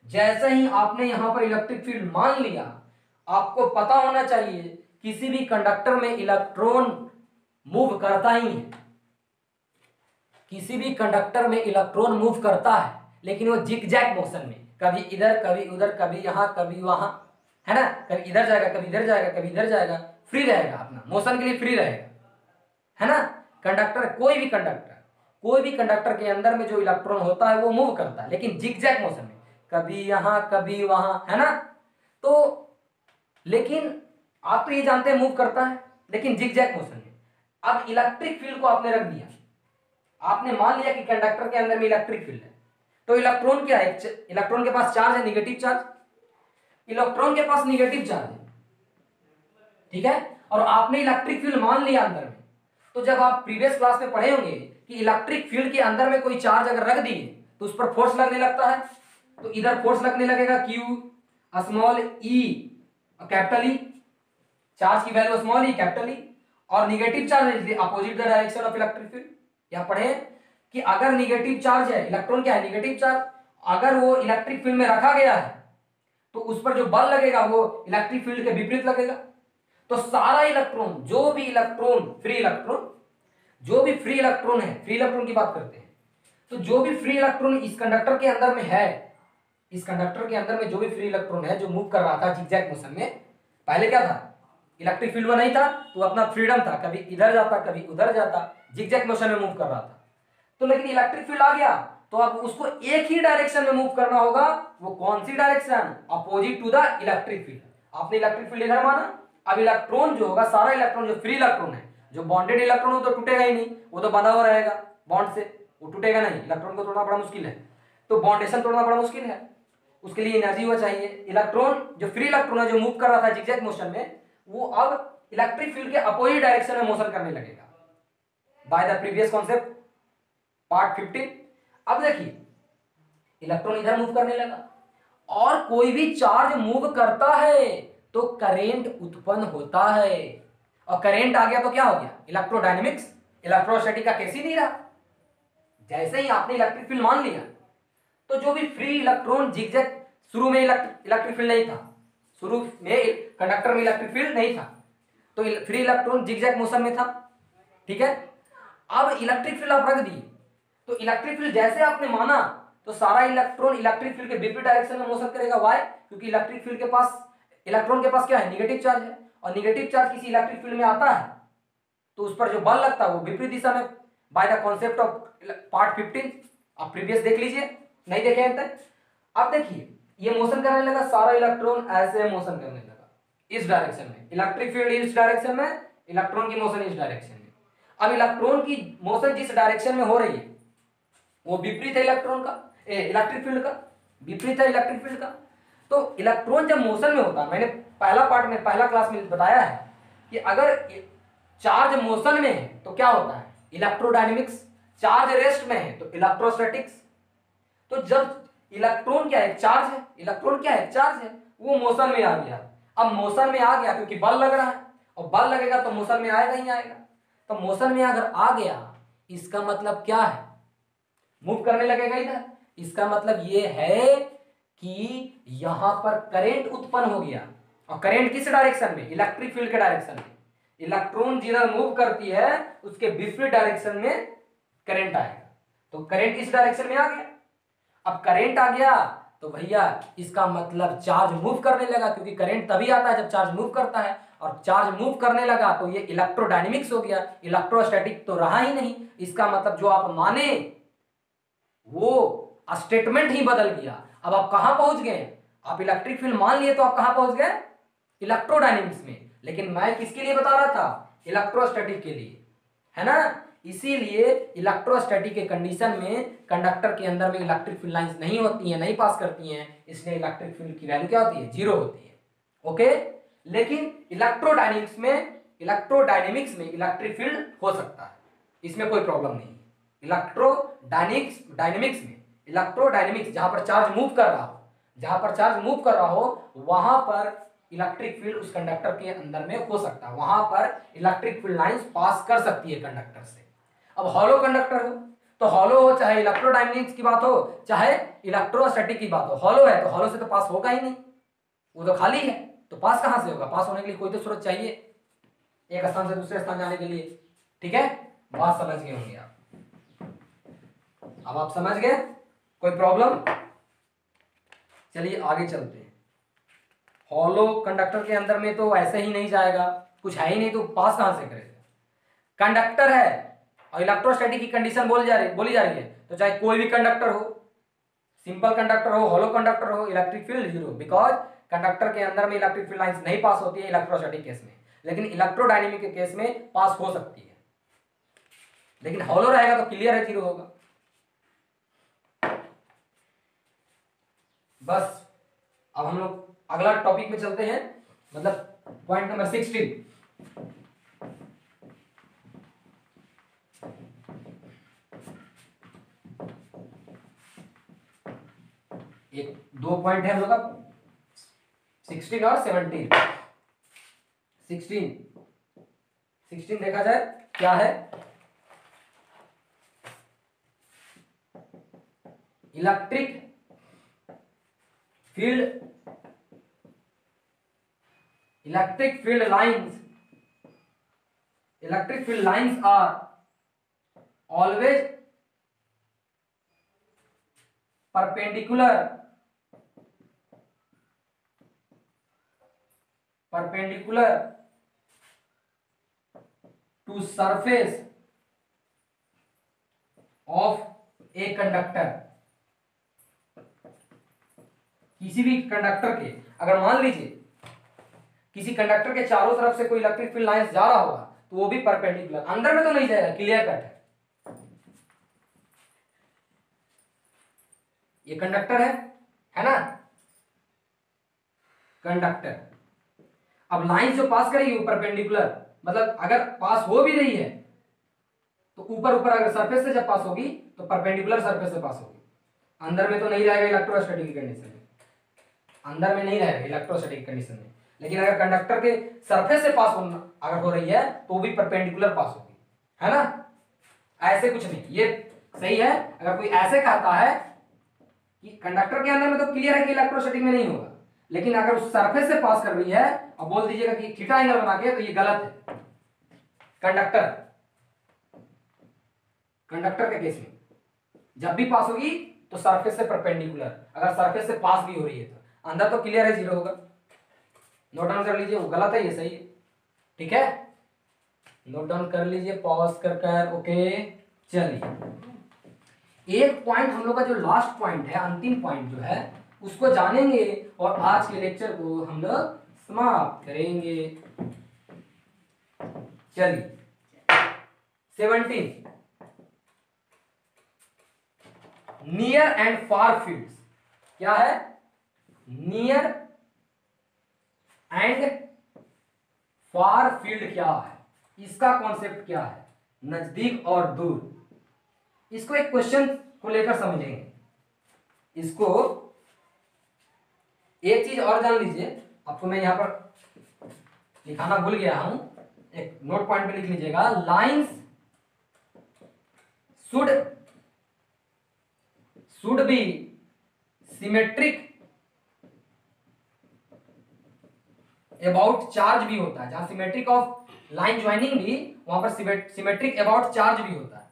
जैसे ही आपने यहां पर इलेक्ट्रिक फील्ड मान लिया, आपको पता होना चाहिए किसी भी कंडक्टर में इलेक्ट्रॉन मूव करता ही है, किसी भी कंडक्टर में इलेक्ट्रॉन मूव करता है, लेकिन वो जिगजैग मोशन में, कभी इधर कभी उधर, कभी यहां कभी वहां, है ना, कभी इधर जाएगा कभी इधर जाएगा कभी इधर जाएगा, फ्री रहेगा, अपना मोशन के लिए फ्री रहेगा, है ना। कंडक्टर, कोई भी कंडक्टर के अंदर में जो इलेक्ट्रॉन होता है वो मूव करता है, लेकिन जिगजैग मोशन में, कभी यहां कभी वहां, है ना। तो लेकिन आप तो ये जानते हैं मूव करता है, लेकिन जिगजैग मोशन में। अब इलेक्ट्रिक फील्ड को आपने रख दिया, आपने मान लिया कि कंडक्टर के अंदर में इलेक्ट्रिक फील्ड है, तो इलेक्ट्रॉन क्या है? इलेक्ट्रॉन के पास चार्ज है, निगेटिव चार्ज, इलेक्ट्रॉन के पास निगेटिव चार्ज है, ठीक है। और आपने इलेक्ट्रिक फील्ड मान लिया अंदर में, तो जब आप प्रीवियस क्लास में पढ़े होंगे कि इलेक्ट्रिक फील्ड के अंदर में कोई चार्ज अगर रख दिए तो उस पर फोर्स लगने लगता है, तो इधर फोर्स लगने लगेगा Q small E capital E, charge की value small E capital E, और negative charge is opposite the direction of electric field. या पढ़े कि अगर निगेटिव चार्ज है, इलेक्ट्रॉन क्या है? निगेटिव चार्ज, अगर वो इलेक्ट्रिक फील्ड में रखा गया है तो उस पर जो बल लगेगा वो इलेक्ट्रिक फील्ड के विपरीत लगेगा। तो सारा इलेक्ट्रॉन, जो भी फ्री इलेक्ट्रॉन है, फ्री इलेक्ट्रॉन की बात करते हैं, तो जो भी फ्री इलेक्ट्रॉन इस कंडक्टर के अंदर में है, इस कंडक्टर के अंदर में जो भी फ्री इलेक्ट्रॉन है जो मूव कर रहा था जिगजैग मोशन में, पहले क्या था? इलेक्ट्रिक फील्ड में नहीं था, तो अपना फ्रीडम था, कभी इधर जाता कभी उधर जाता, जिगजैग मोशन में मूव कर रहा था। तो लेकिन इलेक्ट्रिक फील्ड आ गया, तो अब उसको एक ही डायरेक्शन में मूव करना होगा। वो कौन सी direction? Opposite to the electric field. आपने इलेक्ट्रिक फील्ड इधर माना, अब इलेक्ट्रॉन जो होगा, सारा इलेक्ट्रॉन जो फ्री इलेक्ट्रॉन है, जो बॉन्डेड इलेक्ट्रॉन हो तो टूटेगा ही नहीं, वो तो बंधा हुआ रहेगा बॉन्ड से, वो टूटेगा नहीं, इलेक्ट्रॉन को तोड़ना बड़ा मुश्किल है, तो बॉन्डेशन तोड़ना बड़ा मुश्किल है, उसके लिए एनर्जी हुआ चाहिए। इलेक्ट्रॉन, जो फ्री इलेक्ट्रॉन है जो मूव कर रहा था जिगजैग मोशन में, वो अब इलेक्ट्रिक फील्ड के अपोजिट डायरेक्शन में मोशन करने लगेगा by the previous concept part 15। अब देखिए, इलेक्ट्रॉन इधर मूव करने लगा, और कोई भी चार्ज मूव करता है तो करंट उत्पन्न होता है, और करंट आ गया तो क्या हो गया? इलेक्ट्रोडायनेमिक्स, इलेक्ट्रोस्टैटिक का केस ही नहीं रहा। जैसे ही आपने इलेक्ट्रिक फील्ड मान लिया, तो जो भी फ्री इलेक्ट्रॉन जिगजैग, शुरू में इलेक्ट्रिक फील्ड नहीं था, शुरू में कंडक्टर में इलेक्ट्रिक फील्ड नहीं था, तो फ्री इलेक्ट्रॉन जिगजैग मोशन में था, ठीक है। अब इलेक्ट्रिक फील्ड आप रख दिए, तो इलेक्ट्रिक फील्ड जैसे आपने माना, तो सारा इलेक्ट्रॉन इलेक्ट्रिक फील्ड के विपरीत डायरेक्शन में मोशन करेगा। व्हाई? क्योंकि इलेक्ट्रिक फील्ड के पास, इलेक्ट्रॉन के पास क्या है? निगेटिव चार्ज है, और निगेटिव चार्ज किसी इलेक्ट्रिक फील्ड में आता है तो उस पर जो बल लगता है वो विपरीत दिशा में, by the concept of part 15। आप प्रीवियस देख लीजिए, नहीं देखे हैं तक। अब देखिए, ये मोशन करने लगा, सारा इलेक्ट्रॉन ऐसे मोशन करने लगा इस डायरेक्शन में, इलेक्ट्रिक फील्ड इस डायरेक्शन में, इलेक्ट्रॉन की मोशन इस डायरेक्शन में। अब इलेक्ट्रॉन की मोशन जिस डायरेक्शन में हो रही है वो विपरीत है इलेक्ट्रॉन का, इलेक्ट्रिक फील्ड का, विपरीत है इलेक्ट्रिक फील्ड का। तो इलेक्ट्रॉन जब मोशन में होता है, मैंने पहला पार्ट में, पहला क्लास में बताया है कि अगर चार्ज मोशन में है तो क्या होता है? इलेक्ट्रोडायनेमिक्स। चार्ज रेस्ट में है तो इलेक्ट्रोस्टैटिक्स। तो जब इलेक्ट्रॉन क्या है? चार्ज है, इलेक्ट्रॉन क्या है? चार्ज है, वो मोशन में आ गया। अब मोशन में आ गया क्योंकि बल लग रहा है, और बल लगेगा तो मोशन में आएगा ही आएगा। तो मोशन में अगर आ गया, इसका मतलब क्या है? मूव करने लगेगा इधर। इसका मतलब ये है कि यहां पर करंट उत्पन्न हो गया, और करंट किस डायरेक्शन में? इलेक्ट्रिक फील्ड के डायरेक्शन में। इलेक्ट्रॉन जिधर मूव करती है उसके विपरीत डायरेक्शन में करंट आएगा, तो करंट इस डायरेक्शन में आ गया। अब करंट आ गया तो भैया इसका मतलब चार्ज मूव करने लगा, क्योंकि करंट तभी आता है जब चार्ज मूव करता है, और चार्ज मूव करने लगा तो ये इलेक्ट्रोडायनेमिक्स हो गया, इलेक्ट्रोस्टैटिक तो रहा ही नहीं। इसका मतलब जो आप माने वो स्टेटमेंट ही बदल गया। अब आप कहां पहुंच गए? आप इलेक्ट्रिक फील्ड मान लिए तो आप कहां पहुंच गए? इलेक्ट्रोडायनेमिक्स में। लेकिन मैं किसके लिए बता रहा था, इलेक्ट्रोस्टैटिक के लिए, है ना। इसीलिए इलेक्ट्रोस्टैटिक के कंडीशन में कंडक्टर के अंदर में इलेक्ट्रिक फील्ड लाइंस नहीं होती हैं, नहीं पास करती हैं, इसलिए इलेक्ट्रिक फील्ड की वैल्यू क्या होती है, 0 होती है। ओके, लेकिन इलेक्ट्रोडायनेमिक्स में इलेक्ट्रिक फील्ड हो सकता है, इसमें कोई प्रॉब्लम नहीं है। इलेक्ट्रोडायनेमिक्स जहां पर चार्ज मूव कर रहा हो वहां पर इलेक्ट्रिक फील्ड उस कंडक्टर के अंदर में हो सकता है, वहां पर इलेक्ट्रिक फील्ड लाइंस पास कर सकती है कंडक्टर से। अब हॉलो कंडक्टर हो तो हॉलो हो, चाहे इलेक्ट्रोडायनेमिक्स की बात हो चाहे इलेक्ट्रोस्टैटिक की बात हो, हॉलो है तो हॉलो से तो पास होगा ही नहीं, वो तो खाली है, तो पास कहां से होगा, पास होने के लिए कोई तो स्रोत चाहिए एक स्थान से दूसरे स्थान जाने के लिए। ठीक है, बात समझ गए होंगे आप। अब आप समझ गए, कोई प्रॉब्लम? चलिए आगे चलते हैं। हॉलो कंडक्टर के अंदर में तो ऐसे ही नहीं जाएगा, कुछ है ही नहीं, तो पास कहां से करेगा। कंडक्टर है और इलेक्ट्रोस्टैटिक की कंडीशन बोली जा रही है, तो चाहे कोई भी कंडक्टर हो, सिंपल कंडक्टर हो, हॉलो कंडक्टर हो, इलेक्ट्रिक फील्ड 0, बिकॉज कंडक्टर के अंदर में इलेक्ट्रिक फील्ड लाइंस नहीं पास होती है इलेक्ट्रोस्टैटिक केस में, लेकिन इलेक्ट्रोडायनेमिक के केस में पास हो सकती है। लेकिन हॉलो रहेगा तो क्लियर है 0 होगा। बस अब हम लोग अगला टॉपिक में चलते हैं, मतलब पॉइंट नंबर 16। एक दो पॉइंट है हम लोग का 16 और 17। 16 देखा जाए क्या है, electric field lines are always perpendicular to surface of a conductor। किसी भी कंडक्टर के, अगर मान लीजिए किसी कंडक्टर के चारों तरफ से कोई इलेक्ट्रिक फील्ड लाइंस जा रहा होगा तो वो भी परपेंडिकुलर, अंदर में तो नहीं जाएगा, क्लियर कट है। ये कंडक्टर है ना, कंडक्टर। अब लाइन जो पास करेगी वो परपेंडिकुलर, मतलब अगर पास हो भी रही है तो ऊपर ऊपर अगर सरफेस से जब पास होगी तो परपेंडिकुलर सरफेस से पास होगी, अंदर में तो नहीं रहेगा इलेक्ट्रोस्टैटिक की कंडीशन में, अंदर में नहीं रहेगा इलेक्ट्रोस्टैटिक कंडीशन में। लेकिन अगर कंडक्टर के सरफेस से पास होना अगर हो रही है तो भी परपेंडिकुलर पास होगी, है ना। ऐसे कुछ नहीं, ये सही है। अगर कोई ऐसे कहता है कि कंडक्टर के अंदर में तो क्लियर है कि इलेक्ट्रोस्टैटिक में नहीं होगा, लेकिन अगर उस सरफेस से पास कर रही है और बोल दीजिएगा कि थीटा एंगल बना के, तो ये गलत है। कंडक्टर के केस में जब भी पास होगी तो सरफेस से परपेंडिकुलर, अगर सरफेस से पास भी हो रही है तो अंदर तो क्लियर है 0 होगा। नोट डाउन कर लीजिए, वो गलत है ये सही है, ठीक है। नोट डाउन कर लीजिए पॉज कर ओके। चलिए एक पॉइंट हम लोग का जो लास्ट पॉइंट है, अंतिम पॉइंट जो है उसको जानेंगे और आज के लेक्चर को हम लोग समाप्त करेंगे। चलिए 17, नियर एंड फार फील्ड्स। क्या है, नियर एंड फार फील्ड क्या है, इसका कॉन्सेप्ट क्या है, नजदीक और दूर। इसको एक क्वेश्चन को लेकर समझेंगे। इसको एक चीज और जान लीजिए, आपको मैं यहां पर लिखाना भूल गया हूं, एक नोट पॉइंट पे लिख लीजिएगा। Lines should be symmetric about charge भी होता है, जहां सिमेट्रिक ऑफ लाइन ज्वाइनिंग भी, वहां पर सिमेट्रिक अबाउट चार्ज भी होता है,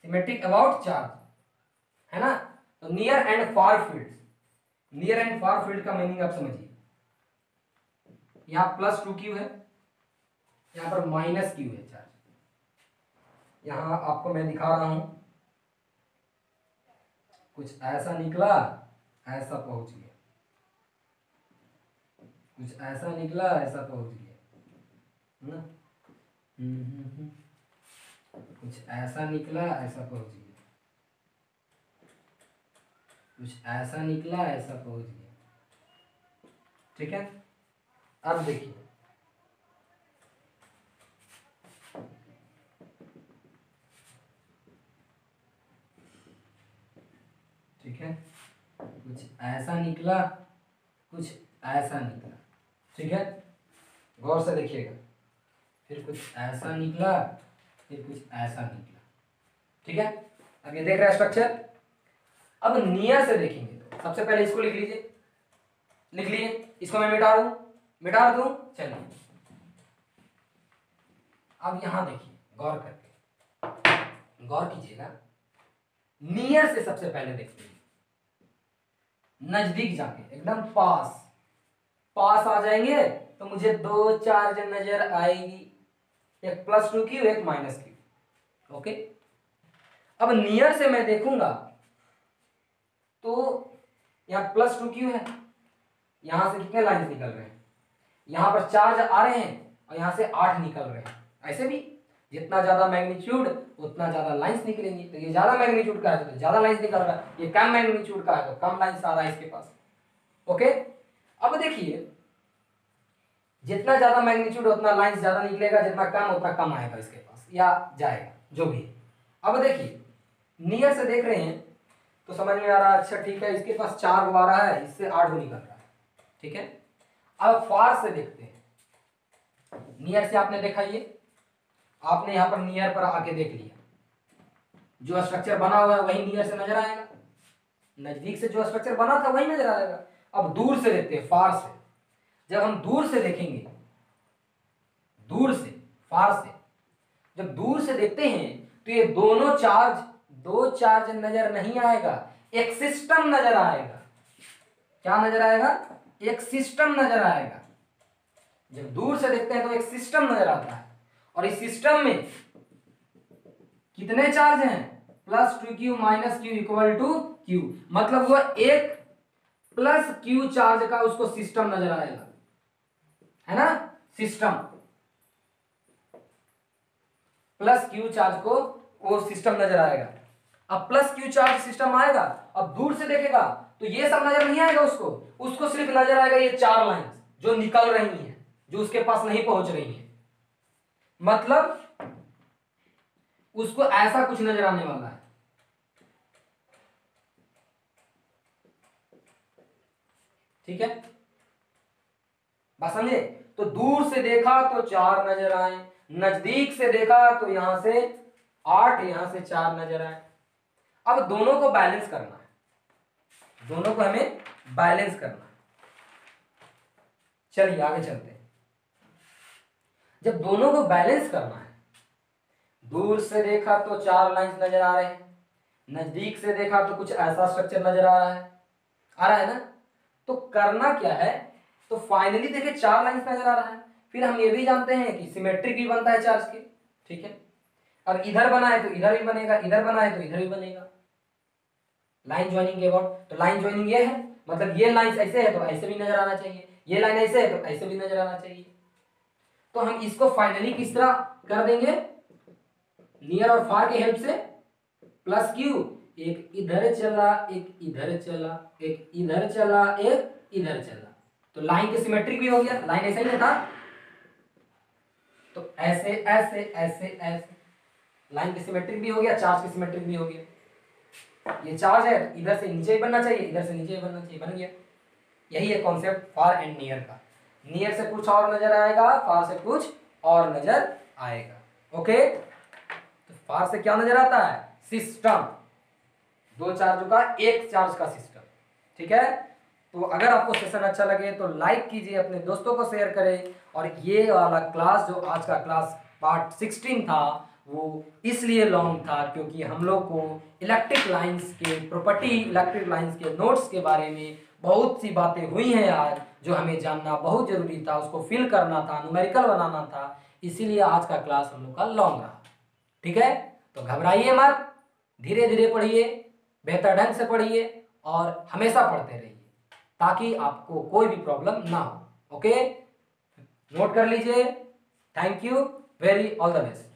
सिमेट्रिक अबाउट चार्ज, है ना। तो near and far field, near and far field का मीनिंग आप समझिए। यहां +2q है, यहां पर -q है चार्ज, यहां आपको मैं दिखा रहा हूं, कुछ ऐसा निकला, ऐसा पहुंच गया, कुछ ऐसा निकला ऐसा पहुंच गया ना। कुछ ऐसा निकला ऐसा पहुंच गया, कुछ ऐसा निकला ऐसा पहुंच गया। ठीक है, अब देखिए ठीक है, कुछ ऐसा निकला कुछ ऐसा निकला। ठीक है, गौर से देखिएगा, फिर कुछ ऐसा निकला फिर कुछ ऐसा निकला। ठीक है, अब ये देख रहे हैं स्ट्रक्चर। अब नियर से देखेंगे तो सबसे पहले इसको लिख लीजिए, लिख लीजिए, इसको मैं मिटा दूं। चलिए अब यहां देखिए, गौर करके गौर कीजिएगा, नियर से सबसे पहले देखते हैं, नजदीक जाके एकदम पास आ जाएंगे तो मुझे दो चार्ज नजर आएगी, एक +2 क्यू एक -q। ओके, अब नियर से मैं देखूंगा तो यहां +2 क्यू है, यहां से कितने लाइंस निकल रहे हैं, यहां पर चार्ज आ रहे हैं और यहां से 8 निकल रहे हैं। ऐसे भी जितना ज्यादा मैग्नीट्यूड उतना ज्यादा लाइंस निकलेंगी, तो ये ज्यादा मैग्नीट्यूड का है तो ज्यादा लाइंस निकल रहा है, ये कम मैग्नीट्यूड का है तो कम लाइंस आ रहा है इसके पास। ओके, अब देखिए जितना ज्यादा मैग्नीट्यूड उतना लाइंस ज्यादा निकलेगा, जितना कम उतना कम आएगा इसके पास या जाएगा जो भी। अब देखिए नियर से देख रहे हैं तो समझ में आ रहा है, अच्छा ठीक है, इसके पास 4 गो आ रहा है, इससे 8 गो निकल रहा है। ठीक है, अब फार से देखते हैं, नियर से आपने देखा, ये आपने यहां पर नियर पर आके देख लिया, जो स्ट्रक्चर बना हुआ है वही नियर से नजर आएगा, नजदीक से जो स्ट्रक्चर बना था वही नजर आएगा। अब दूर से देखते हैं, फार से, जब हम दूर से देखेंगे, दूर से फार से जब दूर से देखते हैं तो ये दो चार्ज नजर नहीं आएगा, एक सिस्टम नजर आएगा। क्या नजर आएगा? एक सिस्टम नजर आएगा। जब दूर से देखते हैं तो एक सिस्टम नजर आता है, और इस सिस्टम में कितने चार्ज हैं? +2q -q = q, मतलब वो एक +q चार्ज का उसको सिस्टम नजर आएगा, है ना, सिस्टम +q चार्ज को वो सिस्टम नजर आएगा। अब +q चार्ज सिस्टम आएगा, अब दूर से देखेगा तो ये सब नजर नहीं आएगा, उसको सिर्फ नजर आएगा ये 4 लाइन जो निकल रही हैं, जो उसके पास नहीं पहुंच रही हैं, मतलब उसको ऐसा कुछ नजर आने वाला है। ठीक है, बात समझे? तो दूर से देखा तो 4 नजर आए, नजदीक से देखा तो यहां से 8, यहां से 4 नजर आए। अब दोनों को बैलेंस करना है, दोनों को हमें बैलेंस करना है। चलिए आगे चलते हैं। जब दोनों को बैलेंस करना है, दूर से देखा तो 4 लाइंस नजर आ रहे हैं, नजदीक से देखा तो कुछ ऐसा स्ट्रक्चर नजर आ रहा है ना, तो करना क्या है? तो फाइनली देखिए 4 लाइंस नजर आ रहा है, फिर हम ये भी जानते हैं कि सिमेट्रिक भी बनता है चार्ज के। ठीक है, अब इधर बना है तो इधर भी बनेगा, इधर बना है तो इधर भी बनेगा, लाइन ज्वाइनिंग के अबाउट। तो लाइन ज्वाइनिंग ये है, मतलब ये लाइन ऐसे है तो ऐसे भी नजर आना चाहिए, ये लाइन ऐसे है तो ऐसे भी नजर आना चाहिए। तो हम इसको फाइनली किस तरह कर देंगे? नियर और फार की हेल्प से, +q, एक इधर चला एक इधर चला, एक इधर चला एक इधर चला, तो लाइन के सिमेट्रिक भी हो गया, लाइन ऐसा ही था, तो ऐसे ऐसे ऐसे ऐसे लाइन के सिमेट्रिक भी हो गया, चार्ज के सिमेट्रिक भी हो गया। ये चार्ज है तो इधर से नीचे ही बनना चाहिए, इधर से नीचे ही बनना चाहिए, बन गया। यही है कॉन्सेप्ट फार एंड नियर का। नियर से कुछ और नजर आएगा, फार से कुछ और नजर आएगा। ओके, तो फार से क्या नजर आता है? सिस्टम, 2 चार्ज का एक चार्ज का सिस्टम। ठीक है, तो अगर आपको सेशन अच्छा लगे तो लाइक कीजिए, अपने दोस्तों को शेयर करें। और ये वाला क्लास जो आज का क्लास पार्ट 16 था वो इसलिए लॉन्ग था क्योंकि हम लोग को इलेक्ट्रिक लाइंस के प्रॉपर्टी, इलेक्ट्रिक लाइंस के नोट्स के बारे में बहुत सी बातें हुई हैं आज, जो हमें जानना बहुत जरूरी था, उसको फिल करना था, न्यूमेरिकल बनाना था, इसीलिए आज का क्लास हम लोग का लॉन्ग रहा। ठीक है, तो घबराइए मत, धीरे धीरे पढ़िए, बेहतर ढंग से पढ़िए और हमेशा पढ़ते रहिए ताकि आपको कोई भी प्रॉब्लम ना हो। ओके, नोट कर लीजिए। Thank you, very all the best.